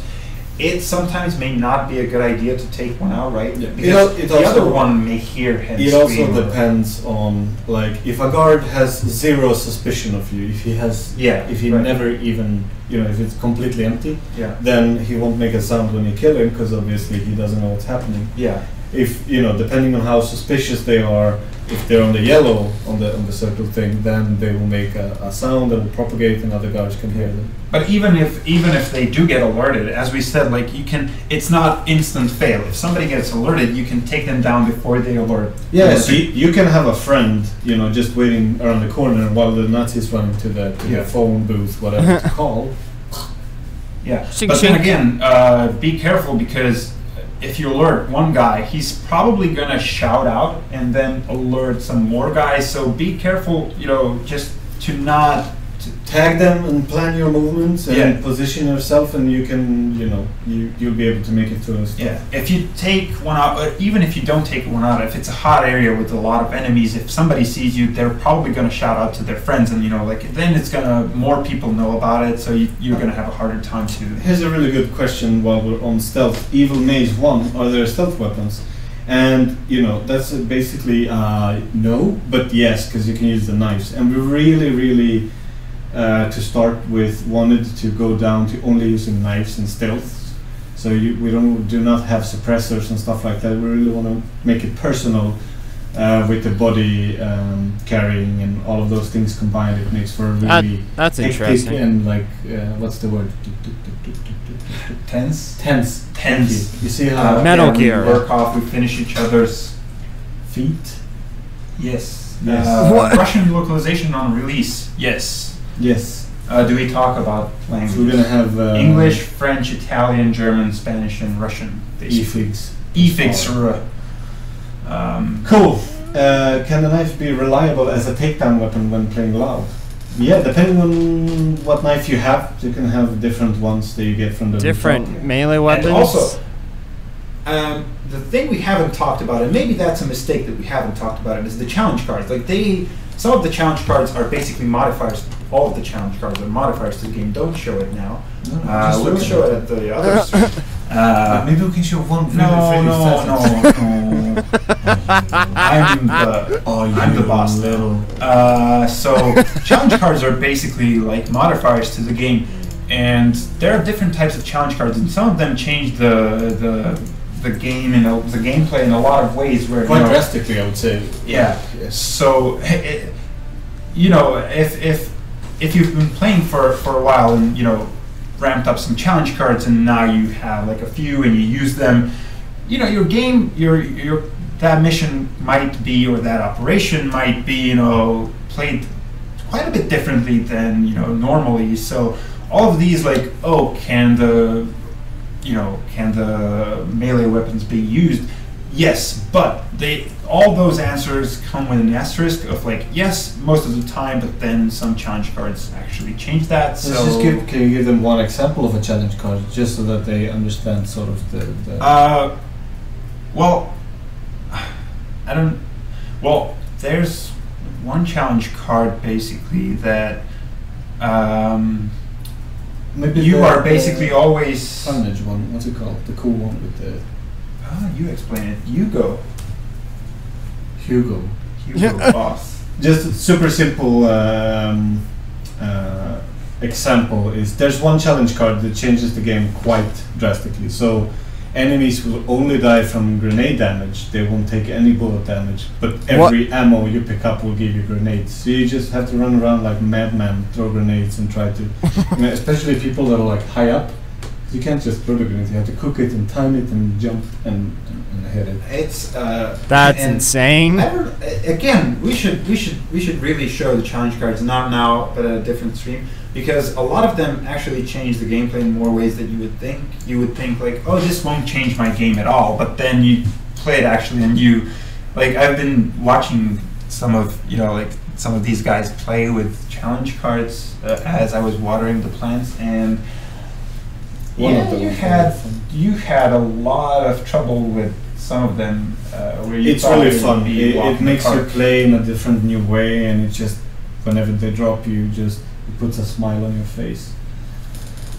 it sometimes may not be a good idea to take one out, right? Yeah. Because It the also- other one may hear him It scream. also depends on, if a guard has zero suspicion of you, if he right. never even, if it's completely empty, Yeah. then he won't make a sound when you kill him because obviously he doesn't know what's happening. Yeah. If depending on how suspicious they are, if they're on the yellow on the circle thing, then they will make a sound that will propagate and other guards can hear them. But even if they do get alerted, as we said, it's not instant fail. If somebody gets alerted, you can take them down before they alert. Yeah, so you can have a friend, just waiting around the corner while the Nazis run to the Yeah. phone booth, whatever it's called. Yeah, Shink, but then shink. again, be careful because if you alert one guy, he's probably gonna shout out and then alert some more guys. So be careful, just to not. Tag them and plan your movements and Yeah. position yourself, and you can, you'll be able to make it through and stuff. Yeah, if you take one out, even if you don't take one out, if it's a hot area with a lot of enemies, if somebody sees you, they're probably going to shout out to their friends, and then it's gonna more people know about it, so you're gonna have a harder time to. Here's a really good question while we're on stealth. Evil Maze 1, are there stealth weapons? And, that's basically no, but yes, because you can use the knives. And we really, to start with, wanted to go down to only using knives and stealth. So we do not have suppressors and stuff like that. We really want to make it personal with the body carrying and all of those things combined. It makes for a really That's hectic interesting. and what's the word? Tense. Tense. Tense. You see how Metal we Gear. work off, we finish each other's. feet? Yes. Yes. What? Russian localization on release. Yes. Yes. Do we talk about language? So we're gonna have English, French, Italian, German, Spanish, and Russian. eFigs. Efix. Cool. Can the knife be reliable as a takedown weapon when playing loud? Yeah, depending on what knife you have, you can have different ones that you get from the Different melee weapons. And also, the thing we haven't talked about, and maybe that's a mistake that we haven't talked about, is the challenge cards. Some of the challenge cards are basically modifiers. All of the challenge cards are modifiers to the game. Don't show it now. just We'll look show at it at the other stream. maybe we can show one. No. I'm the boss. So challenge cards are basically like modifiers to the game, and there are different types of challenge cards, and some of them change the game and the gameplay in a lot of ways. Where Quite drastically, I would say. yeah. Yes. So if you've been playing for a while and ramped up some challenge cards and now you have like a few and you use them, your game, your that mission might be, or that operation might be, played quite a bit differently than normally. So all of these, like, oh, can the melee weapons be used? Yes, but all those answers come with an asterisk of like, yes, most of the time, but then some challenge cards actually change that. So can you give them one example of a challenge card, just so that they understand sort of the well, I don't. Well, there's one challenge card basically that maybe you are basically always. Carnage one. What's it called? The cool one with the. You explain it. Hugo boss. Just a super simple example is there's one challenge card that changes the game quite drastically. So enemies will only die from grenade damage. They won't take any bullet damage, but every ammo you pick up will give you grenades. So you just have to run around like madman, throw grenades and try to, especially people that are like high up. You can't just throw the grenades. You have to cook it and time it and jump and hit it. It's that's insane. Again, we should really show the challenge cards, not now but at a different stream, because a lot of them actually change the gameplay in more ways than you would think. You would think like, oh, this won't change my game at all, but then you play it actually, and you like. I've been watching some of some of these guys play with challenge cards as I was watering the plants, and. You had a lot of trouble with some of them. Where you it's really fun. It makes you play in a different new way, and it just whenever they drop you, it puts a smile on your face.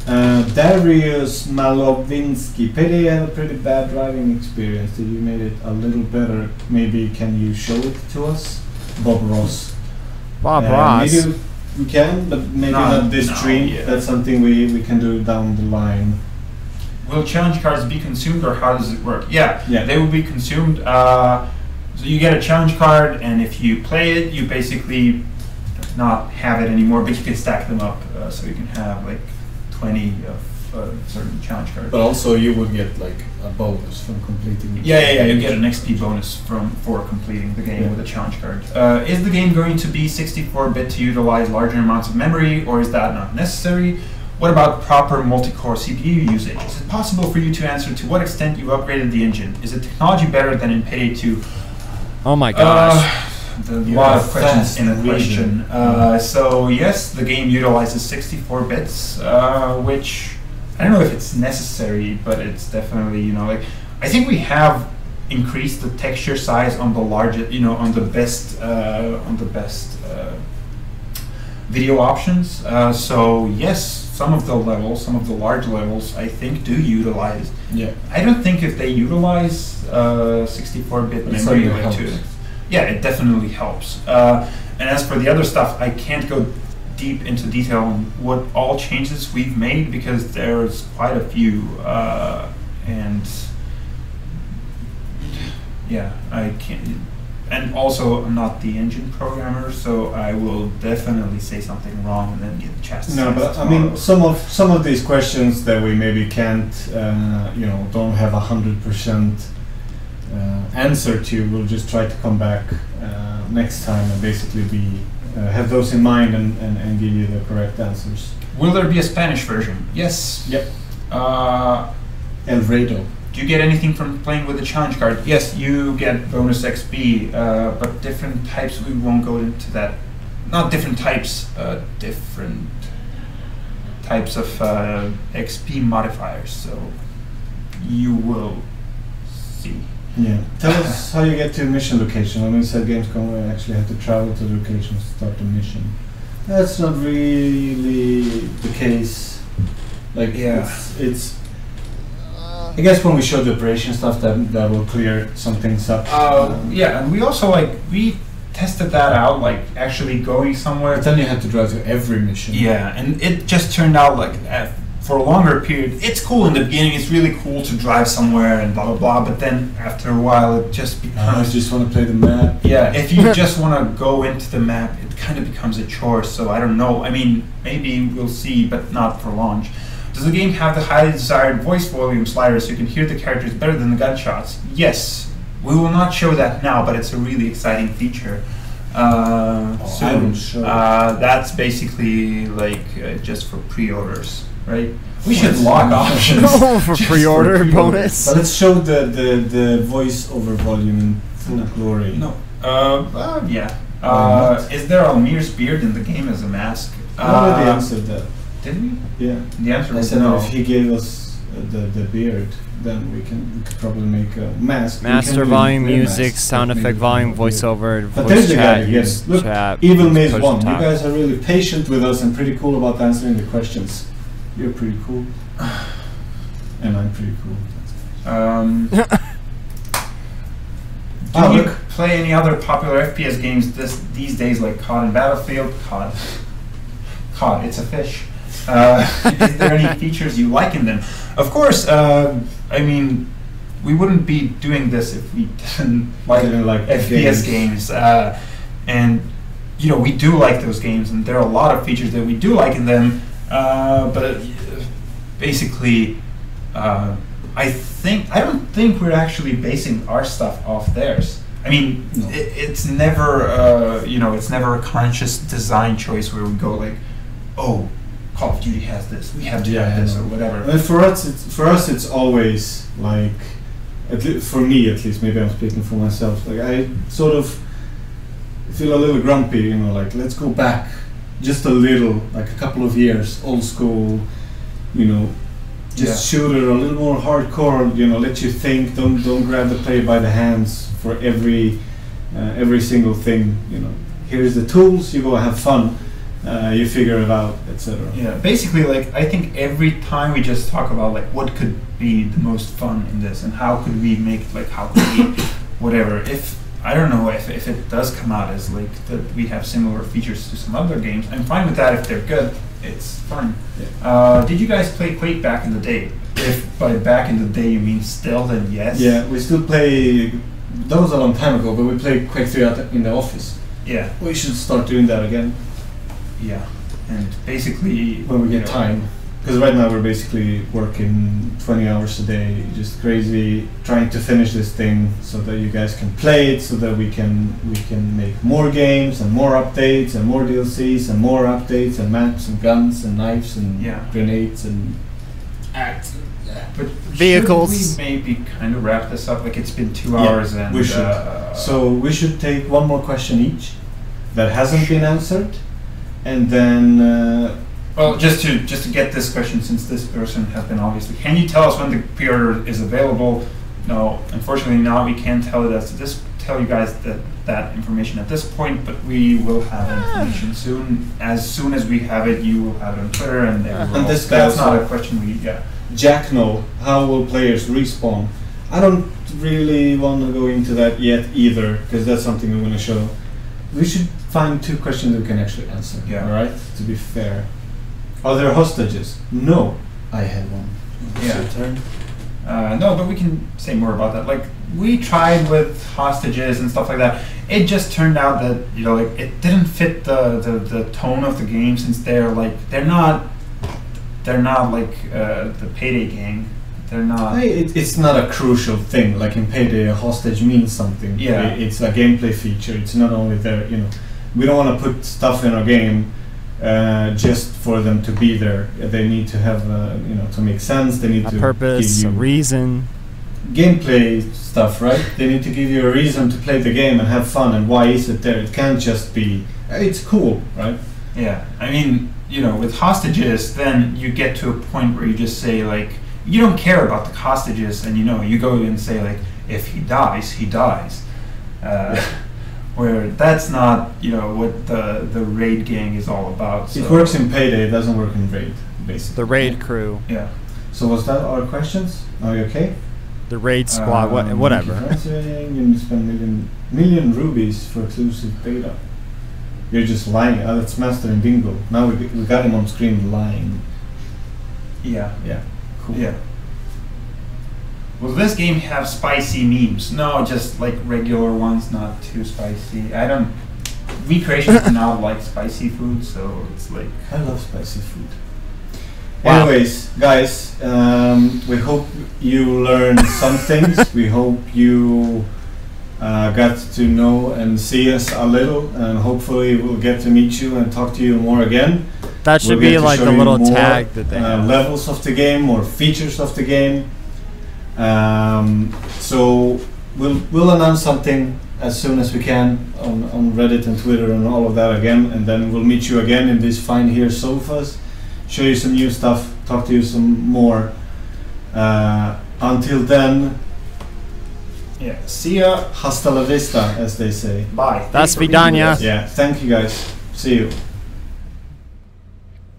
Darius Malovinsky, Payday had a pretty bad driving experience. Did you make it a little better? Maybe can you show it to us, Bob Ross? Bob Ross. Maybe we can, but maybe not this stream. Yeah. That's something we can do down the line. Will challenge cards be consumed, or how does it work? Yeah. They will be consumed. So you get a challenge card, and if you play it, you basically not have it anymore, but you can stack them up, so you can have like 20 of certain challenge cards. But also you would get like a bonus from completing. You get an XP bonus for completing the game with a challenge card. Is the game going to be 64-bit to utilize larger amounts of memory, or is that not necessary? What about proper multi-core CPU usage? Is it possible for you to answer to what extent you've upgraded the engine? Is the technology better than in Payday 2? Oh my gosh. A lot of questions in a question. So yes, the game utilizes 64 bits, which I don't know if it's necessary, but it's definitely, like, I think we have increased the texture size on the largest, on the best video options. So yes, some of the large levels, I think do utilize. Yeah. I don't think if they utilize 64-bit memory like to. Yeah, it definitely helps. And as for the other stuff, I can't go deep into detail on what all changes we've made, because there's quite a few, and yeah, I can't. And also, I'm not the engine programmer, so I will definitely say something wrong and then get chastised. No, but I mean, some of these questions that we maybe can't, don't have 100% answer to, we'll just try to come back next time and basically have those in mind and give you the correct answers. Will there be a Spanish version? Yes. Yep. El Redo. Do you get anything from playing with the challenge card? Yes, you get bonus XP, but different types, we won't go into that. Not different types, different types of XP modifiers, so you will see. Yeah. Tell us how you get to mission location. I mean, said Gamescom, we actually have to travel to the location to start the mission. That's not really the case. Like, it's I guess when we show the operation stuff, that will clear some things up. Yeah, and we also we tested that out, like actually going somewhere. But then you have to drive to every mission. Yeah, and it just turned out like for a longer period, it's cool in the beginning. It's really cool to drive somewhere and blah blah blah. But then after a while, it just becomes. I just want to play the map. Yeah, if you just want to go into the map, it kind of becomes a chore. So I don't know. I mean, maybe we'll see, but not for launch. Does the game have the highly desired voice volume slider so you can hear the characters better than the gunshots? Yes. We will not show that now, but it's a really exciting feature. I'm sure. That's basically like just for pre-orders, right? We should lock options For pre-order bonus. But let's show the voice over volume in full glory. No. Yeah. not? Is there Almir's beard in the game as a mask? I already answered that. Did we? Yeah. The answer I was said no. if he gave us the beard, then we could probably make a mask. Master volume, music, sound effect volume, voiceover, But voice there's the guy chat, again. use Look, chat. Evil use Maze push 1. You talk. guys are really patient with us and pretty cool about answering the questions. You're pretty cool. And I'm pretty cool. Do you play any other popular FPS games these days, like COD and Battlefield? COD. COD, it's a fish. Is there any features you like in them? Of course, I mean, we wouldn't be doing this if we didn't like FPS games. And, you know, we do like those games, and there are a lot of features that we do like in them. But basically, I don't think we're actually basing our stuff off theirs. I mean, No. it's never, it's never a conscious design choice where we go like, oh, Call of Duty has this, we have to have this, or whatever. And for us, it's always like, for me at least, maybe I'm speaking for myself. Like I sort of feel a little grumpy, you know, like let's go back just a little, like a couple of years, old school, you know. Just shooter, a little more hardcore. You know, let you think. Don't grab the player by the hands for every single thing. You know, here's the tools. You go have fun. You figure it out, etc. Yeah, basically, like I think every time we just talk about like what could be the most fun in this and how could we make it, like how could we whatever. If I don't know if it does come out as like that we have similar features to some other games, I'm fine with that if they're good. It's fun. Yeah. Did you guys play Quake back in the day? If by back in the day you mean still, then yes. Yeah, we still play. That was a long time ago, but we played Quake 3 in the office. Yeah. We should start doing that again. Yeah. And basically when we get time. Because right now we're basically working 20 hours a day, just crazy, trying to finish this thing so that you guys can play it, so that we can make more games and more updates and more DLCs and more updates and maps and guns and knives and grenades and acts. But Vehicles. should we maybe kind of wrap this up? Like it's been 2 hours and we should. So we should take one more question each that hasn't been answered, and then. Well, just to get this question, since this person has been obviously, can you tell us when the pre-order is available? No, unfortunately not. We can't tell you guys that information at this point, but we will have information soon. As soon as we have it, you will have it on Twitter, and this that's guy not also- a question we Jack, no. How will players respawn? I don't really want to go into that yet either, because that's something we want to show. We should find 2 questions we can actually answer. Yeah. All right. To be fair. Are there hostages? No. I had one. Yeah. It's your turn. No, but we can say more about that. Like we tried with hostages and stuff like that. It just turned out that like it didn't fit the tone of the game, since they're not like the Payday gang. They're not. It's not a crucial thing. Like in Payday, a hostage means something. Yeah. It's a gameplay feature. It's not only there. We don't want to put stuff in our game just for them to be there. They need to have, to make sense. They need A to purpose, give a you reason. gameplay stuff, right? They need to give you a reason to play the game and have fun. And why is it there? It can't just be. It's cool, right? Yeah, I mean, with hostages, then you get to a point where you just say like, you don't care about the hostages, and you go and say like, if he dies, he dies. Where that's not what the raid gang is all about. So. It works in Payday. It doesn't work in Raid, basically. The raid crew. Yeah. So was that our questions? Are you okay? The raid squad. Thank Whatever. you for answering. You spend million rubies for exclusive beta. You're just lying. That's Master in Bingo. Now we got him on screen lying. Yeah. Yeah. Cool. Yeah. Will this game have spicy memes? No, just like regular ones, not too spicy. Recreation does not like spicy food, so it's like. I love spicy food. Wow. Anyways, guys, we hope you learned some things. We hope you got to know and see us a little, and hopefully we'll get to meet you and talk to you more again. That should We'll be get to like show the you little more, tag that they have. levels of the game, more features of the game. So we'll announce something as soon as we can on Reddit and Twitter and all of that again, and then we'll meet you again in these fine here sofas, show you some new stuff, talk to you some more. Until then, Yeah. See ya. hasta la vista, as they say. Bye. That's Thanks for being with vidania. us. Yeah, thank you guys. See you.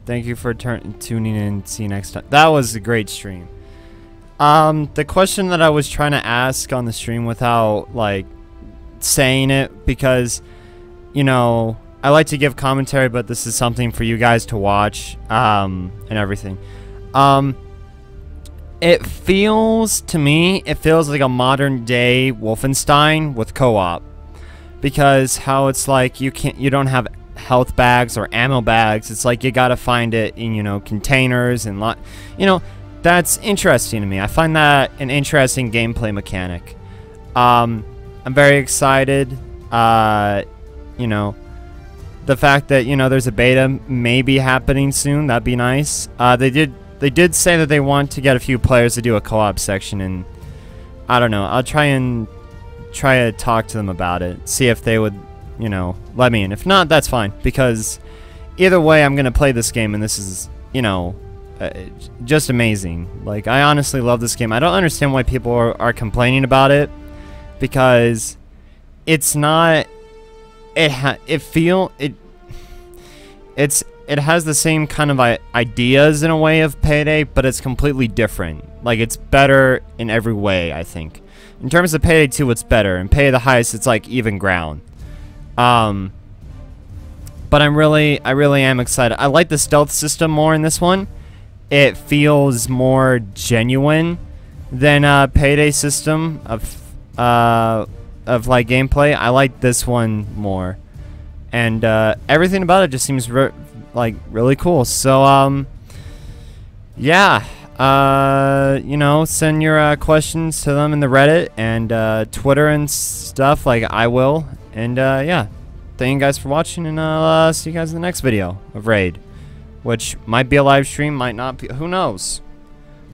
Thank you for tuning in. See you next time. That was a great stream. The question that I was trying to ask on the stream without like saying it, because you know I like to give commentary, but this is something for you guys to watch and everything. It feels to me, it feels like a modern day Wolfenstein with co-op, because how it's like you don't have health bags or ammo bags. It's like you gotta find it in, you know, containers and that's interesting to me. I find that an interesting gameplay mechanic. I'm very excited. You know, the fact that, you know, there's a beta maybe happening soon, that'd be nice. They did say that they want to get a few players to do a co-op section, and I don't know. I'll try to talk to them about it, see if they would, you know, let me in. If not, that's fine, because either way I'm gonna play this game, and this is, you know, just amazing. Like, I honestly love this game. I don't understand why people are complaining about it, because it's not, it has the same kind of ideas in a way of Payday, but it's completely different. Like, it's better in every way, I think. In terms of Payday 2, it's better. In Payday the Heist, it's like even ground. But I really am excited. I like the stealth system more in this one. It feels more genuine than Payday system of like gameplay. I like this one more, and everything about it just seems like really cool. So yeah, you know, send your questions to them in the Reddit and Twitter and stuff. Like, I will. And yeah, thank you guys for watching, and I'll see you guys in the next video of Raid, which might be a live stream, might not be, who knows.